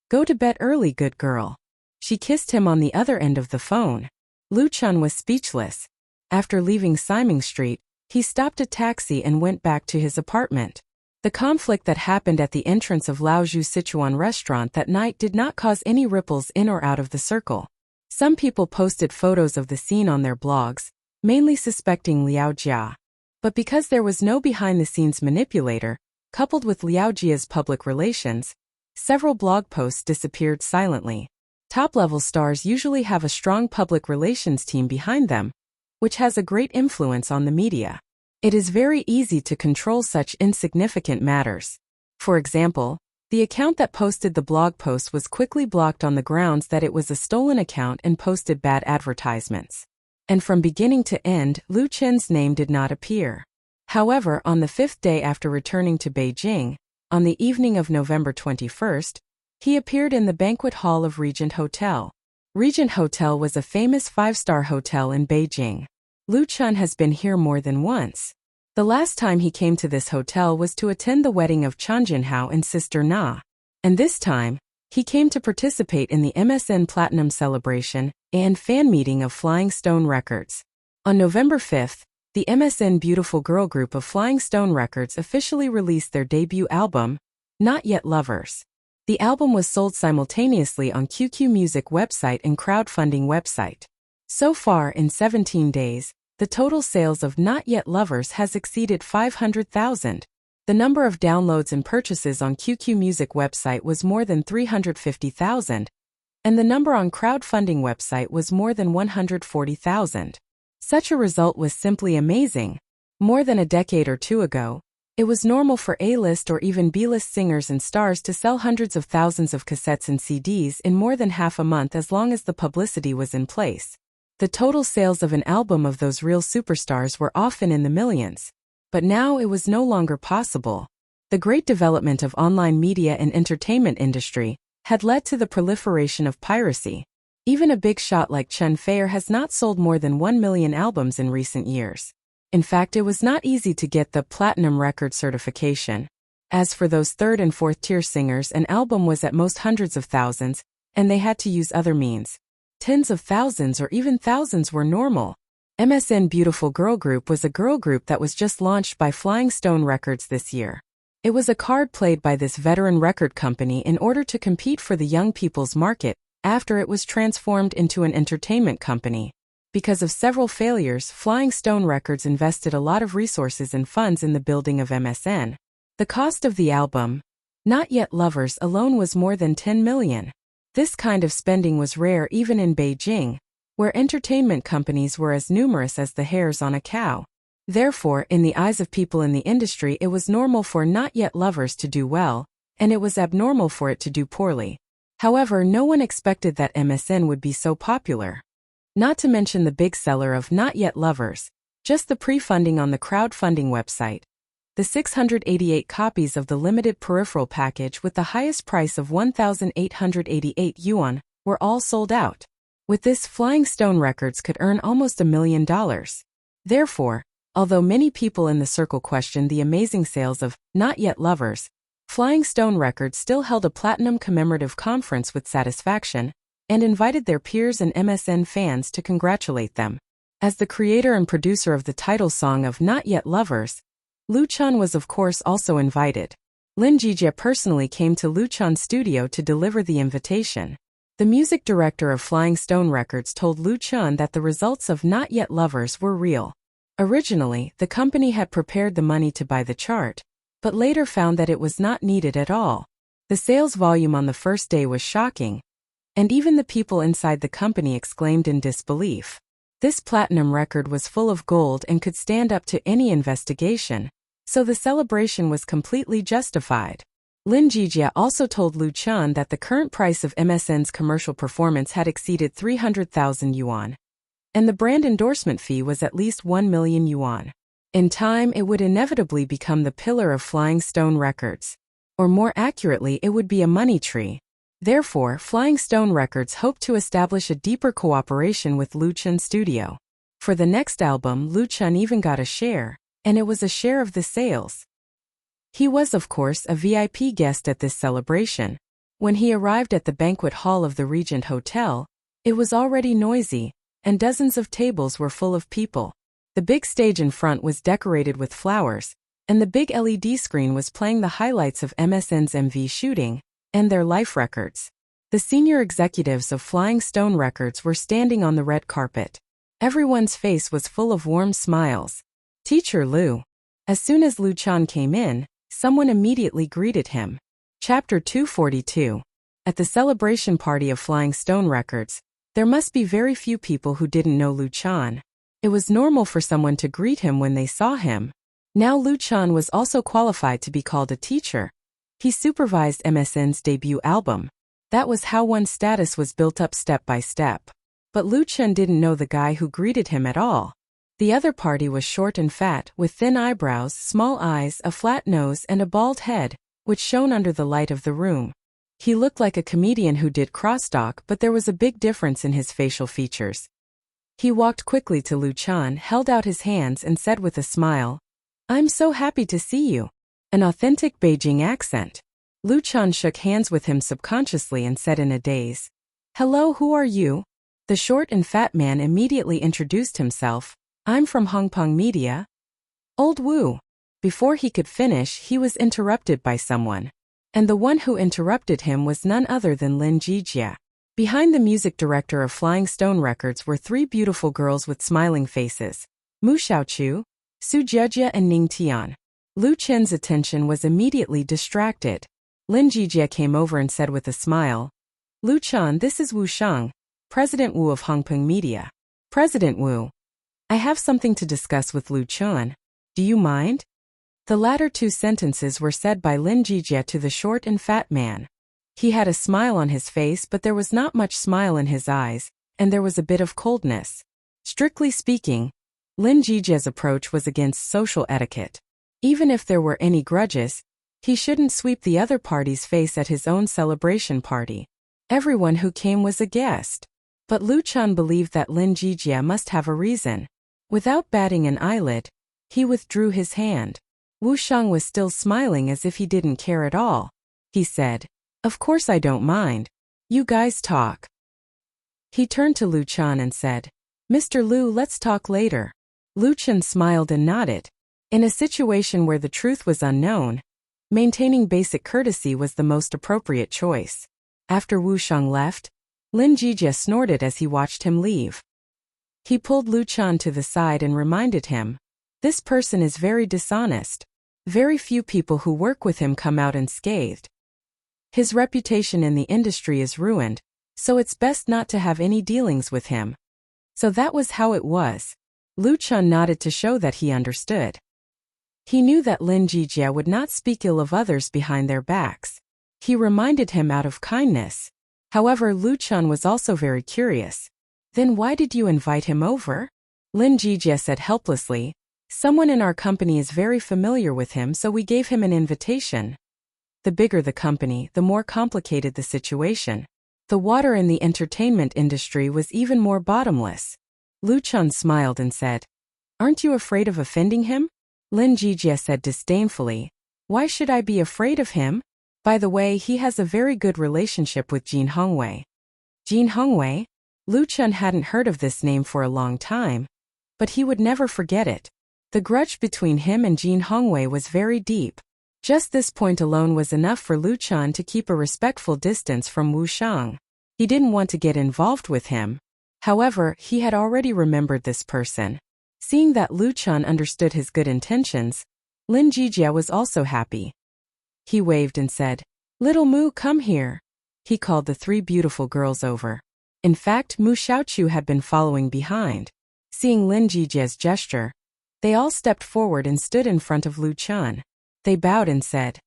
"Go to bed early, good girl." She kissed him on the other end of the phone. Lu Chan was speechless. After leaving Siming Street, he stopped a taxi and went back to his apartment. The conflict that happened at the entrance of Laozhou Sichuan restaurant that night did not cause any ripples in or out of the circle. Some people posted photos of the scene on their blogs, mainly suspecting Liao Jia. But because there was no behind-the-scenes manipulator, coupled with Liao Jia's public relations, several blog posts disappeared silently. Top-level stars usually have a strong public relations team behind them, which has a great influence on the media. It is very easy to control such insignificant matters. For example, the account that posted the blog post was quickly blocked on the grounds that it was a stolen account and posted bad advertisements. And from beginning to end, Lu Chen's name did not appear. However, on the 5th day after returning to Beijing, on the evening of November 21st, he appeared in the banquet hall of Regent Hotel. Regent Hotel was a famous 5-star hotel in Beijing. Lu Chan has been here more than once. The last time he came to this hotel was to attend the wedding of Chan Jinhao and Sister Na. And this time, he came to participate in the MSN Platinum celebration and fan meeting of Flying Stone Records. On November 5th, the MSN Beautiful Girl group of Flying Stone Records officially released their debut album, Not Yet Lovers. The album was sold simultaneously on QQ Music website and crowdfunding website. So far in 17 days, the total sales of Not Yet Lovers has exceeded 500,000. The number of downloads and purchases on QQ Music website was more than 350,000, and the number on crowdfunding website was more than 140,000. Such a result was simply amazing. More than a decade or two ago, it was normal for A-list or even B-list singers and stars to sell hundreds of thousands of cassettes and CDs in more than half a month as long as the publicity was in place. The total sales of an album of those real superstars were often in the millions. But now it was no longer possible. The great development of online media and entertainment industry had led to the proliferation of piracy. Even a big shot like Chun Fei has not sold more than 1 million albums in recent years. In fact, it was not easy to get the platinum record certification. As for those 3rd and 4th tier singers, an album was at most hundreds of thousands, and they had to use other means. Tens of thousands or even thousands were normal. MSN Beautiful Girl Group was a girl group that was just launched by Flying Stone Records this year. It was a card played by this veteran record company in order to compete for the young people's market after it was transformed into an entertainment company. Because of several failures, Flying Stone Records invested a lot of resources and funds in the building of MSN. The cost of the album, Not Yet Lovers, alone was more than 10 million. This kind of spending was rare even in Beijing, where entertainment companies were as numerous as the hairs on a cow. Therefore, in the eyes of people in the industry, it was normal for Not Yet Lovers to do well, and it was abnormal for it to do poorly. However, no one expected that MSN would be so popular. Not to mention the big seller of Not Yet Lovers, just the pre-funding on the crowdfunding website. The 688 copies of the limited peripheral package with the highest price of 1,888 yuan were all sold out. With this, Flying Stone Records could earn almost $1 million. Therefore, although many people in the circle questioned the amazing sales of Not Yet Lovers, Flying Stone Records still held a platinum commemorative conference with satisfaction and invited their peers and MSN fans to congratulate them. As the creator and producer of the title song of Not Yet Lovers, Liu Chan was of course also invited. Lin Jijie personally came to Liu Chan's studio to deliver the invitation. The music director of Flying Stone Records told Liu Chan that the results of Not Yet Lovers were real. Originally, the company had prepared the money to buy the chart, but later found that it was not needed at all. The sales volume on the first day was shocking, and even the people inside the company exclaimed in disbelief. This platinum record was full of gold and could stand up to any investigation, so the celebration was completely justified. Lin Jijie also told Liu Chan that the current price of MSN's commercial performance had exceeded 300,000 yuan, and the brand endorsement fee was at least 1 million yuan. In time, it would inevitably become the pillar of Flying Stone Records. Or more accurately, it would be a money tree. Therefore, Flying Stone Records hoped to establish a deeper cooperation with Liu Chan's studio. For the next album, Liu Chan even got a share, and it was a share of the sales. He was, of course, a VIP guest at this celebration. When he arrived at the banquet hall of the Regent Hotel, it was already noisy, and dozens of tables were full of people. The big stage in front was decorated with flowers, and the big LED screen was playing the highlights of MSN's MV shooting and their life records. The senior executives of Flying Stone Records were standing on the red carpet. Everyone's face was full of warm smiles. Teacher Liu. As soon as Liu Chan came in, someone immediately greeted him. Chapter 242. At the celebration party of Flying Stone Records, there must be very few people who didn't know Liu Chan. It was normal for someone to greet him when they saw him. Now Liu Chan was also qualified to be called a teacher. He supervised MSN's debut album. That was how one's status was built up step by step. But Liu Chan didn't know the guy who greeted him at all. The other party was short and fat, with thin eyebrows, small eyes, a flat nose, and a bald head, which shone under the light of the room. He looked like a comedian who did crosstalk, but there was a big difference in his facial features. He walked quickly to Liu Chan, held out his hands, and said with a smile, "I'm so happy to see you." An authentic Beijing accent. Liu Chan shook hands with him subconsciously and said in a daze, "Hello, who are you?" The short and fat man immediately introduced himself. "I'm from Hong Kong Media." Old Wu. Before he could finish, he was interrupted by someone. And the one who interrupted him was none other than Lin Jijie. Behind the music director of Flying Stone Records were three beautiful girls with smiling faces: Mu Xiaochu, Su Jiejie, and Ning Tian. Liu Chen's attention was immediately distracted. Lin Jijie came over and said with a smile, "Liu Chan, this is Wu Shang, President Wu of Hong Kong Media." "President Wu, I have something to discuss with Liu Chan. Do you mind?" The latter two sentences were said by Lin Jijie to the short and fat man. He had a smile on his face, but there was not much smile in his eyes, and there was a bit of coldness. Strictly speaking, Lin Jijie's approach was against social etiquette. Even if there were any grudges, he shouldn't sweep the other party's face at his own celebration party. Everyone who came was a guest. But Liu Chan believed that Lin Jijie must have a reason. Without batting an eyelid, he withdrew his hand. Wu Shang was still smiling as if he didn't care at all. He said, "Of course I don't mind. You guys talk." He turned to Liu Chan and said, "Mr. Liu, let's talk later." Liu Chan smiled and nodded. In a situation where the truth was unknown, maintaining basic courtesy was the most appropriate choice. After Wu Shang left, Lin Jijie snorted as he watched him leave. He pulled Liu Chan to the side and reminded him, "This person is very dishonest. Very few people who work with him come out unscathed. His reputation in the industry is ruined, so it's best not to have any dealings with him." So that was how it was. Liu Chan nodded to show that he understood. He knew that Lin Jijie would not speak ill of others behind their backs. He reminded him out of kindness. However, Liu Chan was also very curious. "Then why did you invite him over?" Lin Jijie said helplessly, "Someone in our company is very familiar with him, so we gave him an invitation." The bigger the company, the more complicated the situation. The water in the entertainment industry was even more bottomless. Lu Chun smiled and said, "Aren't you afraid of offending him?" Lin Jijie said disdainfully, "Why should I be afraid of him? By the way, he has a very good relationship with Jin Hongwei." Jin Hongwei? Lu Chun hadn't heard of this name for a long time, but he would never forget it. The grudge between him and Jin Hongwei was very deep. Just this point alone was enough for Lu Chun to keep a respectful distance from Wu Shang. He didn't want to get involved with him. However, he had already remembered this person. Seeing that Lu Chun understood his good intentions, Lin Jijie was also happy. He waved and said, "Little Mu, come here." He called the three beautiful girls over. In fact, Mu Xiaochu had been following behind. Seeing Lin Jijie's gesture, they all stepped forward and stood in front of Lu Chun. They bowed and said,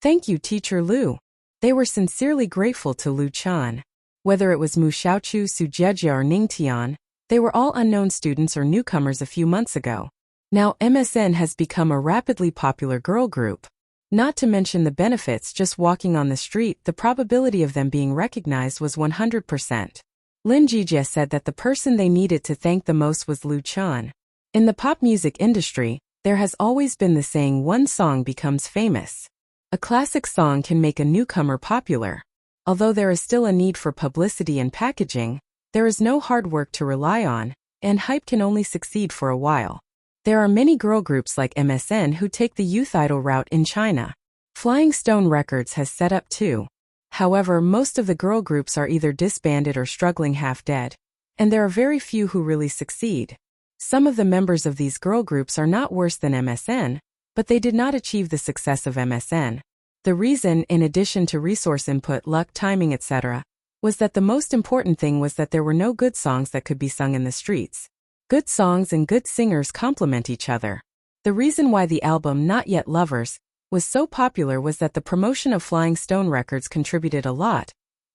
"Thank you, Teacher Lu." They were sincerely grateful to Lu Chun. Whether it was Mu Xiaochu, Su Jieji or Ning Tian, they were all unknown students or newcomers a few months ago. Now MSN has become a rapidly popular girl group. Not to mention the benefits just walking on the street, the probability of them being recognized was 100%. Lin Jijie said that the person they needed to thank the most was Lu Chun. In the pop music industry, there has always been the saying, one song becomes famous. A classic song can make a newcomer popular. Although there is still a need for publicity and packaging, there is no hard work to rely on, and hype can only succeed for a while. There are many girl groups like MSN who take the youth idol route in China. Flying Stone Records has set up too. However, most of the girl groups are either disbanded or struggling half-dead, and there are very few who really succeed. Some of the members of these girl groups are not worse than MSN, but they did not achieve the success of MSN. The reason, in addition to resource input, luck, timing, etc., was that the most important thing was that there were no good songs that could be sung in the streets. Good songs and good singers complement each other. The reason why the album Not Yet Lovers was so popular was that the promotion of Flying Stone Records contributed a lot,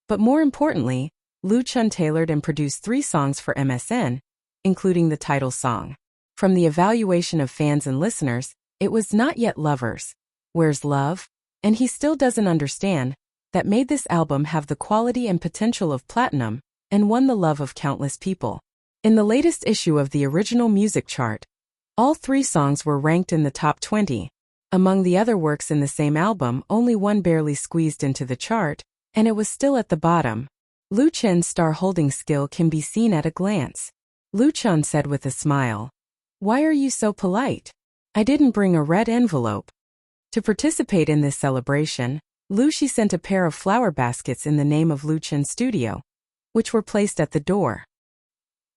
but more importantly, Lu Chun tailored and produced 3 songs for MSN, including the title song. From the evaluation of fans and listeners, it was Not Yet Lovers, Where's Love? And He Still Doesn't Understand, that made this album have the quality and potential of platinum, and won the love of countless people. In the latest issue of the original music chart, all 3 songs were ranked in the top 20. Among the other works in the same album, only one barely squeezed into the chart, and it was still at the bottom. Lu Chun's star-holding skill can be seen at a glance. Lu Chun said with a smile, "Why are you so polite? I didn't bring a red envelope." To participate in this celebration, Lu Shi sent a pair of flower baskets in the name of Lu Chun's studio, which were placed at the door.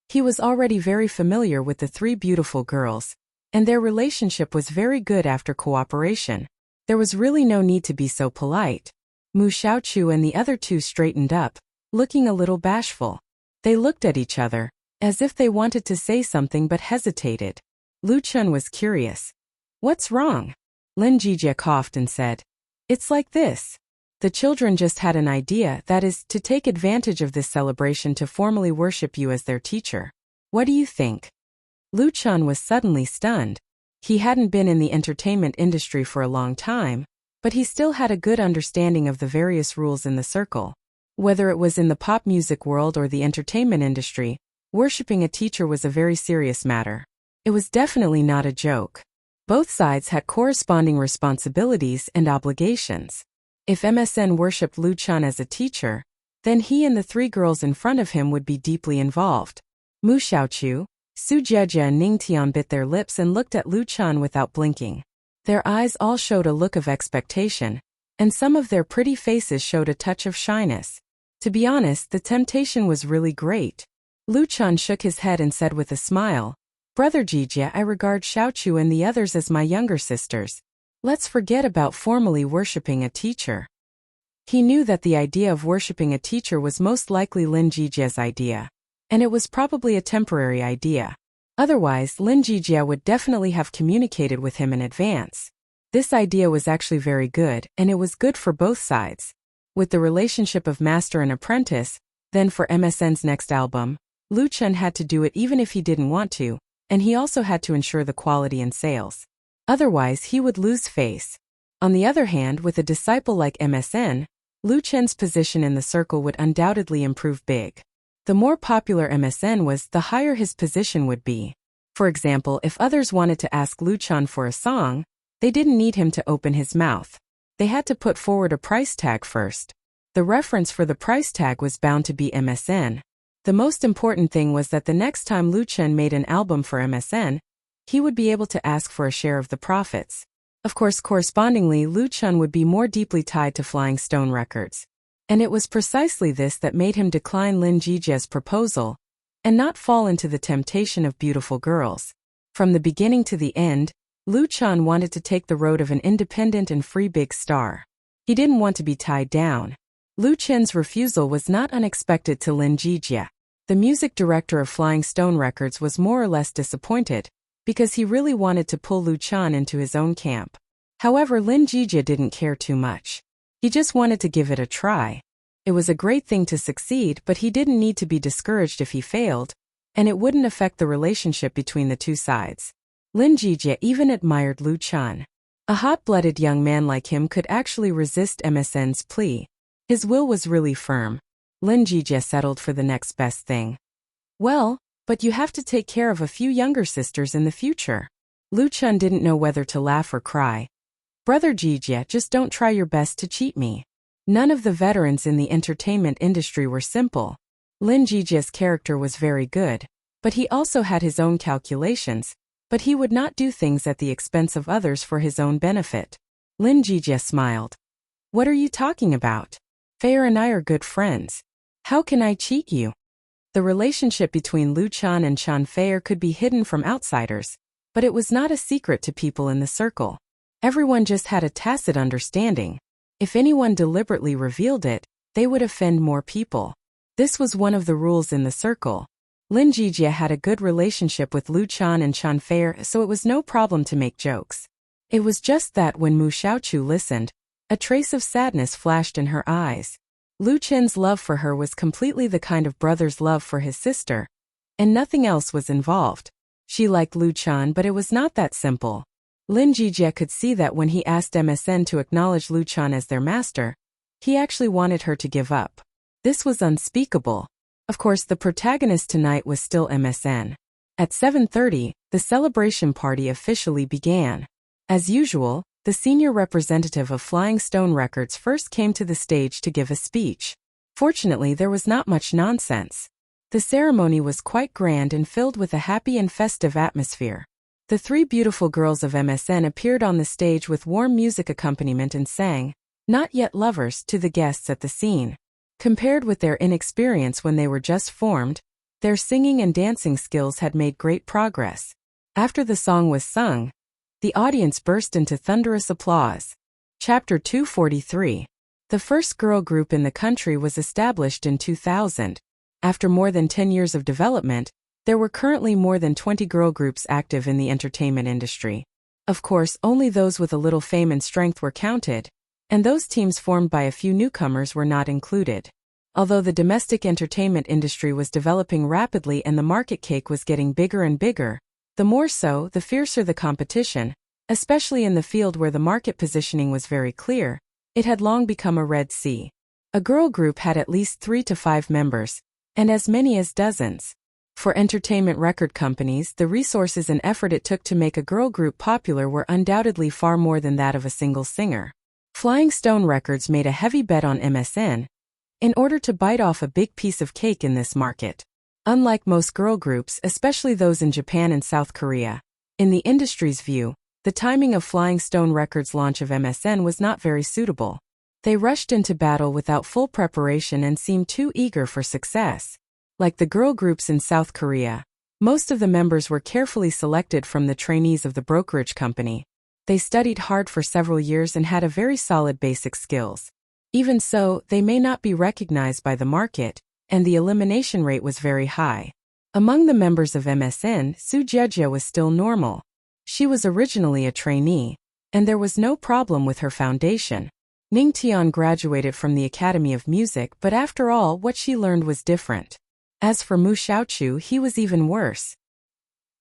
He was already very familiar with the 3 beautiful girls, and their relationship was very good after cooperation. There was really no need to be so polite. Mu Xiaochu and the other 2 straightened up, looking a little bashful. They looked at each other, as if they wanted to say something but hesitated. Lu Chun was curious. "What's wrong?" Lin Jijie coughed and said, "It's like this. The children just had an idea, that is, to take advantage of this celebration to formally worship you as their teacher. What do you think?" Lu Chun was suddenly stunned. He hadn't been in the entertainment industry for a long time, but he still had a good understanding of the various rules in the circle. Whether it was in the pop music world or the entertainment industry, worshipping a teacher was a very serious matter. It was definitely not a joke. Both sides had corresponding responsibilities and obligations. If MSN worshipped Lu Chun as a teacher, then he and the 3 girls in front of him would be deeply involved. Mu Xiaochu, Su Jieji and Ning Tian bit their lips and looked at Lu Chun without blinking. Their eyes all showed a look of expectation, and some of their pretty faces showed a touch of shyness. To be honest, the temptation was really great. Lu Chun shook his head and said with a smile, "Brother Jijie, I regard Xiaochu and the others as my younger sisters. Let's forget about formally worshipping a teacher." He knew that the idea of worshipping a teacher was most likely Lin Jijie's idea, and it was probably a temporary idea. Otherwise, Lin Jijie would definitely have communicated with him in advance. This idea was actually very good, and it was good for both sides. With the relationship of master and apprentice, then for MSN's next album, Lu Chun had to do it even if he didn't want to, and he also had to ensure the quality and sales. Otherwise, he would lose face. On the other hand, with a disciple like MSN, Lu Chen's position in the circle would undoubtedly improve big. The more popular MSN was, the higher his position would be. For example, if others wanted to ask Lu Chen for a song, they didn't need him to open his mouth. They had to put forward a price tag first. The reference for the price tag was bound to be MSN. The most important thing was that the next time Lu Chen made an album for MSN, he would be able to ask for a share of the profits. Of course, correspondingly, Lu Chen would be more deeply tied to Flying Stone Records. And it was precisely this that made him decline Lin Jijie's proposal, and not fall into the temptation of beautiful girls. From the beginning to the end, Lu Chen wanted to take the road of an independent and free big star. He didn't want to be tied down. Lu Chen's refusal was not unexpected to Lin Jijie. The music director of Flying Stone Records was more or less disappointed, because he really wanted to pull Lu Chen into his own camp. However, Lin Jijie didn't care too much. He just wanted to give it a try. It was a great thing to succeed, but he didn't need to be discouraged if he failed, and it wouldn't affect the relationship between the two sides. Lin Jijie even admired Lu Chen. A hot-blooded young man like him could actually resist MSN's plea. His will was really firm. Lin Jijie settled for the next best thing. Well, but you have to take care of a few younger sisters in the future. Lu Chen didn't know whether to laugh or cry. Brother Jijie, just don't try your best to cheat me. None of the veterans in the entertainment industry were simple. Lin Jijie's character was very good, but he also had his own calculations, but he would not do things at the expense of others for his own benefit. Lin Jijie smiled. What are you talking about? Fair and I are good friends. How can I cheat you? The relationship between Lu Chen and Chen Feier could be hidden from outsiders, but it was not a secret to people in the circle. Everyone just had a tacit understanding. If anyone deliberately revealed it, they would offend more people. This was one of the rules in the circle. Lin Jijie had a good relationship with Lu Chen and Chen Feier, so it was no problem to make jokes. It was just that when Mu Xiaochu listened, a trace of sadness flashed in her eyes. Lu Chen's love for her was completely the kind of brother's love for his sister, and nothing else was involved. She liked Lu Chen, but it was not that simple. Lin Jijie could see that when he asked MSN to acknowledge Lu Chen as their master, he actually wanted her to give up. This was unspeakable. Of course, the protagonist tonight was still MSN. At 7:30, the celebration party officially began. As usual, the senior representative of Flying Stone Records first came to the stage to give a speech. Fortunately, there was not much nonsense. The ceremony was quite grand and filled with a happy and festive atmosphere. The three beautiful girls of MSN appeared on the stage with warm music accompaniment and sang, "Not Yet Lovers," to the guests at the scene. Compared with their inexperience when they were just formed, their singing and dancing skills had made great progress. After the song was sung, the audience burst into thunderous applause. Chapter 243. The first girl group in the country was established in 2000. After more than 10 years of development, there were currently more than 20 girl groups active in the entertainment industry. Of course, only those with a little fame and strength were counted, and those teams formed by a few newcomers were not included. Although the domestic entertainment industry was developing rapidly and the market cake was getting bigger and bigger, the more so, the fiercer the competition, especially in the field where the market positioning was very clear, it had long become a Red Sea. A girl group had at least 3 to 5 members, and as many as dozens. For entertainment record companies, the resources and effort it took to make a girl group popular were undoubtedly far more than that of a single singer. Flying Stone Records made a heavy bet on MSN in order to bite off a big piece of cake in this market. Unlike most girl groups, especially those in Japan and South Korea, in the industry's view, the timing of Flying Stone Records' launch of MSN was not very suitable. They rushed into battle without full preparation and seemed too eager for success. Like the girl groups in South Korea, most of the members were carefully selected from the trainees of the brokerage company. They studied hard for several years and had a very solid basic skills. Even so, they may not be recognized by the market, and the elimination rate was very high. Among the members of MSN, Su Jiejie was still normal. She was originally a trainee, and there was no problem with her foundation. Ning Tian graduated from the Academy of Music, but after all, what she learned was different. As for Mu Xiaochu, he was even worse.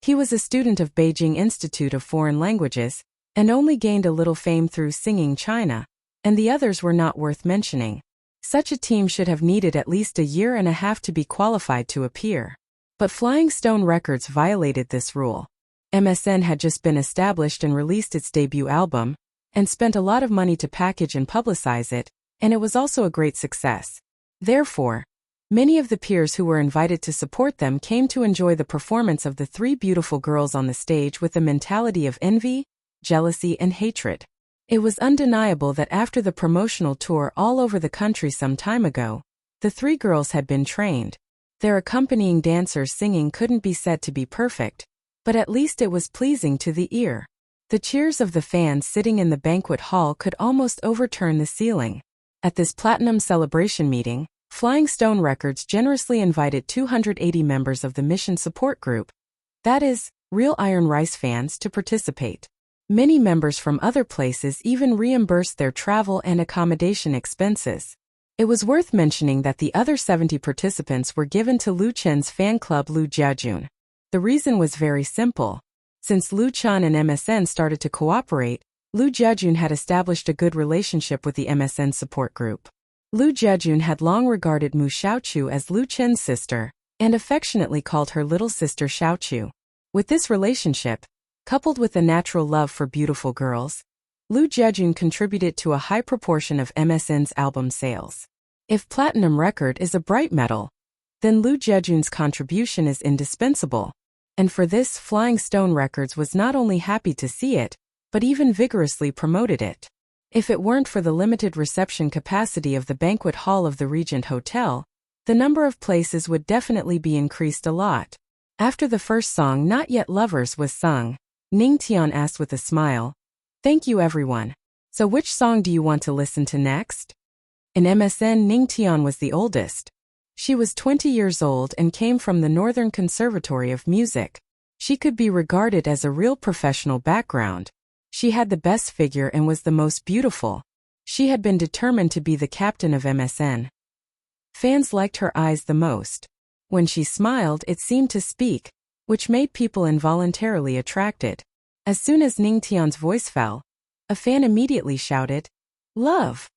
He was a student of Beijing Institute of Foreign Languages, and only gained a little fame through singing China, and the others were not worth mentioning. Such a team should have needed at least a year and a half to be qualified to appear. But Flying Stone Records violated this rule. MSN had just been established and released its debut album, and spent a lot of money to package and publicize it, and it was also a great success. Therefore, many of the peers who were invited to support them came to enjoy the performance of the three beautiful girls on the stage with a mentality of envy, jealousy, and hatred. It was undeniable that after the promotional tour all over the country some time ago, the three girls had been trained. Their accompanying dancers singing couldn't be said to be perfect, but at least it was pleasing to the ear. The cheers of the fans sitting in the banquet hall could almost overturn the ceiling. At this platinum celebration meeting, Flying Stone Records generously invited 280 members of the Mission Support Group, that is, Real Iron Rice fans, to participate. Many members from other places even reimbursed their travel and accommodation expenses. It was worth mentioning that the other 70 participants were given to Lu Chen's fan club Lu Jiajun. The reason was very simple. Since Lu Chen and MSN started to cooperate, Lu Jiajun had established a good relationship with the MSN support group. Lu Jiajun had long regarded Mu Xiaochu as Lu Chen's sister, and affectionately called her little sister Xiaochu. With this relationship, coupled with a natural love for beautiful girls, Lu Jiajun contributed to a high proportion of MSN's album sales. If platinum record is a bright metal, then Lu Jiajun's contribution is indispensable. And for this, Flying Stone Records was not only happy to see it, but even vigorously promoted it. If it weren't for the limited reception capacity of the banquet hall of the Regent Hotel, the number of places would definitely be increased a lot. After the first song Not Yet Lovers was sung, Ning Tian asked with a smile, "Thank you everyone. So which song do you want to listen to next?" In MSN, Ning Tian was the oldest. She was 20 years old and came from the Northern Conservatory of Music. She could be regarded as a real professional background. She had the best figure and was the most beautiful. She had been determined to be the captain of MSN. Fans liked her eyes the most. When she smiled, it seemed to speak, which made people involuntarily attracted. As soon as Ning Tian's voice fell, a fan immediately shouted, "Love!"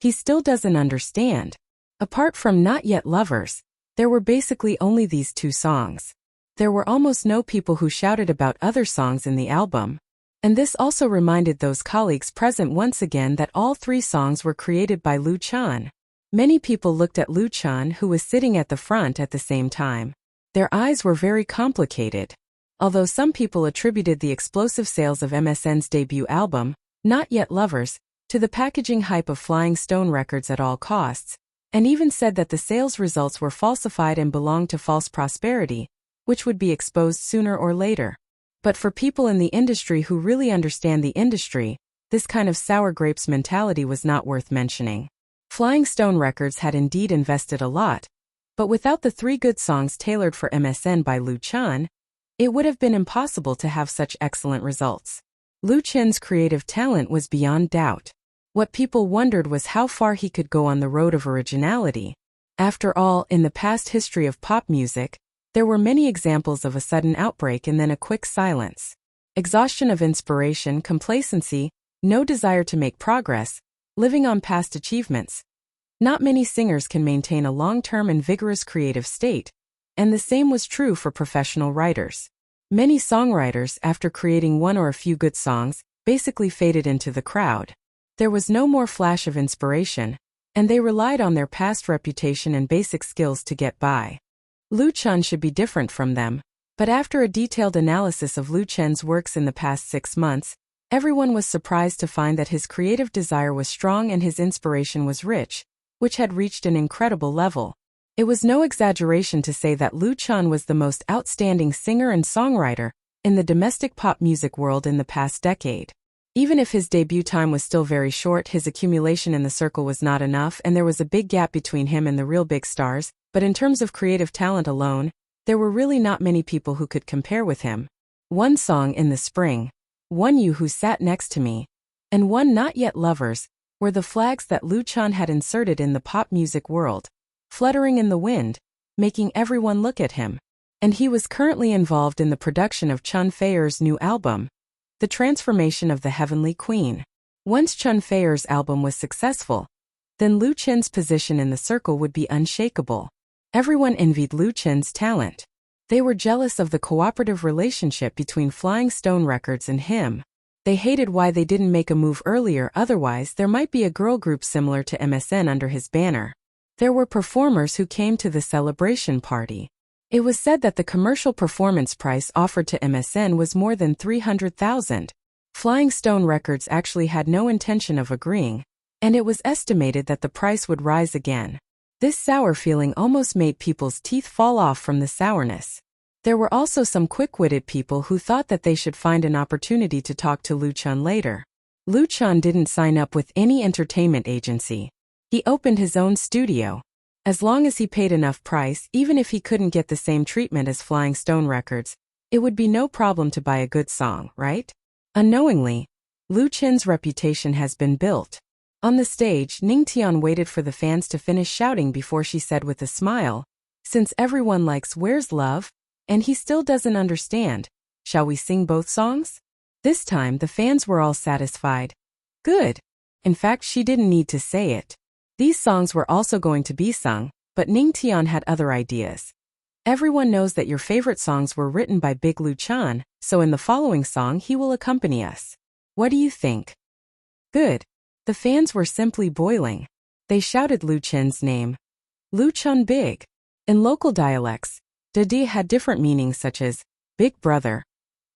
He still doesn't understand. Apart from Not Yet Lovers, there were basically only these two songs. There were almost no people who shouted about other songs in the album. And this also reminded those colleagues present once again that all three songs were created by Lu Chen. Many people looked at Lu Chen, who was sitting at the front at the same time. Their eyes were very complicated. Although some people attributed the explosive sales of MSN's debut album, Not Yet Lovers, to the packaging hype of Flying Stone Records at all costs, and even said that the sales results were falsified and belonged to false prosperity, which would be exposed sooner or later. But for people in the industry who really understand the industry, this kind of sour grapes mentality was not worth mentioning. Flying Stone Records had indeed invested a lot, but without the three good songs tailored for MSN by Lu Chen, it would have been impossible to have such excellent results. Lu Chen's creative talent was beyond doubt. What people wondered was how far he could go on the road of originality. After all, in the past history of pop music, there were many examples of a sudden outbreak and then a quick silence. Exhaustion of inspiration, complacency, no desire to make progress, living on past achievements. Not many singers can maintain a long-term and vigorous creative state, and the same was true for professional writers. Many songwriters, after creating one or a few good songs, basically faded into the crowd. There was no more flash of inspiration, and they relied on their past reputation and basic skills to get by. Lu Chen should be different from them, but after a detailed analysis of Lu Chen's works in the past 6 months, everyone was surprised to find that his creative desire was strong and his inspiration was rich, which had reached an incredible level. It was no exaggeration to say that Lu Chen was the most outstanding singer and songwriter in the domestic pop music world in the past decade. Even if his debut time was still very short, his accumulation in the circle was not enough and there was a big gap between him and the real big stars, but in terms of creative talent alone, there were really not many people who could compare with him. One song In the Spring, One You Who Sat Next to Me, and one Not Yet Lovers were the flags that Lu Chen had inserted in the pop music world, fluttering in the wind, making everyone look at him. And he was currently involved in the production of Chun Feier's new album, The Transformation of the Heavenly Queen. Once Chun Feier's album was successful, then Lu Chen's position in the circle would be unshakable. Everyone envied Lu Chen's talent. They were jealous of the cooperative relationship between Flying Stone Records and him. They hated why they didn't make a move earlier, otherwise there might be a girl group similar to MSN under his banner. There were performers who came to the celebration party. It was said that the commercial performance price offered to MSN was more than 300,000. Flying Stone Records actually had no intention of agreeing, and it was estimated that the price would rise again. This sour feeling almost made people's teeth fall off from the sourness. There were also some quick-witted people who thought that they should find an opportunity to talk to Lu Chen later. Lu Chen didn't sign up with any entertainment agency. He opened his own studio. As long as he paid enough price, even if he couldn't get the same treatment as Flying Stone Records, it would be no problem to buy a good song, right? Unknowingly, Lu Chen's reputation has been built. On the stage, Ningtian waited for the fans to finish shouting before she said with a smile, "Since everyone likes Where's Love, and he still doesn't understand, shall we sing both songs?" This time the fans were all satisfied. Good. In fact, she didn't need to say it. These songs were also going to be sung, but Ningtian had other ideas. Everyone knows that your favorite songs were written by Big Lu Chen, so in the following song he will accompany us. What do you think? Good. The fans were simply boiling. They shouted Lu Chen's name. Lu Chen Big. In local dialects, Dadi had different meanings such as big brother,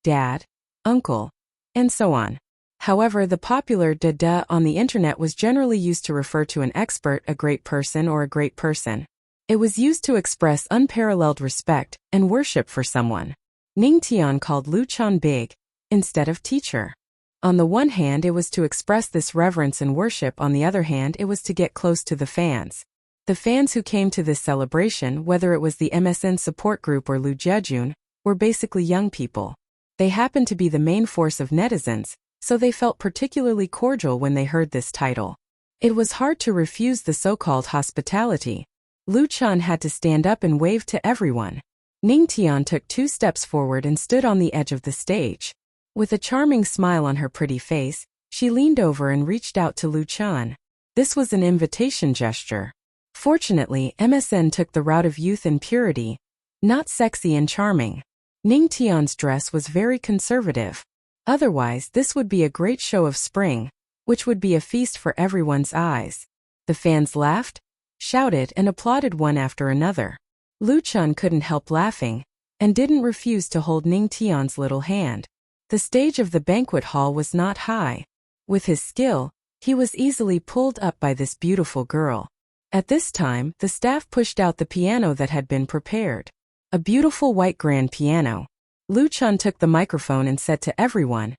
dad, uncle, and so on. However, the popular Dada on the internet was generally used to refer to an expert, a great person, or a great person. It was used to express unparalleled respect and worship for someone. Ningtian called Lu Chen Big instead of teacher. On the one hand, it was to express this reverence and worship, on the other hand, it was to get close to the fans. The fans who came to this celebration, whether it was the MSN support group or Lu Jejun, were basically young people. They happened to be the main force of netizens, so they felt particularly cordial when they heard this title. It was hard to refuse the so-called hospitality. Lu Chen had to stand up and wave to everyone. Ningtian took 2 steps forward and stood on the edge of the stage. With a charming smile on her pretty face, she leaned over and reached out to Lu Chen. This was an invitation gesture. Fortunately, MSN took the route of youth and purity, not sexy and charming. Ningtian's dress was very conservative. Otherwise, this would be a great show of spring, which would be a feast for everyone's eyes. The fans laughed, shouted, and applauded one after another. Lu Chen couldn't help laughing, and didn't refuse to hold Ningtian's little hand. The stage of the banquet hall was not high. With his skill, he was easily pulled up by this beautiful girl. At this time, the staff pushed out the piano that had been prepared. A beautiful white grand piano. Lu Chen took the microphone and said to everyone,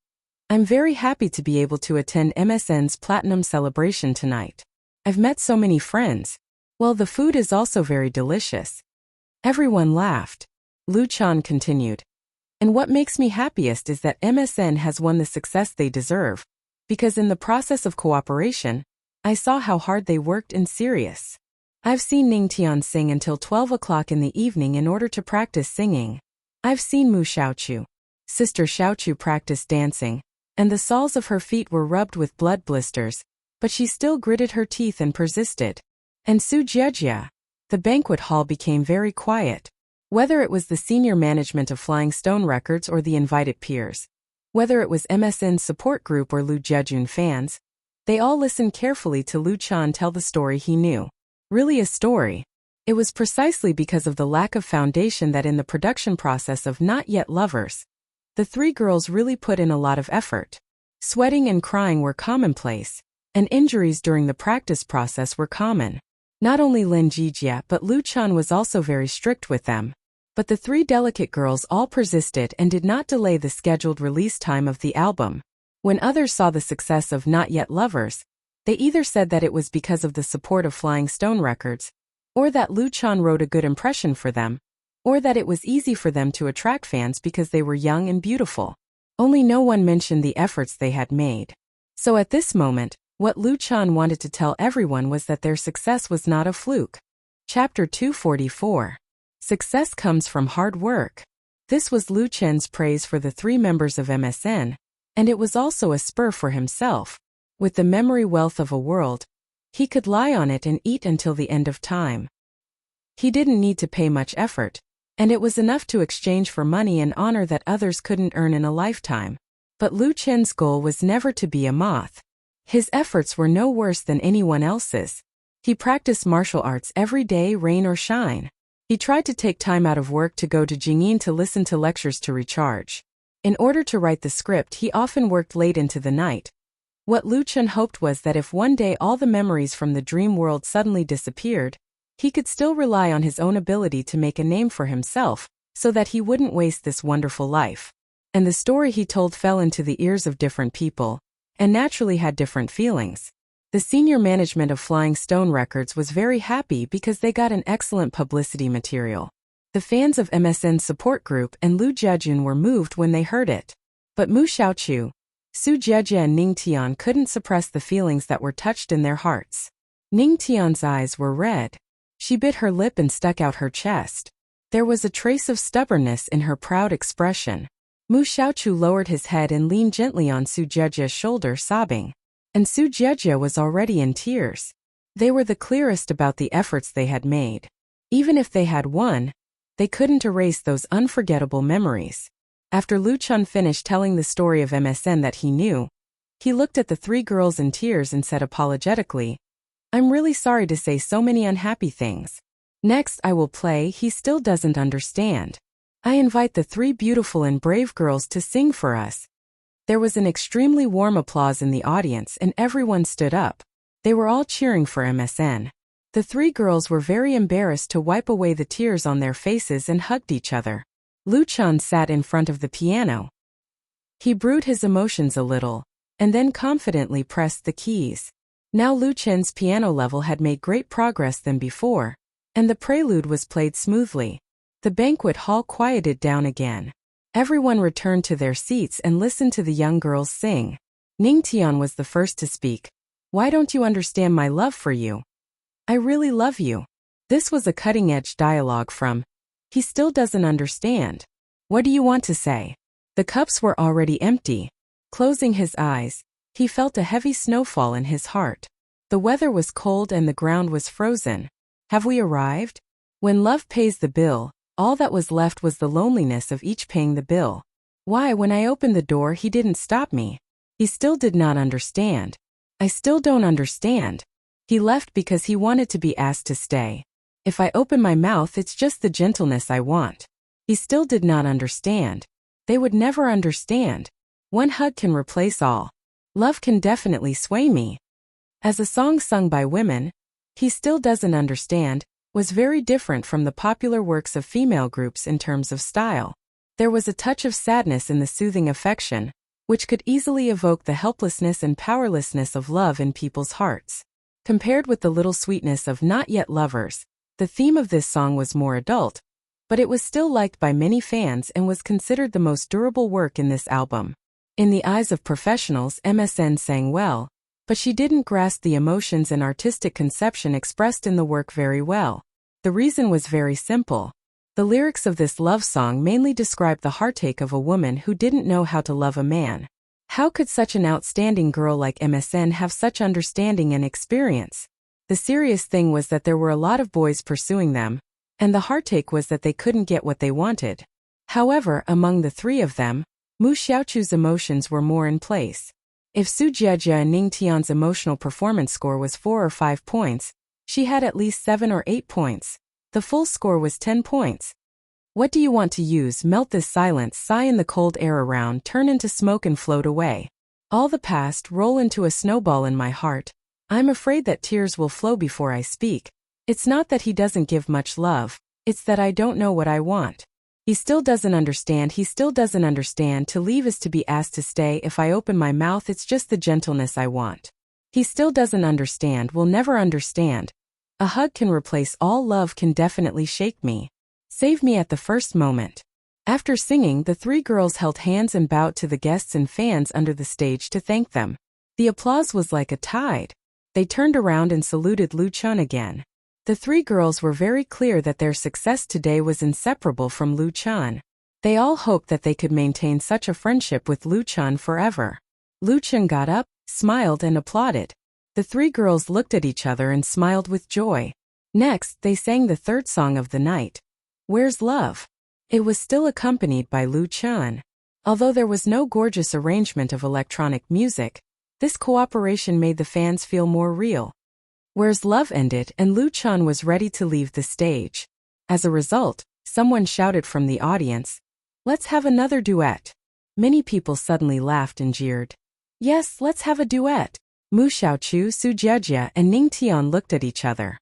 "I'm very happy to be able to attend MSN's Platinum celebration tonight. I've met so many friends. Well, the food is also very delicious." Everyone laughed. Lu Chen continued, "And what makes me happiest is that MSN has won the success they deserve, because in the process of cooperation, I saw how hard they worked and serious. I've seen Ningtian sing until 12 o'clock in the evening in order to practice singing. I've seen Mu Xiaochu, Sister Xiaochu, practice dancing, and the soles of her feet were rubbed with blood blisters, but she still gritted her teeth and persisted. And Su Jiejia." The banquet hall became very quiet. Whether it was the senior management of Flying Stone Records or the invited peers, whether it was MSN's support group or Lu Jejun fans, they all listened carefully to Lu Chen tell the story he knew. Really a story. It was precisely because of the lack of foundation that in the production process of Not Yet Lovers, the 3 girls really put in a lot of effort. Sweating and crying were commonplace, and injuries during the practice process were common. Not only Lin Jijia but Lu Chen was also very strict with them. But the 3 delicate girls all persisted and did not delay the scheduled release time of the album. When others saw the success of Not Yet Lovers, they either said that it was because of the support of Flying Stone Records, or that Lu Chen wrote a good impression for them, or that it was easy for them to attract fans because they were young and beautiful. Only no one mentioned the efforts they had made. So at this moment, what Lu Chen wanted to tell everyone was that their success was not a fluke. Chapter 244. Success comes from hard work. This was Lu Chen's praise for the 3 members of MSN, and it was also a spur for himself. With the memory wealth of a world, He could lie on it and eat until the end of time. He didn't need to pay much effort, and it was enough to exchange for money and honor that others couldn't earn in a lifetime. But Lu Chen's goal was never to be a moth. His efforts were no worse than anyone else's. He practiced martial arts every day, rain or shine. He tried to take time out of work to go to Jingyin to listen to lectures to recharge. In order to write the script, he often worked late into the night. What Lu Chen hoped was that if one day all the memories from the dream world suddenly disappeared, he could still rely on his own ability to make a name for himself, so that he wouldn't waste this wonderful life. And the story he told fell into the ears of different people, and naturally had different feelings. The senior management of Flying Stone Records was very happy because they got an excellent publicity material. The fans of MSN's support group and Lu Jiajun were moved when they heard it. But Mu Xiaoqiu, Su Jiejie and Ning Tian couldn't suppress the feelings that were touched in their hearts. Ning Tian's eyes were red. She bit her lip and stuck out her chest. There was a trace of stubbornness in her proud expression. Mu Xiaoqiu lowered his head and leaned gently on Su Jiejie's shoulder, sobbing. And Su Jiejie was already in tears. They were the clearest about the efforts they had made. Even if they had won, they couldn't erase those unforgettable memories. After Lu Chen finished telling the story of MSN that he knew, he looked at the three girls in tears and said apologetically, "I'm really sorry to say so many unhappy things. Next I will play He Still Doesn't Understand. I invite the three beautiful and brave girls to sing for us." There was an extremely warm applause in the audience and everyone stood up. They were all cheering for MSN. The three girls were very embarrassed to wipe away the tears on their faces and hugged each other. Lu Chen sat in front of the piano. He brewed his emotions a little, and then confidently pressed the keys. Now Lu Chen's piano level had made great progress than before, and the prelude was played smoothly. The banquet hall quieted down again. Everyone returned to their seats and listened to the young girls sing. Ning Tian was the first to speak. "Why don't you understand my love for you? I really love you." This was a cutting-edge dialogue from He Still Doesn't Understand. "What do you want to say?" The cups were already empty. Closing his eyes, he felt a heavy snowfall in his heart. The weather was cold and the ground was frozen. Have we arrived? When love pays the bill, all that was left was the loneliness of each paying the bill. Why, when I opened the door, he didn't stop me. He still did not understand. I still don't understand. He left because he wanted to be asked to stay. If I open my mouth, it's just the gentleness I want. He still did not understand. They would never understand. One hug can replace all. Love can definitely sway me. As a song sung by women, He Still Doesn't Understand was very different from the popular works of female groups in terms of style. There was a touch of sadness in the soothing affection, which could easily evoke the helplessness and powerlessness of love in people's hearts. Compared with the little sweetness of Not Yet Lovers, the theme of this song was more adult, but it was still liked by many fans and was considered the most durable work in this album. In the eyes of professionals, MSN sang well, but she didn't grasp the emotions and artistic conception expressed in the work very well. The reason was very simple. The lyrics of this love song mainly described the heartache of a woman who didn't know how to love a man. How could such an outstanding girl like MSN have such understanding and experience? The serious thing was that there were a lot of boys pursuing them, and the heartache was that they couldn't get what they wanted. However, among the three of them, Mu Xiaoqiu's emotions were more in place. If Su Jiejie and Ning Tian's emotional performance score was 4 or 5 points, she had at least 7 or 8 points. The full score was 10 points. What do you want to use? Melt this silence, sigh in the cold air around, turn into smoke and float away. All the past, roll into a snowball in my heart. I'm afraid that tears will flow before I speak. It's not that he doesn't give much love, it's that I don't know what I want. He still doesn't understand, he still doesn't understand. To leave is to be asked to stay. If I open my mouth, it's just the gentleness I want. He still doesn't understand, will never understand. A hug can replace all, love can definitely shake me. Save me at the first moment. After singing, the three girls held hands and bowed to the guests and fans under the stage to thank them. The applause was like a tide. They turned around and saluted Lu Chen again. The three girls were very clear that their success today was inseparable from Lu Chen. They all hoped that they could maintain such a friendship with Lu Chen forever. Lu Chen got up, smiled and applauded. The three girls looked at each other and smiled with joy. Next, they sang the third song of the night, Where's Love? It was still accompanied by Lu Chan. Although there was no gorgeous arrangement of electronic music, this cooperation made the fans feel more real. Where's Love ended and Lu Chan was ready to leave the stage. As a result, someone shouted from the audience, "Let's have another duet." Many people suddenly laughed and jeered. Yes, let's have a duet. Mu Xiaochu, Su Jiejie, and Ning Tian looked at each other.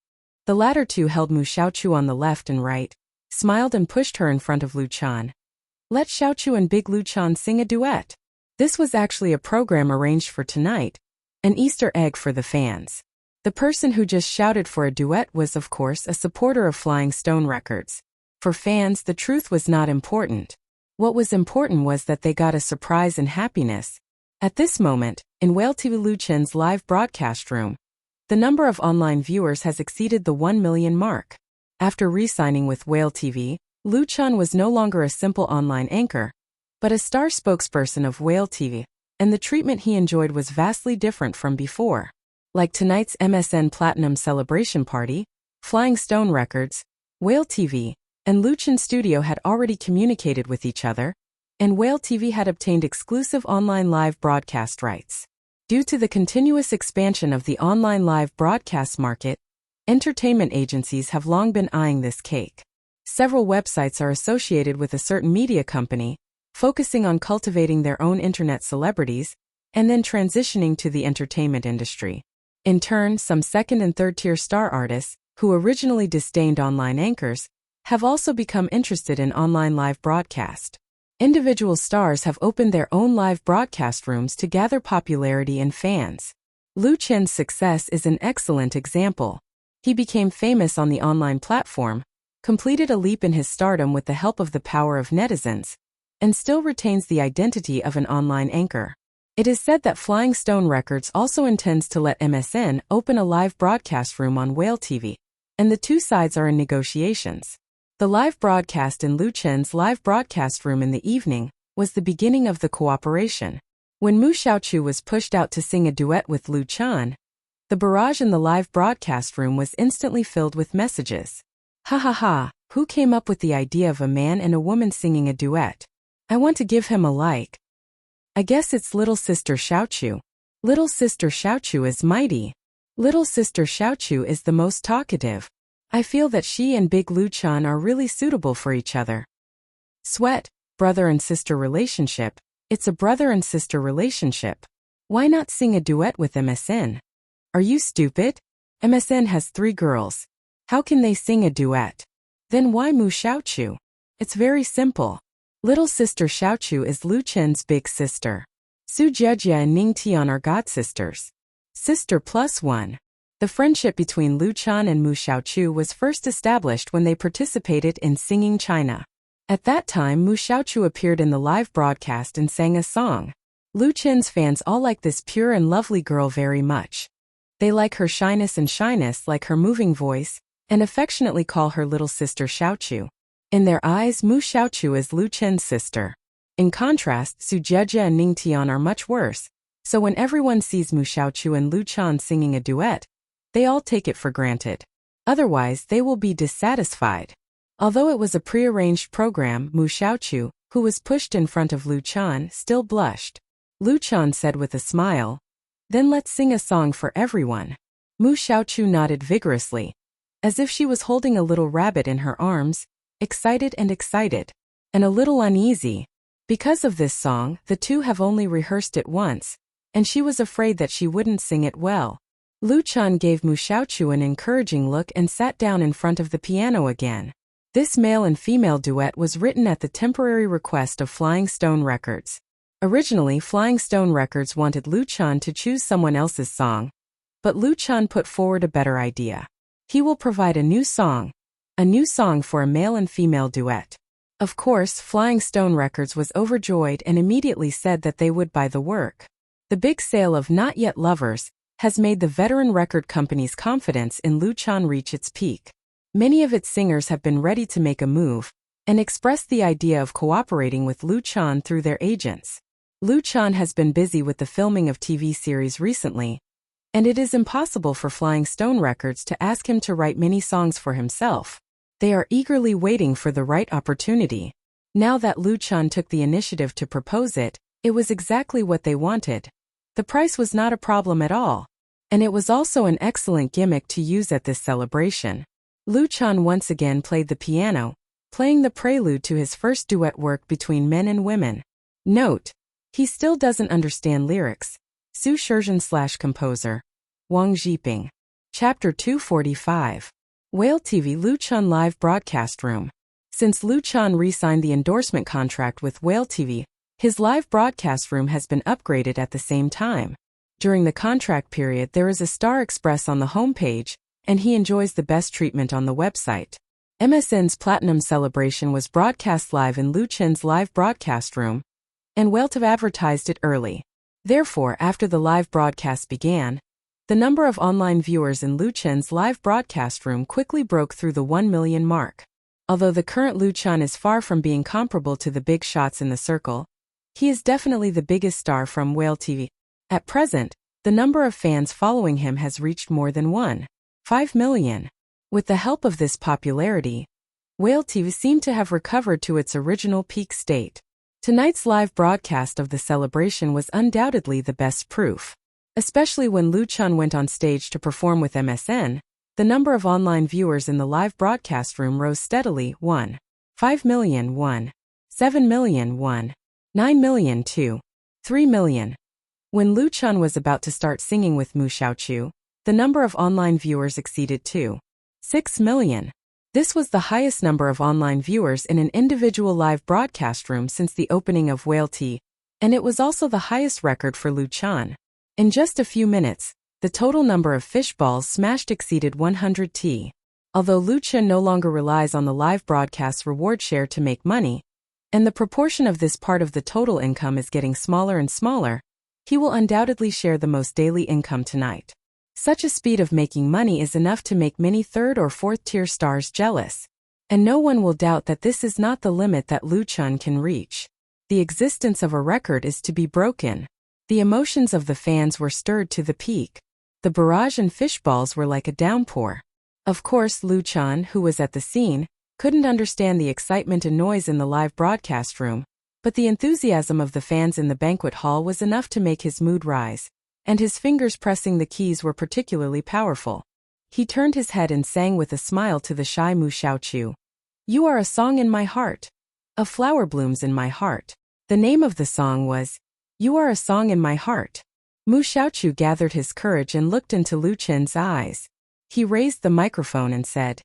The latter two held Mu Xiaochu on the left and right, smiled and pushed her in front of Lu Chan. Let Xiaochu and Big Lu Chan sing a duet. This was actually a program arranged for tonight, an Easter egg for the fans. The person who just shouted for a duet was, of course, a supporter of Flying Stone Records. For fans, the truth was not important. What was important was that they got a surprise and happiness. At this moment, in Whale TV Lu Chen's live broadcast room, the number of online viewers has exceeded the 1 million mark. After re-signing with Whale TV, Lu Chan was no longer a simple online anchor, but a star spokesperson of Whale TV, and the treatment he enjoyed was vastly different from before. Like tonight's MSN Platinum Celebration Party, Flying Stone Records, Whale TV, and Lu Chan Studio had already communicated with each other, and Whale TV had obtained exclusive online live broadcast rights. Due to the continuous expansion of the online live broadcast market, entertainment agencies have long been eyeing this cake. Several websites are associated with a certain media company, focusing on cultivating their own internet celebrities, and then transitioning to the entertainment industry. In turn, some second and third-tier star artists, who originally disdained online anchors, have also become interested in online live broadcast. Individual stars have opened their own live broadcast rooms to gather popularity and fans. Lu Chen's success is an excellent example. He became famous on the online platform, completed a leap in his stardom with the help of the power of netizens, and still retains the identity of an online anchor. It is said that Flying Stone Records also intends to let MSN open a live broadcast room on Whale TV, and the two sides are in negotiations. The live broadcast in Lu Chen's live broadcast room in the evening was the beginning of the cooperation. When Mu Xiaochu was pushed out to sing a duet with Lu Chan, the barrage in the live broadcast room was instantly filled with messages. Ha ha ha, who came up with the idea of a man and a woman singing a duet? I want to give him a like. I guess it's little sister Xiaochu. Little sister Xiaochu is mighty. Little sister Xiaochu is the most talkative. I feel that she and Big Lu Chan are really suitable for each other. Sweat, brother and sister relationship. It's a brother and sister relationship. Why not sing a duet with MSN? Are you stupid? MSN has 3 girls. How can they sing a duet? Then why Mu Xiaochu? It's very simple. Little sister Xiaochu is Lu Chen's big sister. Su Jiejie and Ning Tian are godsisters. Sister plus one. The friendship between Lu Chan and Mu Xiaochu was first established when they participated in Singing China. At that time, Mu Xiaochu appeared in the live broadcast and sang a song. Lu Chen's fans all like this pure and lovely girl very much. They like her shyness and shyness like her moving voice, and affectionately call her little sister Xiaochu. In their eyes, Mu Xiaochu is Lu Chen's sister. In contrast, Su Jiejie and Ning Tian are much worse, so when everyone sees Mu Xiaochu and Lu Chan singing a duet, they all take it for granted. Otherwise, they will be dissatisfied. Although it was a prearranged program, Mu Xiaochu, who was pushed in front of Lu Chan, still blushed. Lu Chan said with a smile, "Then let's sing a song for everyone." Mu Xiaochu nodded vigorously, as if she was holding a little rabbit in her arms, excited, and a little uneasy. Because of this song, the two have only rehearsed it once, and she was afraid that she wouldn't sing it well. Lu Chan gave Mu Xiaochu an encouraging look and sat down in front of the piano again. This male and female duet was written at the temporary request of Flying Stone Records. Originally, Flying Stone Records wanted Lu Chan to choose someone else's song, but Lu Chan put forward a better idea. He will provide a new song for a male and female duet. Of course, Flying Stone Records was overjoyed and immediately said that they would buy the work. The big sale of Not Yet Lovers has made the veteran record company's confidence in Lu Chan reach its peak. Many of its singers have been ready to make a move and expressed the idea of cooperating with Lu Chan through their agents. Lu Chan has been busy with the filming of TV series recently, And it is impossible for Flying Stone Records to ask him to write many songs for himself. They are eagerly waiting for the right opportunity. Now that Lu Chan took the initiative to propose it, it was exactly what they wanted. The price was not a problem at all. And it was also an excellent gimmick to use at this celebration. Lu Chan once again played the piano, playing the prelude to his first duet work between men and women. Note: he still doesn't understand lyrics. Su Shizhen/composer. Wang Zhiping. Chapter 245. Whale TV Lu Chan Live Broadcast Room. Since Lu Chan re-signed the endorsement contract with Whale TV, his live broadcast room has been upgraded at the same time. During the contract period, there is a Star Express on the homepage, and he enjoys the best treatment on the website. MSN's Platinum Celebration was broadcast live in Lu Chan's live broadcast room, and Whale TV advertised it early. Therefore, after the live broadcast began, the number of online viewers in Lu Chan's live broadcast room quickly broke through the 1 million mark. Although the current Lu Chan is far from being comparable to the big shots in the circle, he is definitely the biggest star from Whale TV. At present, the number of fans following him has reached more than 1.5 million. With the help of this popularity, Whale TV seemed to have recovered to its original peak state. Tonight's live broadcast of the celebration was undoubtedly the best proof. Especially when Lu Chan went on stage to perform with MSN, the number of online viewers in the live broadcast room rose steadily: 1.5 million, 1.7 million, 1.9 million, 2.3 million. When Lu Chan was about to start singing with Mu Xiaoqiu, the number of online viewers exceeded 2.6 million. This was the highest number of online viewers in an individual live broadcast room since the opening of Whale TV, and it was also the highest record for Lu Chan. In just a few minutes, the total number of fish balls smashed exceeded 100 T. Although Lu Chan no longer relies on the live broadcast's reward share to make money, and the proportion of this part of the total income is getting smaller and smaller, he will undoubtedly share the most daily income tonight. Such a speed of making money is enough to make many third or fourth tier stars jealous. And no one will doubt that this is not the limit that Lu Chan can reach. The existence of a record is to be broken. The emotions of the fans were stirred to the peak. The barrage and fishballs were like a downpour. Of course, Lu Chan, who was at the scene, couldn't understand the excitement and noise in the live broadcast room, but the enthusiasm of the fans in the banquet hall was enough to make his mood rise, and his fingers pressing the keys were particularly powerful. He turned his head and sang with a smile to the shy Mu Xiaoqiu. "You are a song in my heart. A flower blooms in my heart." The name of the song was "You Are a Song in My Heart." Mu Xiaoqiu gathered his courage and looked into Lu Chen's eyes. He raised the microphone and said,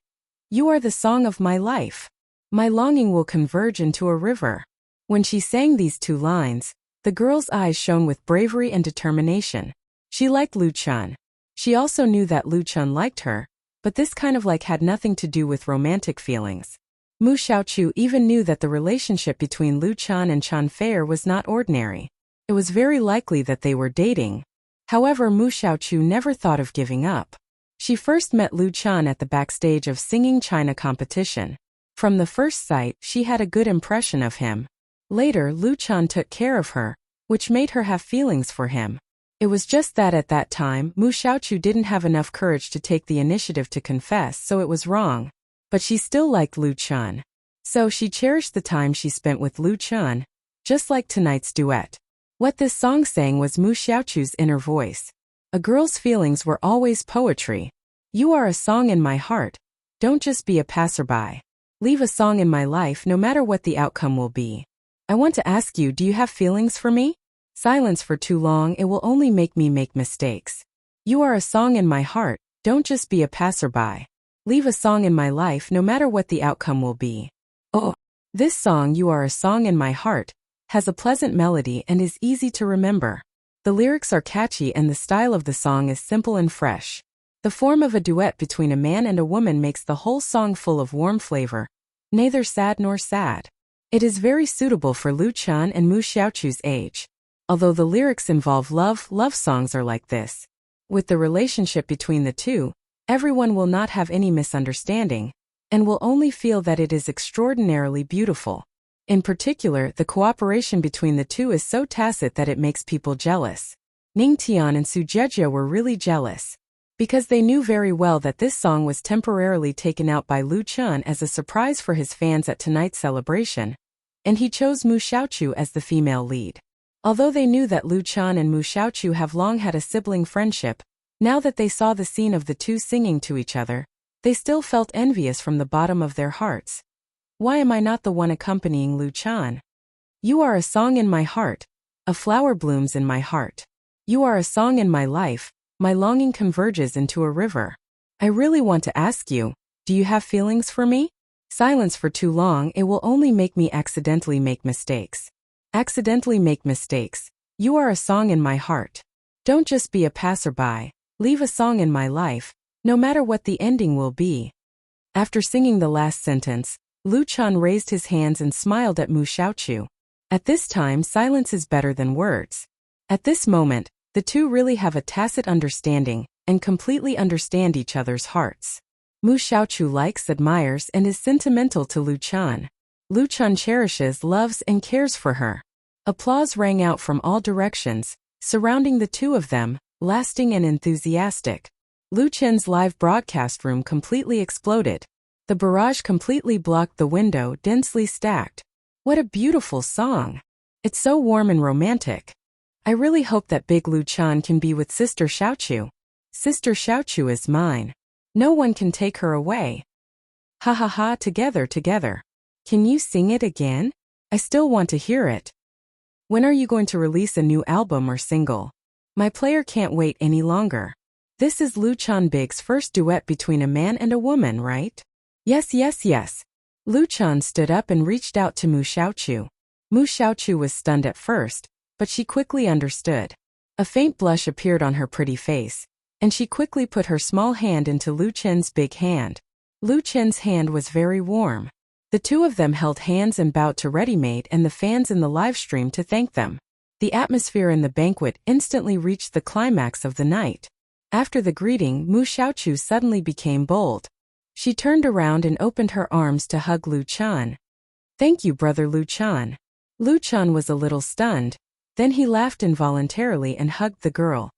"You are the song of my life. My longing will converge into a river." When she sang these two lines, the girl's eyes shone with bravery and determination. She liked Lu Chan. She also knew that Lu Chan liked her, but this kind of like had nothing to do with romantic feelings. Mu Xiaoqiu even knew that the relationship between Lu Chan and Chan Feier was not ordinary. It was very likely that they were dating. However, Mu Xiaoqiu never thought of giving up. She first met Lu Chan at the backstage of Singing China competition. From the first sight, she had a good impression of him. Later, Lu Chan took care of her, which made her have feelings for him. It was just that at that time, Mu Xiaoqiu didn't have enough courage to take the initiative to confess, so it was wrong. But she still liked Lu Chan. So she cherished the time she spent with Lu Chan, just like tonight's duet. What this song sang was Mu Xiaoqiu's inner voice. A girl's feelings were always poetry. You are a song in my heart. Don't just be a passerby. Leave a song in my life no matter what the outcome will be. I want to ask you, do you have feelings for me? Silence for too long, it will only make me make mistakes. You are a song in my heart. Don't just be a passerby. Leave a song in my life no matter what the outcome will be. Oh, this song, You Are a Song in My Heart, has a pleasant melody and is easy to remember. The lyrics are catchy and the style of the song is simple and fresh. The form of a duet between a man and a woman makes the whole song full of warm flavor, neither sad nor sad. It is very suitable for Lu Chan and Mu Xiaoqiu's age. Although the lyrics involve love songs are like this. With the relationship between the two, everyone will not have any misunderstanding, and will only feel that it is extraordinarily beautiful. In particular, the cooperation between the two is so tacit that it makes people jealous. Ningtian and Sujejia were really jealous, because they knew very well that this song was temporarily taken out by Lu Chun as a surprise for his fans at tonight's celebration, and he chose Mu Xiaochu as the female lead. Although they knew that Lu Chun and Mu Xiaochu have long had a sibling friendship, now that they saw the scene of the two singing to each other, they still felt envious from the bottom of their hearts. Why am I not the one accompanying Lu Chun? You are a song in my heart, a flower blooms in my heart. You are a song in my life, my longing converges into a river. I really want to ask you, do you have feelings for me? Silence for too long, it will only make me accidentally make mistakes. Accidentally make mistakes. You are a song in my heart. Don't just be a passerby. Leave a song in my life, no matter what the ending will be. After singing the last sentence, Lu Chun raised his hands and smiled at Mu Xiaochu. At this time, silence is better than words. At this moment, the two really have a tacit understanding and completely understand each other's hearts. Mu Xiaochu likes, admires, and is sentimental to Lu Chun. Lu Chun cherishes, loves, and cares for her. Applause rang out from all directions, surrounding the two of them, lasting and enthusiastic. Lu Chun's live broadcast room completely exploded. The barrage completely blocked the window, densely stacked. What a beautiful song! It's so warm and romantic. I really hope that Big Lu Chun can be with Sister Xiaochu. Sister Xiaochu is mine. No one can take her away. Ha ha ha, together, together. Can you sing it again? I still want to hear it. When are you going to release a new album or single? My player can't wait any longer. This is Lu Chun Big's first duet between a man and a woman, right? Yes, yes, yes. Lu Chun stood up and reached out to Mu Xiaochu. Mu Xiaochu was stunned at first, but she quickly understood. A faint blush appeared on her pretty face, and she quickly put her small hand into Lu Chun's big hand. Lu Chun's hand was very warm. The two of them held hands and bowed to Ready-Made and the fans in the live stream to thank them. The atmosphere in the banquet instantly reached the climax of the night. After the greeting, Mu Xiaochu suddenly became bold. She turned around and opened her arms to hug Lu Chun. Thank you, brother Lu Chun. Lu Chun was a little stunned, then he laughed involuntarily and hugged the girl.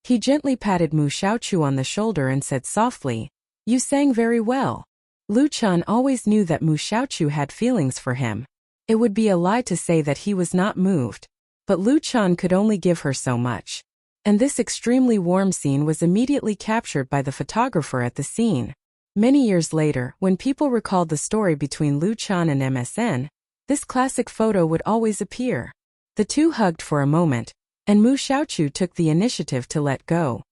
He gently patted Mu Xiaochu on the shoulder and said softly, You sang very well. Lu Chun always knew that Mu Xiaochu had feelings for him. It would be a lie to say that he was not moved, but Lu Chun could only give her so much. And this extremely warm scene was immediately captured by the photographer at the scene. Many years later, when people recalled the story between Lu Chun and MSN, this classic photo would always appear. The two hugged for a moment, and Mu Xiaochu took the initiative to let go.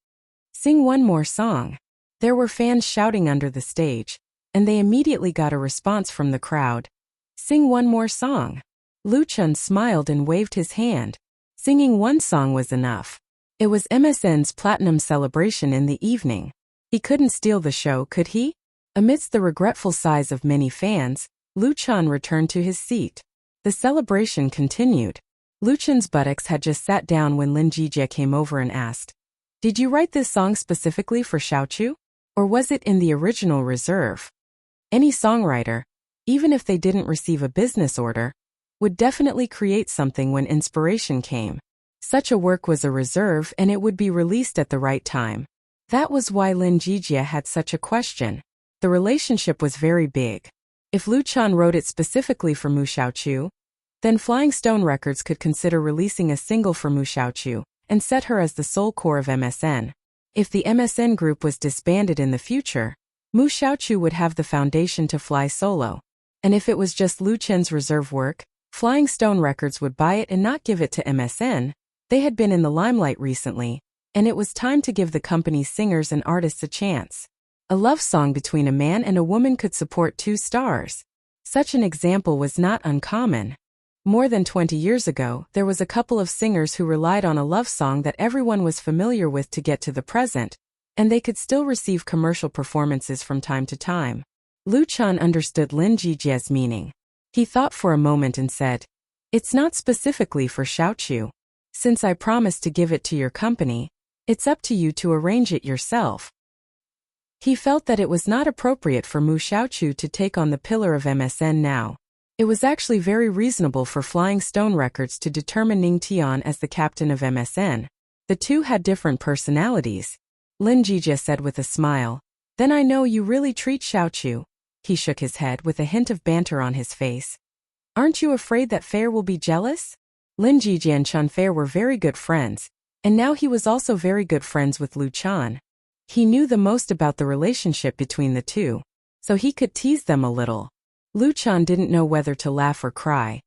Sing one more song. There were fans shouting under the stage, and they immediately got a response from the crowd. Sing one more song. Lu Chun smiled and waved his hand. Singing one song was enough. It was MSN's platinum celebration in the evening. He couldn't steal the show, could he? Amidst the regretful sighs of many fans, Lu Chun returned to his seat. The celebration continued. Lu Chun's buttocks had just sat down when Lin Jijie came over and asked, Did you write this song specifically for Xiaochu? Or was it in the original reserve? Any songwriter, even if they didn't receive a business order, would definitely create something when inspiration came. Such a work was a reserve and it would be released at the right time. That was why Lin Jijie had such a question. The relationship was very big. If Lu Chun wrote it specifically for Mu Xiaochu, then Flying Stone Records could consider releasing a single for Mu Xiaochu and set her as the sole core of MSN. If the MSN group was disbanded in the future, Mu Xiaochu would have the foundation to fly solo. And if it was just Lu Chun's reserve work, Flying Stone Records would buy it and not give it to MSN. They had been in the limelight recently, and it was time to give the company's singers and artists a chance. A love song between a man and a woman could support two stars. Such an example was not uncommon. More than 20 years ago, there was a couple of singers who relied on a love song that everyone was familiar with to get to the present, and they could still receive commercial performances from time to time. Lu Chun understood Lin Jijie's meaning. He thought for a moment and said, It's not specifically for Xiaochu. Since I promised to give it to your company, it's up to you to arrange it yourself. He felt that it was not appropriate for Mu Xiaochu to take on the pillar of MSN now. It was actually very reasonable for Flying Stone Records to determine Ning Tian as the captain of MSN. The two had different personalities. Lin Jijie said with a smile. Then I know you really treat Xiaochu. He shook his head with a hint of banter on his face. Aren't you afraid that Fair will be jealous? Lin Jijie and Chen Fair were very good friends, and now he was also very good friends with Lu Chan. He knew the most about the relationship between the two, so he could tease them a little. Lu Chan didn't know whether to laugh or cry.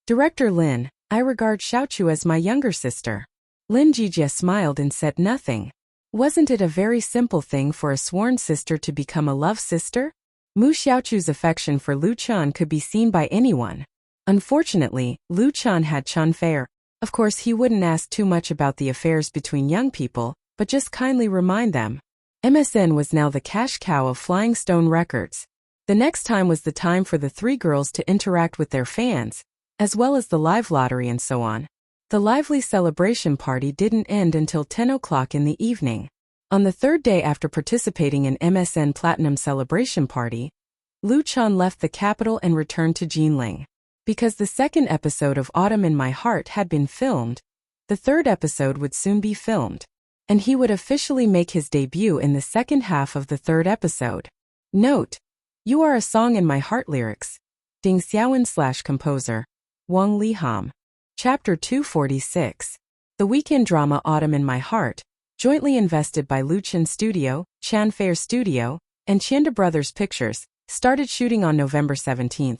Director Lin, I regard Xiaochu as my younger sister. Lin Jijie smiled and said nothing. Wasn't it a very simple thing for a sworn sister to become a love sister? Mu Xiaochu's affection for Lu Chan could be seen by anyone. Unfortunately, Lu Chan had Chen Fair. Of course, he wouldn't ask too much about the affairs between young people, but just kindly remind them. MSN was now the cash cow of Flying Stone Records. The next time was the time for the three girls to interact with their fans, as well as the live lottery and so on. The lively celebration party didn't end until 10 o'clock in the evening. On the third day after participating in MSN Platinum celebration party, Lu Chan left the capital and returned to Jinling. Because the second episode of Autumn in My Heart had been filmed, the third episode would soon be filmed, and he would officially make his debut in the second half of the third episode. Note: You Are a Song in My Heart lyrics. Ding Xiaowen/composer. Wang Liham. Chapter 246. The weekend drama Autumn in My Heart, jointly invested by Luchin Studio, Chan Fair Studio, and Chienda Brothers Pictures, started shooting on November 17.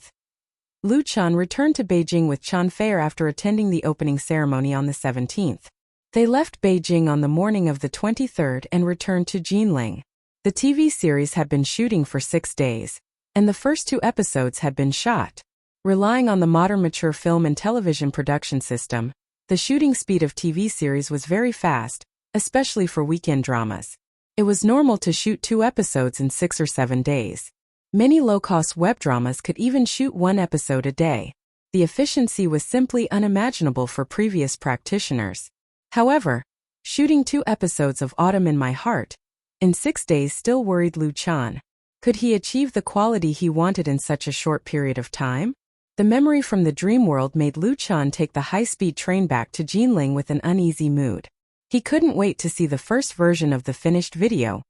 Lu Chan returned to Beijing with Chan Fair after attending the opening ceremony on the 17th. They left Beijing on the morning of the 23rd and returned to Jinling. The TV series had been shooting for 6 days, and the first 2 episodes had been shot. Relying on the modern mature film and television production system, the shooting speed of TV series was very fast, especially for weekend dramas. It was normal to shoot 2 episodes in 6 or 7 days. Many low-cost web dramas could even shoot 1 episode a day. The efficiency was simply unimaginable for previous practitioners. However, shooting 2 episodes of Autumn in My Heart in 6 days still worried Lu Chan. Could he achieve the quality he wanted in such a short period of time? The memory from the dream world made Lu Chan take the high-speed train back to Jinling with an uneasy mood. He couldn't wait to see the first version of the finished video,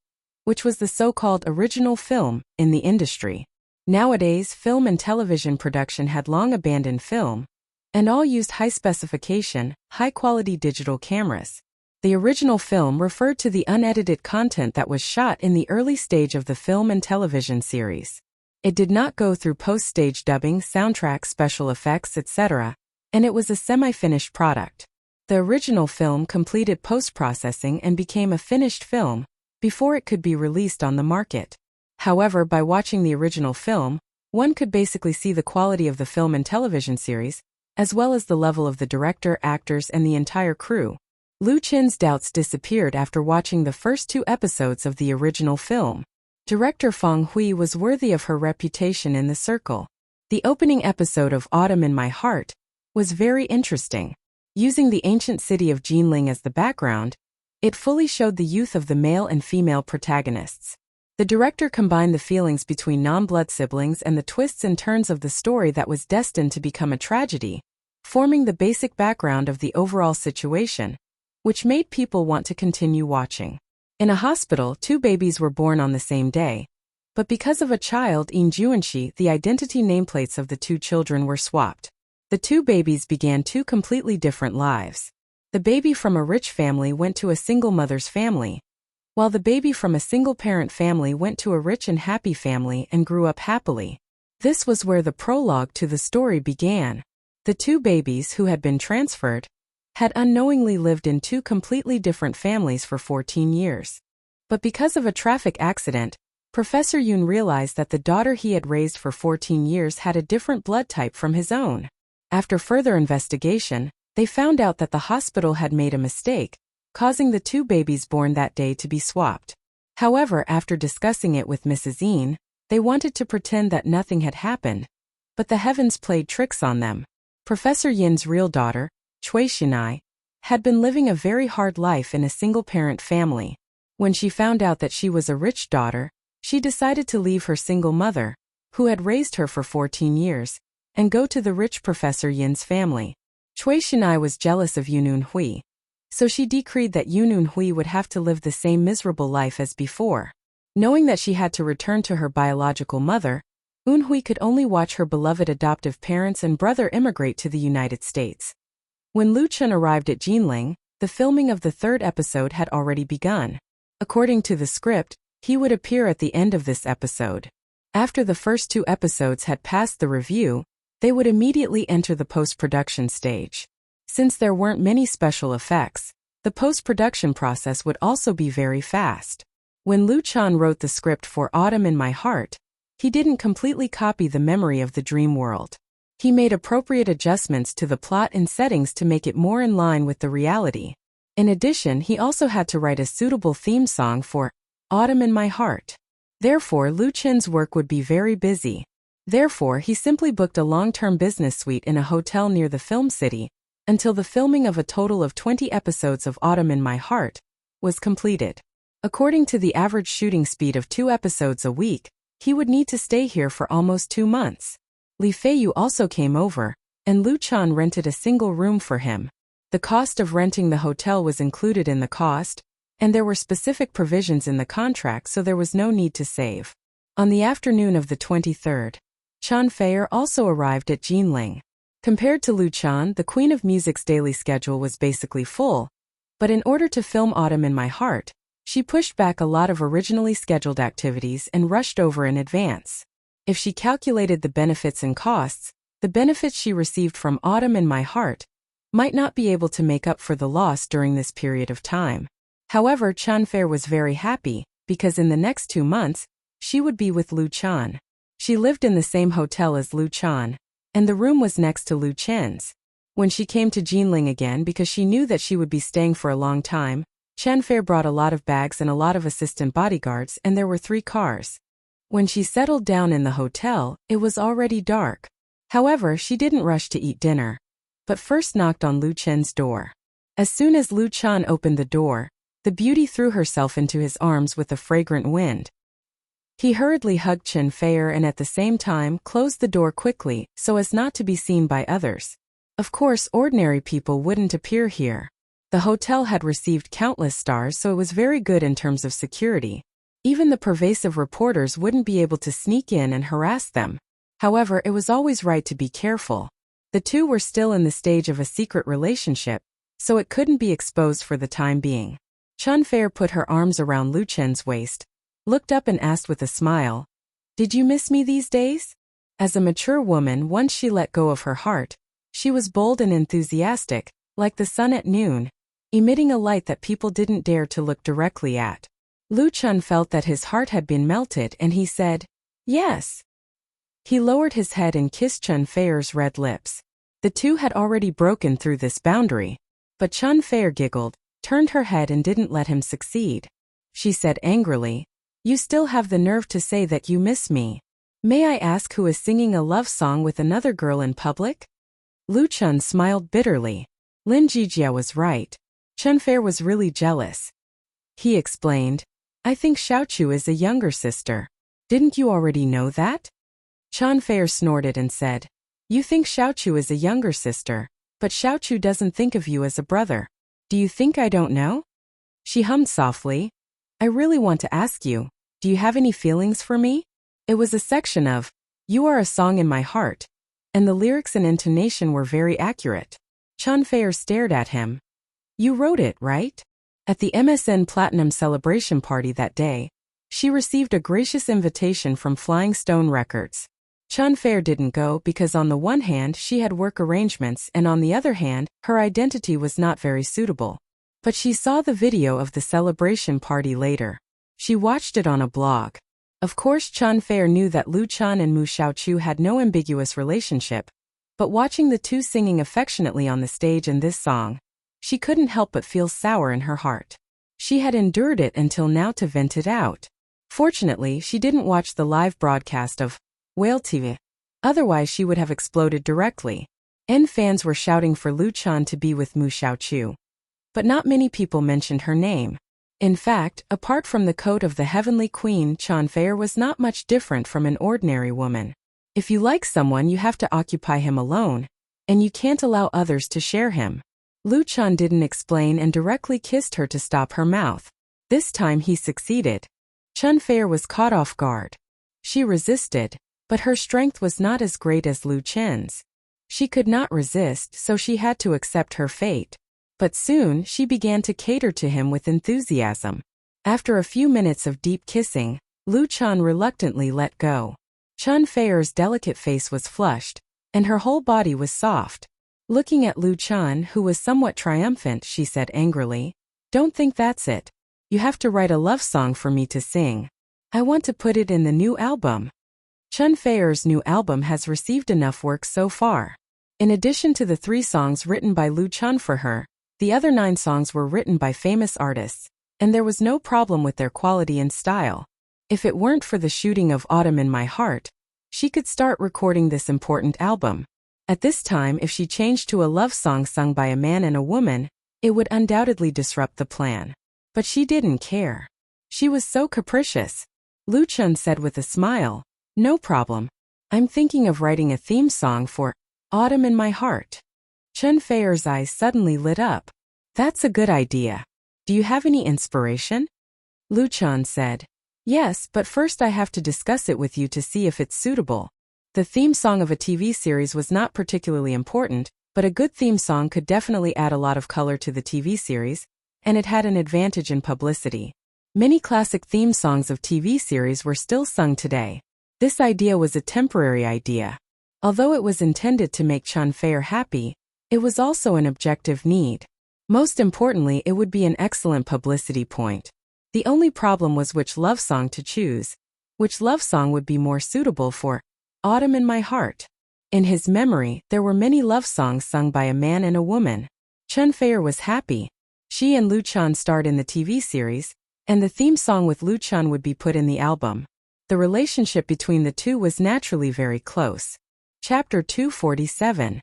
which was the so-called original film in the industry. Nowadays, film and television production had long abandoned film, and all used high-specification, high-quality digital cameras. The original film referred to the unedited content that was shot in the early stage of the film and television series. It did not go through post-stage dubbing, soundtrack, special effects, etc., and it was a semi-finished product. The original film completed post-processing and became a finished film before it could be released on the market. However, by watching the original film, one could basically see the quality of the film and television series, as well as the level of the director, actors, and the entire crew. Lu Chin's doubts disappeared after watching the first 2 episodes of the original film. Director Feng Hui was worthy of her reputation in the circle. The opening episode of Autumn in My Heart was very interesting. Using the ancient city of Jinling as the background, it fully showed the youth of the male and female protagonists. The director combined the feelings between non-blood siblings and the twists and turns of the story that was destined to become a tragedy, forming the basic background of the overall situation, which made people want to continue watching. In a hospital, 2 babies were born on the same day, but because of a child in Juanxi, the identity nameplates of the 2 children were swapped. The 2 babies began 2 completely different lives. The baby from a rich family went to a single mother's family, while the baby from a single-parent family went to a rich and happy family and grew up happily. This was where the prologue to the story began. The 2 babies who had been transferred had unknowingly lived in 2 completely different families for 14 years. But because of a traffic accident, Professor Yun realized that the daughter he had raised for 14 years had a different blood type from his own. After further investigation, they found out that the hospital had made a mistake, causing the 2 babies born that day to be swapped. However, after discussing it with Mrs. Yin, they wanted to pretend that nothing had happened, but the heavens played tricks on them. Professor Yin's real daughter, Cui Xinai, had been living a very hard life in a single-parent family. When she found out that she was a rich daughter, she decided to leave her single mother, who had raised her for 14 years, and go to the rich Professor Yin's family. Cui Xinai was jealous of Yunun Hui, So she decreed that Yoon Hui would have to live the same miserable life as before. Knowing that she had to return to her biological mother, Eun Hui could only watch her beloved adoptive parents and brother immigrate to the United States. When Lu Chun arrived at Jinling, the filming of the third episode had already begun. According to the script, he would appear at the end of this episode. After the first 2 episodes had passed the review, they would immediately enter the post-production stage. Since there weren't many special effects, the post-production process would also be very fast. When Lu Chan wrote the script for Autumn in My Heart, he didn't completely copy the memory of the dream world. He made appropriate adjustments to the plot and settings to make it more in line with the reality. In addition, he also had to write a suitable theme song for Autumn in My Heart. Therefore, Lu Chen's work would be very busy. Therefore, he simply booked a long-term business suite in a hotel near the film city until the filming of a total of 20 episodes of Autumn in My Heart was completed. According to the average shooting speed of 2 episodes a week, he would need to stay here for almost 2 months. Li Feiyu also came over, and Lu Chan rented a single room for him. The cost of renting the hotel was included in the cost, and there were specific provisions in the contract, so there was no need to save. On the afternoon of the 23rd, Chan Feier also arrived at Jinling. Compared to Lu Chan, the Queen of Music's daily schedule was basically full, but in order to film Autumn in My Heart, she pushed back a lot of originally scheduled activities and rushed over in advance. If she calculated the benefits and costs, the benefits she received from Autumn in My Heart might not be able to make up for the loss during this period of time. However, Chan Feier was very happy, because in the next 2 months, she would be with Lu Chan. She lived in the same hotel as Lu Chan, and the room was next to Lu Chen's. When she came to Jinling again because she knew that she would be staying for a long time, Chan Feier brought a lot of bags and a lot of assistant bodyguards, and there were 3 cars. When she settled down in the hotel, it was already dark. However, she didn't rush to eat dinner, but first knocked on Lu Chen's door. As soon as Lu Chan opened the door, the beauty threw herself into his arms with a fragrant wind. He hurriedly hugged Chan Feier and at the same time closed the door quickly so as not to be seen by others. Of course, ordinary people wouldn't appear here. The hotel had received countless stars, so it was very good in terms of security. Even the pervasive reporters wouldn't be able to sneak in and harass them. However, it was always right to be careful. The 2 were still in the stage of a secret relationship, so it couldn't be exposed for the time being. Chan Feier put her arms around Lu Chen's waist, looked up and asked with a smile, "Did you miss me these days?" As a mature woman, once she let go of her heart, she was bold and enthusiastic, like the sun at noon, emitting a light that people didn't dare to look directly at. Lu Chun felt that his heart had been melted and he said, "Yes." He lowered his head and kissed Chan Feier's red lips. The 2 had already broken through this boundary, but Chan Feier giggled, turned her head and didn't let him succeed. She said angrily, "You still have the nerve to say that you miss me. May I ask who is singing a love song with another girl in public?" Lu Chun smiled bitterly. Lin Jijia was right. Chan Feier was really jealous. He explained, "I think Xiaochu is a younger sister. Didn't you already know that?" Chan Feier snorted and said, "You think Xiaochu is a younger sister, but Xiaochu doesn't think of you as a brother. Do you think I don't know?" She hummed softly, "I really want to ask you, do you have any feelings for me?" It was a section of "You Are a Song in My Heart," and the lyrics and intonation were very accurate. Chan Feier stared at him. "You wrote it, right?" At the MSN Platinum celebration party that day, she received a gracious invitation from Flying Stone Records. Chan Feier didn't go because on the one hand she had work arrangements and on the other hand, her identity was not very suitable. But she saw the video of the celebration party later. She watched it on a blog. Of course, Chan Feier knew that Lu Chan and Mu Xiaochu had no ambiguous relationship, but watching the 2 singing affectionately on the stage in this song, she couldn't help but feel sour in her heart. She had endured it until now to vent it out. Fortunately, she didn't watch the live broadcast of Whale TV. Otherwise, she would have exploded directly. Fans were shouting for Lu Chan to be with Mu Xiaochu. But not many people mentioned her name. In fact, apart from the coat of the Heavenly Queen, Chan Feier was not much different from an ordinary woman. If you like someone, you have to occupy him alone, and you can't allow others to share him. Lu Chan didn't explain and directly kissed her to stop her mouth. This time he succeeded. Chun Fei was caught off guard. She resisted, but her strength was not as great as Lu Chen's. She could not resist, so she had to accept her fate. But soon she began to cater to him with enthusiasm. After a few minutes of deep kissing, Lu Chan reluctantly let go. Chun Fei's delicate face was flushed, and her whole body was soft. Looking at Lu Chan, who was somewhat triumphant, she said angrily, "Don't think that's it. You have to write a love song for me to sing. I want to put it in the new album." Chun Fei's new album has received enough work so far. In addition to the 3 songs written by Lu Chan for her, the other 9 songs were written by famous artists, and there was no problem with their quality and style. If it weren't for the shooting of Autumn in My Heart, she could start recording this important album. At this time, if she changed to a love song sung by a man and a woman, it would undoubtedly disrupt the plan. But she didn't care. She was so capricious. Lu Chan said with a smile, "No problem. I'm thinking of writing a theme song for Autumn in My Heart." Chun Fei's eyes suddenly lit up. "That's a good idea. Do you have any inspiration?" Lu Chan said, "Yes, but first I have to discuss it with you to see if it's suitable." The theme song of a TV series was not particularly important, but a good theme song could definitely add a lot of color to the TV series, and it had an advantage in publicity. Many classic theme songs of TV series were still sung today. This idea was a temporary idea. Although it was intended to make Chun Fei happy, it was also an objective need. Most importantly, it would be an excellent publicity point. The only problem was which love song to choose. Which love song would be more suitable for Autumn in My Heart? In his memory, there were many love songs sung by a man and a woman. Chun Fei was happy. She and Lu Chan starred in the TV series, and the theme song with Lu Chan would be put in the album. The relationship between the two was naturally very close. Chapter 247.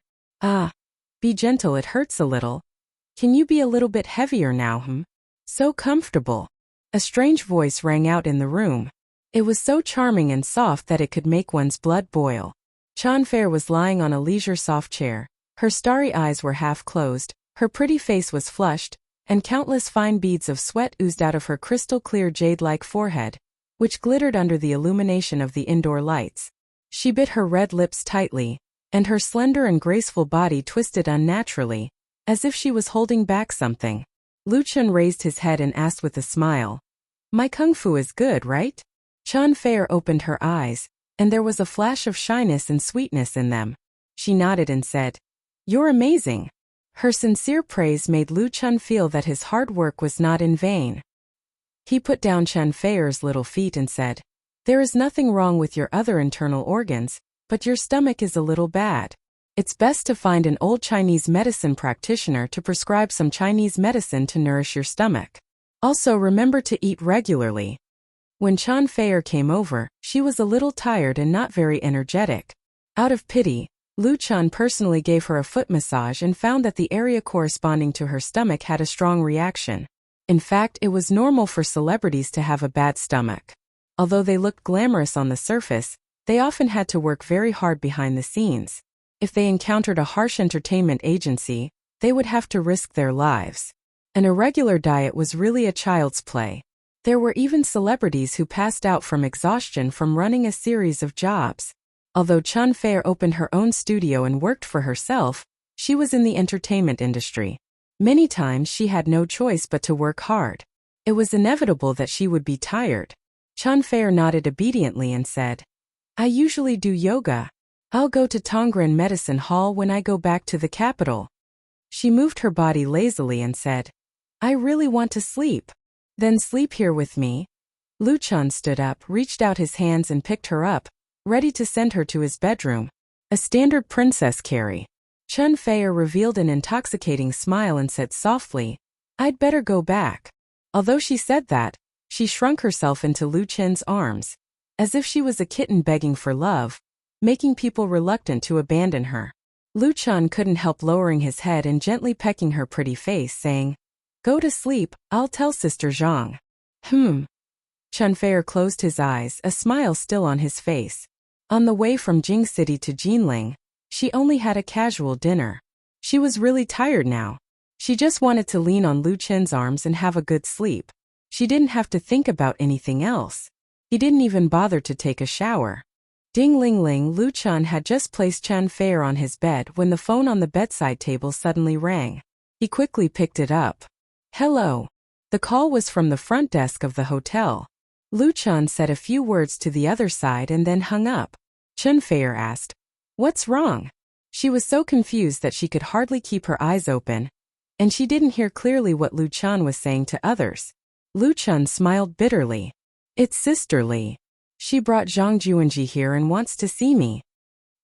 Be gentle, it hurts a little. Can you be a little bit heavier now, So comfortable. A strange voice rang out in the room. It was so charming and soft that it could make one's blood boil. Chun Fei was lying on a leisure soft chair. Her starry eyes were half closed, her pretty face was flushed, and countless fine beads of sweat oozed out of her crystal-clear jade-like forehead, which glittered under the illumination of the indoor lights. She bit her red lips tightly, and her slender and graceful body twisted unnaturally, as if she was holding back something. Lu Chan raised his head and asked with a smile, "My kung fu is good, right?" Chun Fei opened her eyes, and there was a flash of shyness and sweetness in them. She nodded and said, "You're amazing." Her sincere praise made Lu Chan feel that his hard work was not in vain. He put down Chun Fei's little feet and said, "There is nothing wrong with your other internal organs, but your stomach is a little bad. It's best to find an old Chinese medicine practitioner to prescribe some Chinese medicine to nourish your stomach. Also remember to eat regularly." When Chun Fei came over, she was a little tired and not very energetic. Out of pity, Lu Chan personally gave her a foot massage and found that the area corresponding to her stomach had a strong reaction. In fact, it was normal for celebrities to have a bad stomach. Although they looked glamorous on the surface, they often had to work very hard behind the scenes. If they encountered a harsh entertainment agency, they would have to risk their lives. An irregular diet was really a child's play. There were even celebrities who passed out from exhaustion from running a series of jobs. Although Chun Fei opened her own studio and worked for herself, she was in the entertainment industry. Many times she had no choice but to work hard. It was inevitable that she would be tired. Chun Fei nodded obediently and said, "I usually do yoga. I'll go to Tongren Medicine Hall when I go back to the capital." She moved her body lazily and said, "I really want to sleep." "Then sleep here with me." Lu Chan stood up, reached out his hands and picked her up, ready to send her to his bedroom. A standard princess carry. Chun Fei revealed an intoxicating smile and said softly, "I'd better go back." Although she said that, she shrunk herself into Lu Chen's arms, as if she was a kitten begging for love, making people reluctant to abandon her. Lu Chan couldn't help lowering his head and gently pecking her pretty face, saying, "Go to sleep, I'll tell Sister Zhang." Chun Fei closed his eyes, a smile still on his face. On the way from Jing City to Jinling, she only had a casual dinner. She was really tired now. She just wanted to lean on Lu Chen's arms and have a good sleep. She didn't have to think about anything else. He didn't even bother to take a shower. Ding ling ling. Lu Chen had just placed Chen Feier on his bed when the phone on the bedside table suddenly rang. He quickly picked it up. Hello. The call was from the front desk of the hotel. Lu Chen said a few words to the other side and then hung up. Chen Feier asked, "What's wrong?" She was so confused that she could hardly keep her eyes open, and she didn't hear clearly what Lu Chen was saying to others. Lu Chen smiled bitterly. "It's Sister Li. She brought Zhang Juanji here and wants to see me."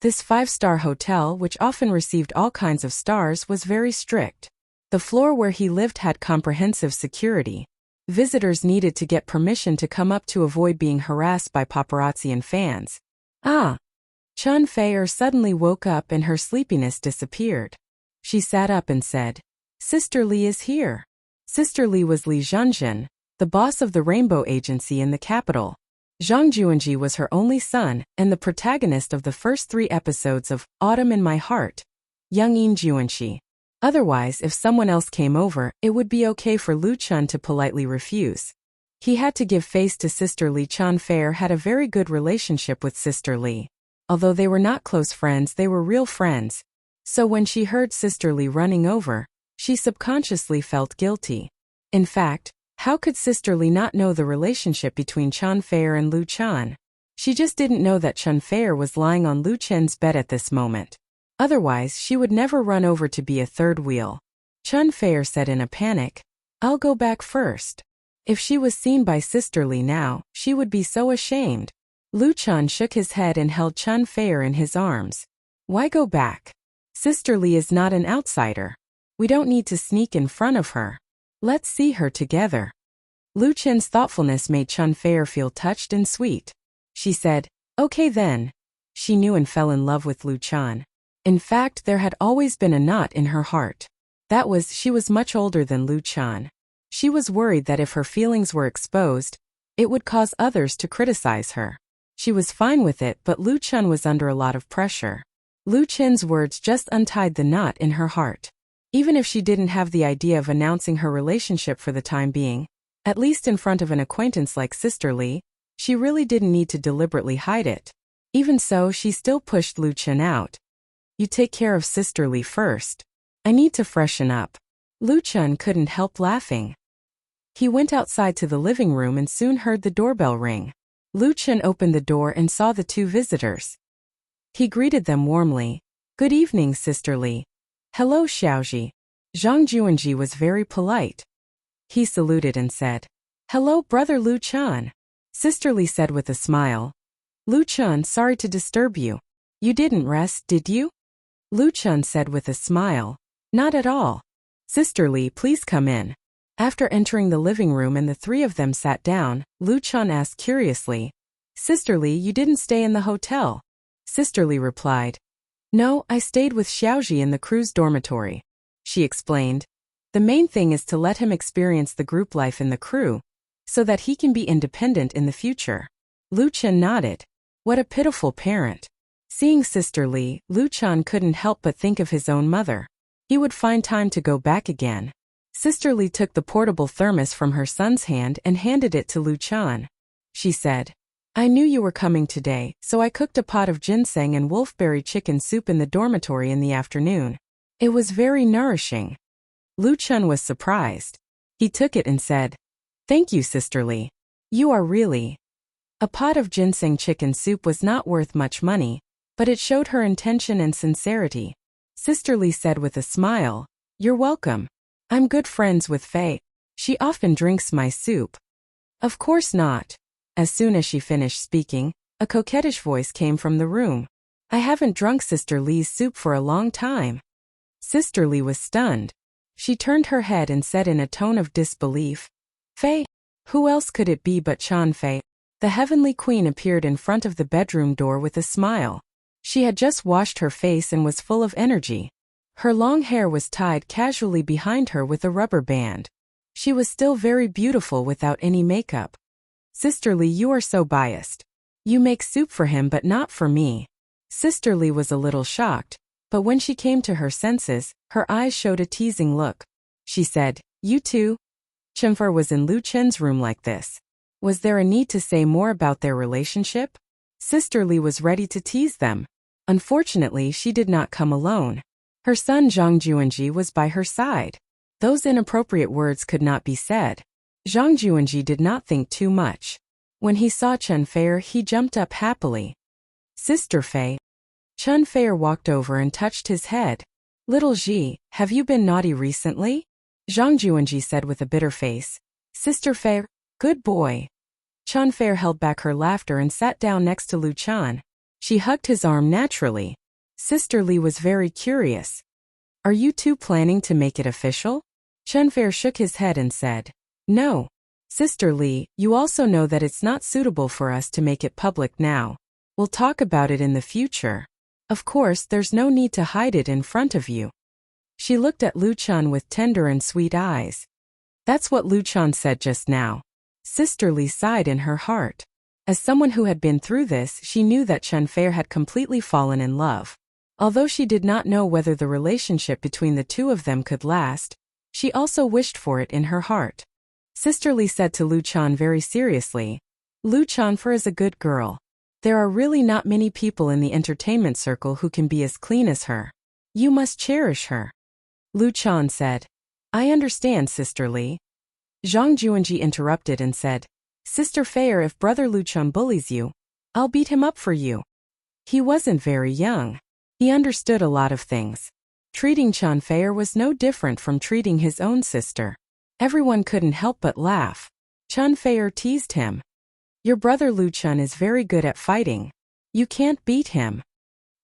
This five-star hotel, which often received all kinds of stars, was very strict. The floor where he lived had comprehensive security. Visitors needed to get permission to come up to avoid being harassed by paparazzi and fans. Ah! Chen Feier suddenly woke up and her sleepiness disappeared. She sat up and said, "Sister Li is here." Sister Li was Li Zhenjin, the boss of the Rainbow Agency in the capital. Zhang Juanji was her only son and the protagonist of the first 3 episodes of Autumn in My Heart, Young Yin Juanxi. Otherwise, if someone else came over, it would be okay for Lu Chen to politely refuse. He had to give face to Sister Li. Chen Feier had a very good relationship with Sister Li. Although they were not close friends, they were real friends. So when she heard Sister Li running over, she subconsciously felt guilty. In fact, how could Sister Li not know the relationship between Chen Feier and Lu Chen? She just didn't know that Chen Feier was lying on Lu Chen's bed at this moment. Otherwise, she would never run over to be a third wheel. Chen Feier said in a panic, "I'll go back first." If she was seen by Sister Li now, she would be so ashamed. Lu Chen shook his head and held Chen Feier in his arms. "Why go back? Sister Li is not an outsider. We don't need to sneak in front of her. Let's see her together." Lu Chen's thoughtfulness made Chen Feier feel touched and sweet. She said, "Okay then." She knew and fell in love with Lu Chen. In fact, there had always been a knot in her heart. That was, she was much older than Lu Chen. She was worried that if her feelings were exposed, it would cause others to criticize her. She was fine with it, but Lu Chen was under a lot of pressure. Lu Chen's words just untied the knot in her heart. Even if she didn't have the idea of announcing her relationship for the time being, at least in front of an acquaintance like Sister Li, she really didn't need to deliberately hide it. Even so, she still pushed Lu Chen out. "You take care of Sister Li first. I need to freshen up." Lu Chen couldn't help laughing. He went outside to the living room and soon heard the doorbell ring. Lu Chen opened the door and saw the 2 visitors. He greeted them warmly. "Good evening, Sister Li." "Hello, Xiaoji." Zhang Juanji was very polite. He saluted and said, "Hello, Brother Lu Chen." Sister Li said with a smile, "Lu Chen, sorry to disturb you. You didn't rest, did you?" Lu Chen said with a smile, "Not at all." "Sister Li, please come in." After entering the living room and the 3 of them sat down, Lu Chen asked curiously, "Sister Li, you didn't stay in the hotel?" Sister Li replied, "No, I stayed with Xiaoji in the crew's dormitory." She explained, "The main thing is to let him experience the group life in the crew, so that he can be independent in the future." Lu Chen nodded. What a pitiful parent. Seeing Sister Li, Lu Chen couldn't help but think of his own mother. He would find time to go back again. Sister Li took the portable thermos from her son's hand and handed it to Lu Chen. She said, "I knew you were coming today, so I cooked a pot of ginseng and wolfberry chicken soup in the dormitory in the afternoon. It was very nourishing." Lu Chen was surprised. He took it and said, "Thank you, Sister Li. You are really..." A pot of ginseng chicken soup was not worth much money, but it showed her intention and sincerity. Sister Li said with a smile, "You're welcome. I'm good friends with Fei. She often drinks my soup." "Of course not." As soon as she finished speaking, a coquettish voice came from the room. "I haven't drunk Sister Li's soup for a long time." Sister Li was stunned. She turned her head and said in a tone of disbelief, "Fei? Who else could it be but Chen Fei?" The heavenly queen appeared in front of the bedroom door with a smile. She had just washed her face and was full of energy. Her long hair was tied casually behind her with a rubber band. She was still very beautiful without any makeup. "Sister Li, you are so biased. You make soup for him but not for me." Sister Li was a little shocked, but when she came to her senses, her eyes showed a teasing look. She said, "You too?" Chunfer was in Lu Chen's room like this. Was there a need to say more about their relationship? Sister Li was ready to tease them. Unfortunately, she did not come alone. Her son Zhang Juanji was by her side. Those inappropriate words could not be said. Zhang Juanji did not think too much. When he saw Chen Fei, he jumped up happily. "Sister Fei." Chen Fei walked over and touched his head. "Little Ji, have you been naughty recently?" Zhang Juanji said with a bitter face. "Sister Fei, good boy." Chen Fei held back her laughter and sat down next to Lu Chan. She hugged his arm naturally. Sister Li was very curious. "Are you two planning to make it official?" Chen Fei shook his head and said, "No. Sister Li, you also know that it's not suitable for us to make it public now. We'll talk about it in the future. Of course, there's no need to hide it in front of you." She looked at Lu Chan with tender and sweet eyes. That's what Lu Chan said just now. Sister Li sighed in her heart. As someone who had been through this, she knew that Chen Fei had completely fallen in love. Although she did not know whether the relationship between the two of them could last, she also wished for it in her heart. Sister Li said to Lu Chan very seriously, "Lu Chanfer is a good girl. There are really not many people in the entertainment circle who can be as clean as her. You must cherish her." Lu Chan said, "I understand, Sister Li." Zhang Juanji interrupted and said, "Sister Fei, if Brother Lu Chan bullies you, I'll beat him up for you." He wasn't very young. He understood a lot of things. Treating Chen Fei was no different from treating his own sister. Everyone couldn't help but laugh. Chen Fei teased him. "Your brother Lu Chan is very good at fighting. You can't beat him."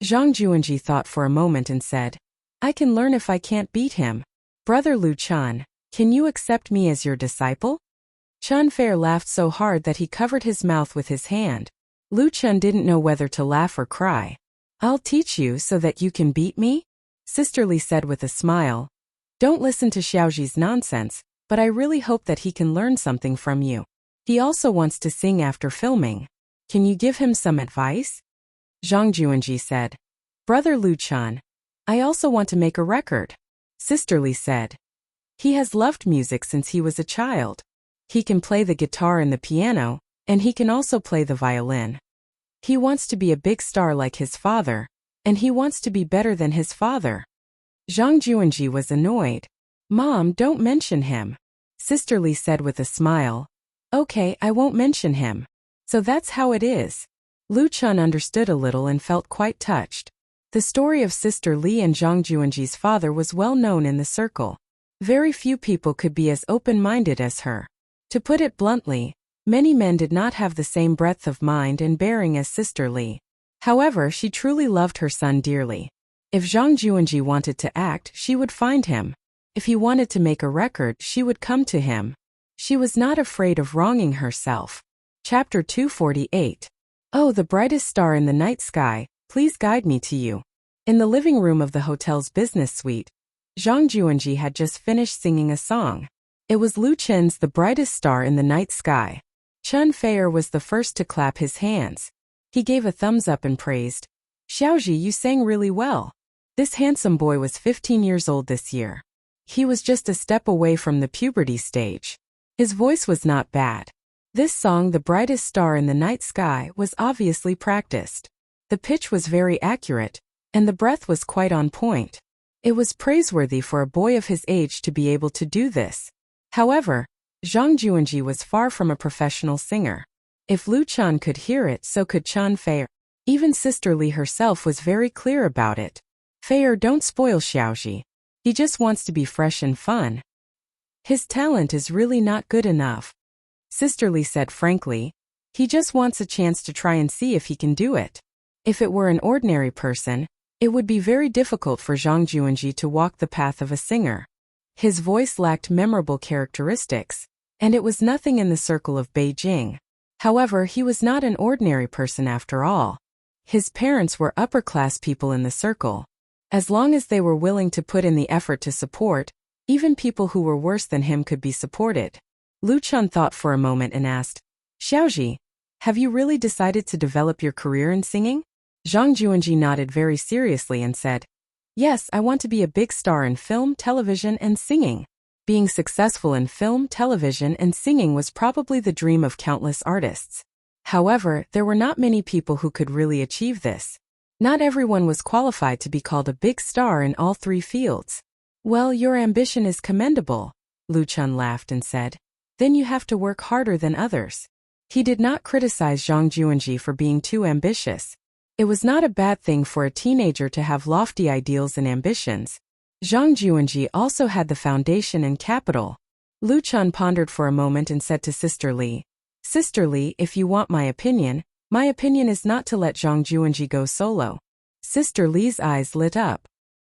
Zhang Juanji thought for a moment and said, "I can learn if I can't beat him. Brother Lu Chan, can you accept me as your disciple?" Chen Fei laughed so hard that he covered his mouth with his hand. Lu Chan didn't know whether to laugh or cry. "I'll teach you so that you can beat me?" Sister Li said with a smile. "Don't listen to Xiaoji's nonsense, but I really hope that he can learn something from you. He also wants to sing after filming. Can you give him some advice?" Zhang Juanji said, "Brother Lu Chan, I also want to make a record." Sister Li said, "He has loved music since he was a child. He can play the guitar and the piano, and he can also play the violin. He wants to be a big star like his father, and he wants to be better than his father." Zhang Juanji was annoyed. "Mom, don't mention him." Sister Li said with a smile, "Okay, I won't mention him. So that's how it is." Lu Chan understood a little and felt quite touched. The story of Sister Li and Zhang Juanji's father was well known in the circle. Very few people could be as open-minded as her. To put it bluntly, many men did not have the same breadth of mind and bearing as Sister Li. However, she truly loved her son dearly. If Zhang Juanji wanted to act, she would find him. If he wanted to make a record, she would come to him. She was not afraid of wronging herself. Chapter 248. "Oh, the brightest star in the night sky, please guide me to you." In the living room of the hotel's business suite, Zhang Juanji had just finished singing a song. It was Lu Chen's "The Brightest Star in the Night Sky." Chen Fei was the first to clap his hands. He gave a thumbs up and praised, "Xiaoji, you sang really well." This handsome boy was 15 years old this year. He was just a step away from the puberty stage. His voice was not bad. This song, "The Brightest Star in the Night Sky," was obviously practiced. The pitch was very accurate, and the breath was quite on point. It was praiseworthy for a boy of his age to be able to do this. However, Zhang Juanji was far from a professional singer. If Lu Chan could hear it, so could Chen Fei. Even Sister Li herself was very clear about it. "Fei, don't spoil Xiaoji. He just wants to be fresh and fun. His talent is really not good enough." Sister Li said frankly, "He just wants a chance to try and see if he can do it." If it were an ordinary person, it would be very difficult for Zhang Juanji to walk the path of a singer. His voice lacked memorable characteristics, and it was nothing in the circle of Beijing. However, he was not an ordinary person after all. His parents were upper-class people in the circle. As long as they were willing to put in the effort to support, even people who were worse than him could be supported. Lu Chan thought for a moment and asked, "Xiaoji, have you really decided to develop your career in singing?" Zhang Juanji nodded very seriously and said, "Yes, I want to be a big star in film, television, and singing." Being successful in film, television, and singing was probably the dream of countless artists. However, there were not many people who could really achieve this. Not everyone was qualified to be called a big star in all three fields. Well, your ambition is commendable, Lu Chun laughed and said. Then you have to work harder than others. He did not criticize Zhang Juanji for being too ambitious. It was not a bad thing for a teenager to have lofty ideals and ambitions. Zhang Juanji also had the foundation and capital. Lu Chun pondered for a moment and said to Sister Li, Sister Li, if you want my opinion is not to let Zhang Juanji go solo. Sister Li's eyes lit up.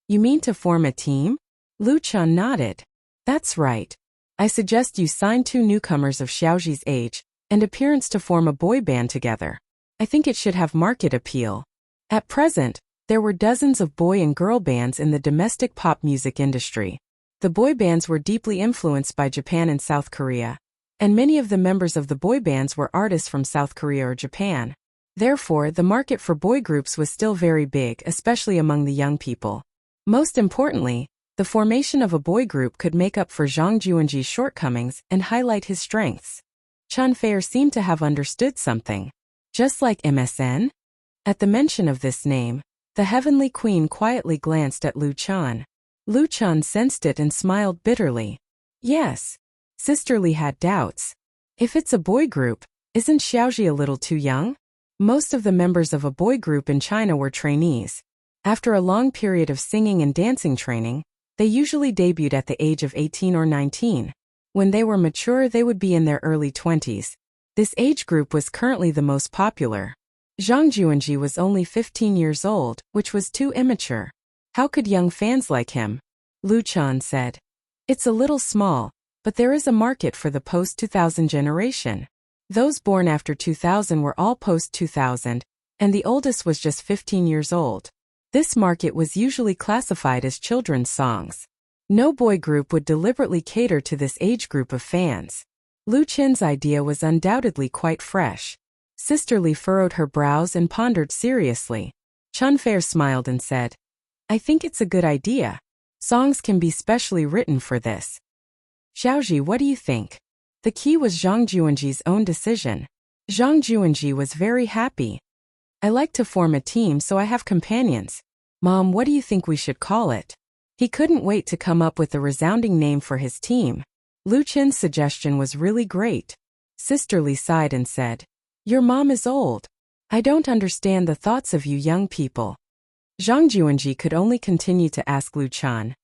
You mean to form a team? Lu Chun nodded. That's right. I suggest you sign 2 newcomers of Xiaoji's age and appearance to form a boy band together. I think it should have market appeal. At present, there were dozens of boy and girl bands in the domestic pop music industry. The boy bands were deeply influenced by Japan and South Korea, and many of the members of the boy bands were artists from South Korea or Japan. Therefore, the market for boy groups was still very big, especially among the young people. Most importantly, the formation of a boy group could make up for Zhang Juanji's shortcomings and highlight his strengths. Chun Fair seemed to have understood something. Just like MSN? At the mention of this name, the Heavenly Queen quietly glanced at Lu Chun. Lu Chun sensed it and smiled bitterly. Yes. Sister Li had doubts. If it's a boy group, isn't Xiaoji a little too young? Most of the members of a boy group in China were trainees. After a long period of singing and dancing training, they usually debuted at the age of 18 or 19. When they were mature, they would be in their early 20s. This age group was currently the most popular. Zhang Juanji was only 15 years old, which was too immature. How could young fans like him? Lu Chun said. It's a little small, but there is a market for the post-2000 generation. Those born after 2000 were all post-2000, and the oldest was just 15 years old. This market was usually classified as children's songs. No boy group would deliberately cater to this age group of fans. Lu Chun's idea was undoubtedly quite fresh. Sister Li furrowed her brows and pondered seriously. Chun Fair smiled and said, I think it's a good idea. Songs can be specially written for this. Xiaoji, what do you think? The key was Zhang Juanji's own decision. Zhang Juanji was very happy. I like to form a team so I have companions. Mom, what do you think we should call it? He couldn't wait to come up with a resounding name for his team. Lu Chun's suggestion was really great. Sister Li sighed and said, Your mom is old. I don't understand the thoughts of you young people. Zhang Juanji could only continue to ask Lu Chun.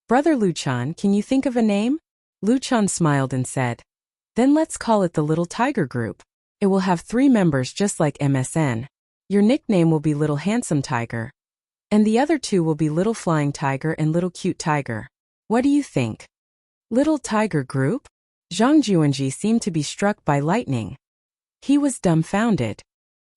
Brother Lu Chun, can you think of a name? Lu Chun smiled and said, Then let's call it the Little Tiger Group. It will have 3 members just like MSN. Your nickname will be Little Handsome Tiger. And the other 2 will be Little Flying Tiger and Little Cute Tiger. What do you think? Little Tiger Group? Zhang Juanji seemed to be struck by lightning. He was dumbfounded.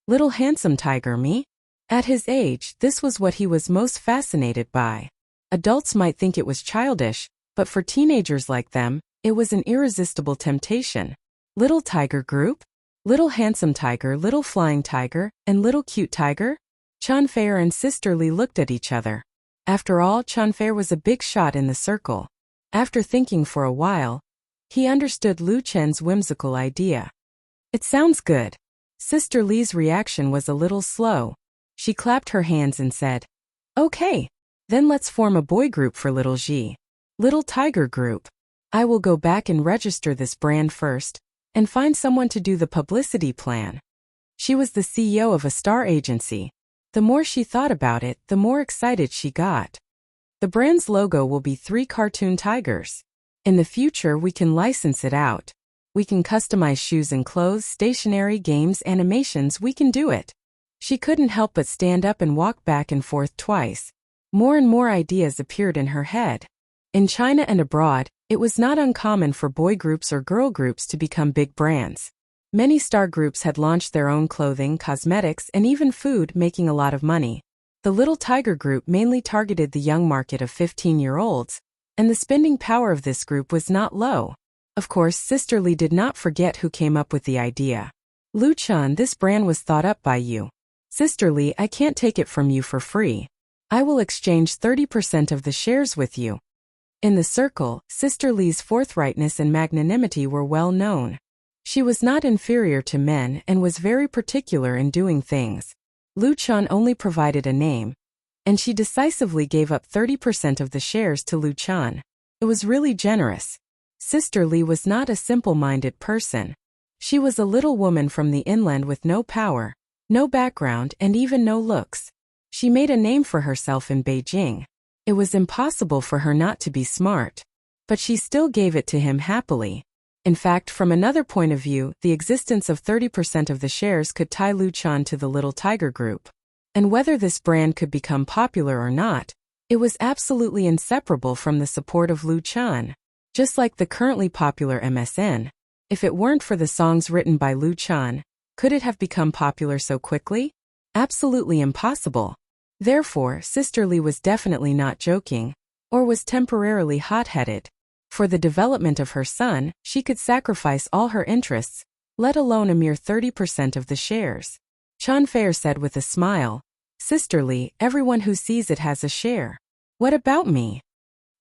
Little Handsome Tiger, me? At his age, this was what he was most fascinated by. Adults might think it was childish, but for teenagers like them, it was an irresistible temptation. Little Tiger Group? Little Handsome Tiger, Little Flying Tiger, and Little Cute Tiger? Chun Fair and Sister Li looked at each other. After all, Chun Fair was a big shot in the circle. After thinking for a while, he understood Lu Chun's whimsical idea. It sounds good. Sister Li's reaction was a little slow. She clapped her hands and said, Okay, then let's form a boy group for Little Ji. Little Tiger Group. I will go back and register this brand first, and find someone to do the publicity plan. She was the CEO of a star agency. The more she thought about it, the more excited she got. The brand's logo will be 3 cartoon tigers. In the future, we can license it out. We can customize shoes and clothes, stationery, games, animations, we can do it. She couldn't help but stand up and walk back and forth twice. More and more ideas appeared in her head. In China and abroad, it was not uncommon for boy groups or girl groups to become big brands. Many star groups had launched their own clothing, cosmetics, and even food, making a lot of money. The Little Tiger Group mainly targeted the young market of 15-year-olds, and the spending power of this group was not low. Of course, Sister Li did not forget who came up with the idea. Lu Chun, this brand was thought up by you. Sister Li, I can't take it from you for free. I will exchange 30% of the shares with you. In the circle, Sister Li's forthrightness and magnanimity were well known. She was not inferior to men and was very particular in doing things. Lu Chan only provided a name, and she decisively gave up 30% of the shares to Lu Chan. It was really generous. Sister Li was not a simple-minded person. She was a little woman from the inland with no power, no background, and even no looks. She made a name for herself in Beijing. It was impossible for her not to be smart. But she still gave it to him happily. In fact, from another point of view, the existence of 30% of the shares could tie Lu Chan to the Little Tiger Group. And whether this brand could become popular or not, it was absolutely inseparable from the support of Lu Chan. Just like the currently popular MSN, if it weren't for the songs written by Lu Chan, could it have become popular so quickly? Absolutely impossible. Therefore, Sister Li was definitely not joking, or was temporarily hot-headed. For the development of her son, she could sacrifice all her interests, let alone a mere 30% of the shares. Chan Fair said with a smile, "Sister Li, everyone who sees it has a share. What about me?"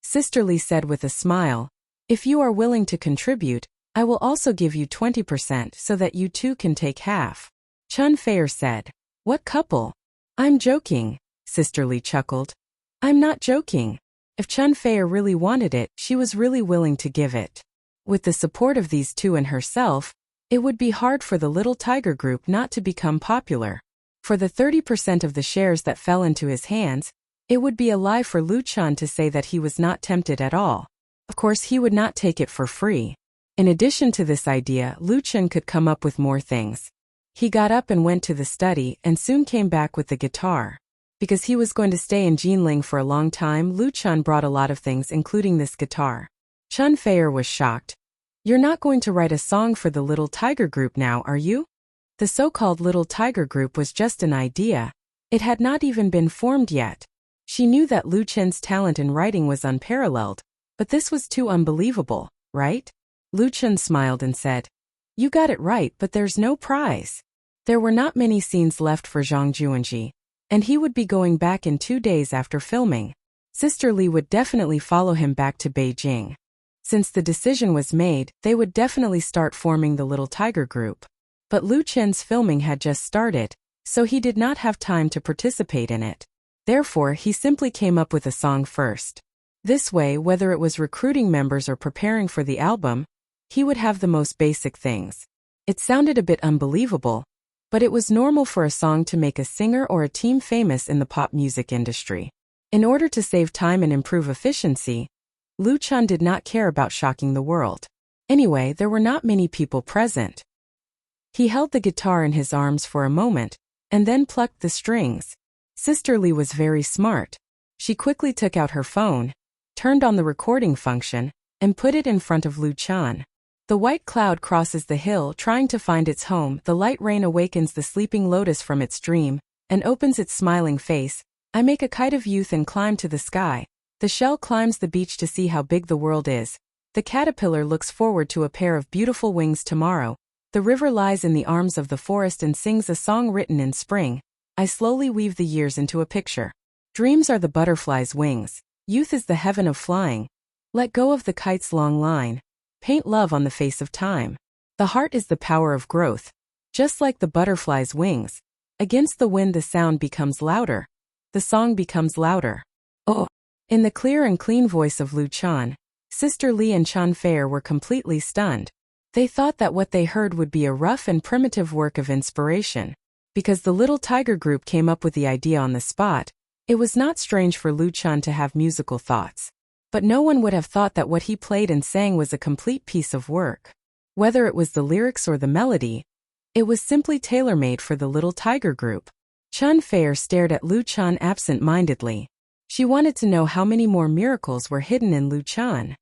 Sister Li said with a smile, "If you are willing to contribute, I will also give you 20% so that you too can take half." Chan Fair said, "What couple?" "I'm joking," Sister Li chuckled. "I'm not joking. If Chan Fair really wanted it, she was really willing to give it. With the support of these two and herself, it would be hard for the Little Tiger Group not to become popular. For the 30% of the shares that fell into his hands, it would be a lie for Lu Chan to say that he was not tempted at all. Of course, he would not take it for free. In addition to this idea, Lu Chan could come up with more things. He got up and went to the study and soon came back with the guitar. Because he was going to stay in Jinling for a long time, Lu Chan brought a lot of things including this guitar. Chan Fair was shocked. "You're not going to write a song for the Little Tiger Group now, are you?" The so-called Little Tiger Group was just an idea. It had not even been formed yet. She knew that Lu Chen's talent in writing was unparalleled, but this was too unbelievable, right? Lu Chen smiled and said, "You got it right, but there's no prize." There were not many scenes left for Zhang Juanji, and he would be going back in 2 days after filming. Sister Li would definitely follow him back to Beijing. Since the decision was made, they would definitely start forming the Little Tiger Group. But Lu Chen's filming had just started, so he did not have time to participate in it. Therefore, he simply came up with a song first. This way, whether it was recruiting members or preparing for the album, he would have the most basic things. It sounded a bit unbelievable, but it was normal for a song to make a singer or a team famous in the pop music industry. In order to save time and improve efficiency, Lu Chan did not care about shocking the world. Anyway, there were not many people present. He held the guitar in his arms for a moment, and then plucked the strings. Sister Li was very smart. She quickly took out her phone, turned on the recording function, and put it in front of Lu Chan. The white cloud crosses the hill trying to find its home. The light rain awakens the sleeping lotus from its dream, and opens its smiling face. I make a kite of youth and climb to the sky. The shell climbs the beach to see how big the world is. The caterpillar looks forward to a pair of beautiful wings tomorrow. The river lies in the arms of the forest and sings a song written in spring. I slowly weave the years into a picture. Dreams are the butterfly's wings. Youth is the heaven of flying. Let go of the kite's long line. Paint love on the face of time. The heart is the power of growth. Just like the butterfly's wings. Against the wind the sound becomes louder. The song becomes louder. Oh! In the clear and clean voice of Lu Chan, Sister Li and Chan Fair were completely stunned. They thought that what they heard would be a rough and primitive work of inspiration. Because the Little Tiger Group came up with the idea on the spot, it was not strange for Lu Chan to have musical thoughts. But no one would have thought that what he played and sang was a complete piece of work. Whether it was the lyrics or the melody, it was simply tailor-made for the Little Tiger Group. Chan Fair stared at Lu Chan absent-mindedly. She wanted to know how many more miracles were hidden in Lu Chan.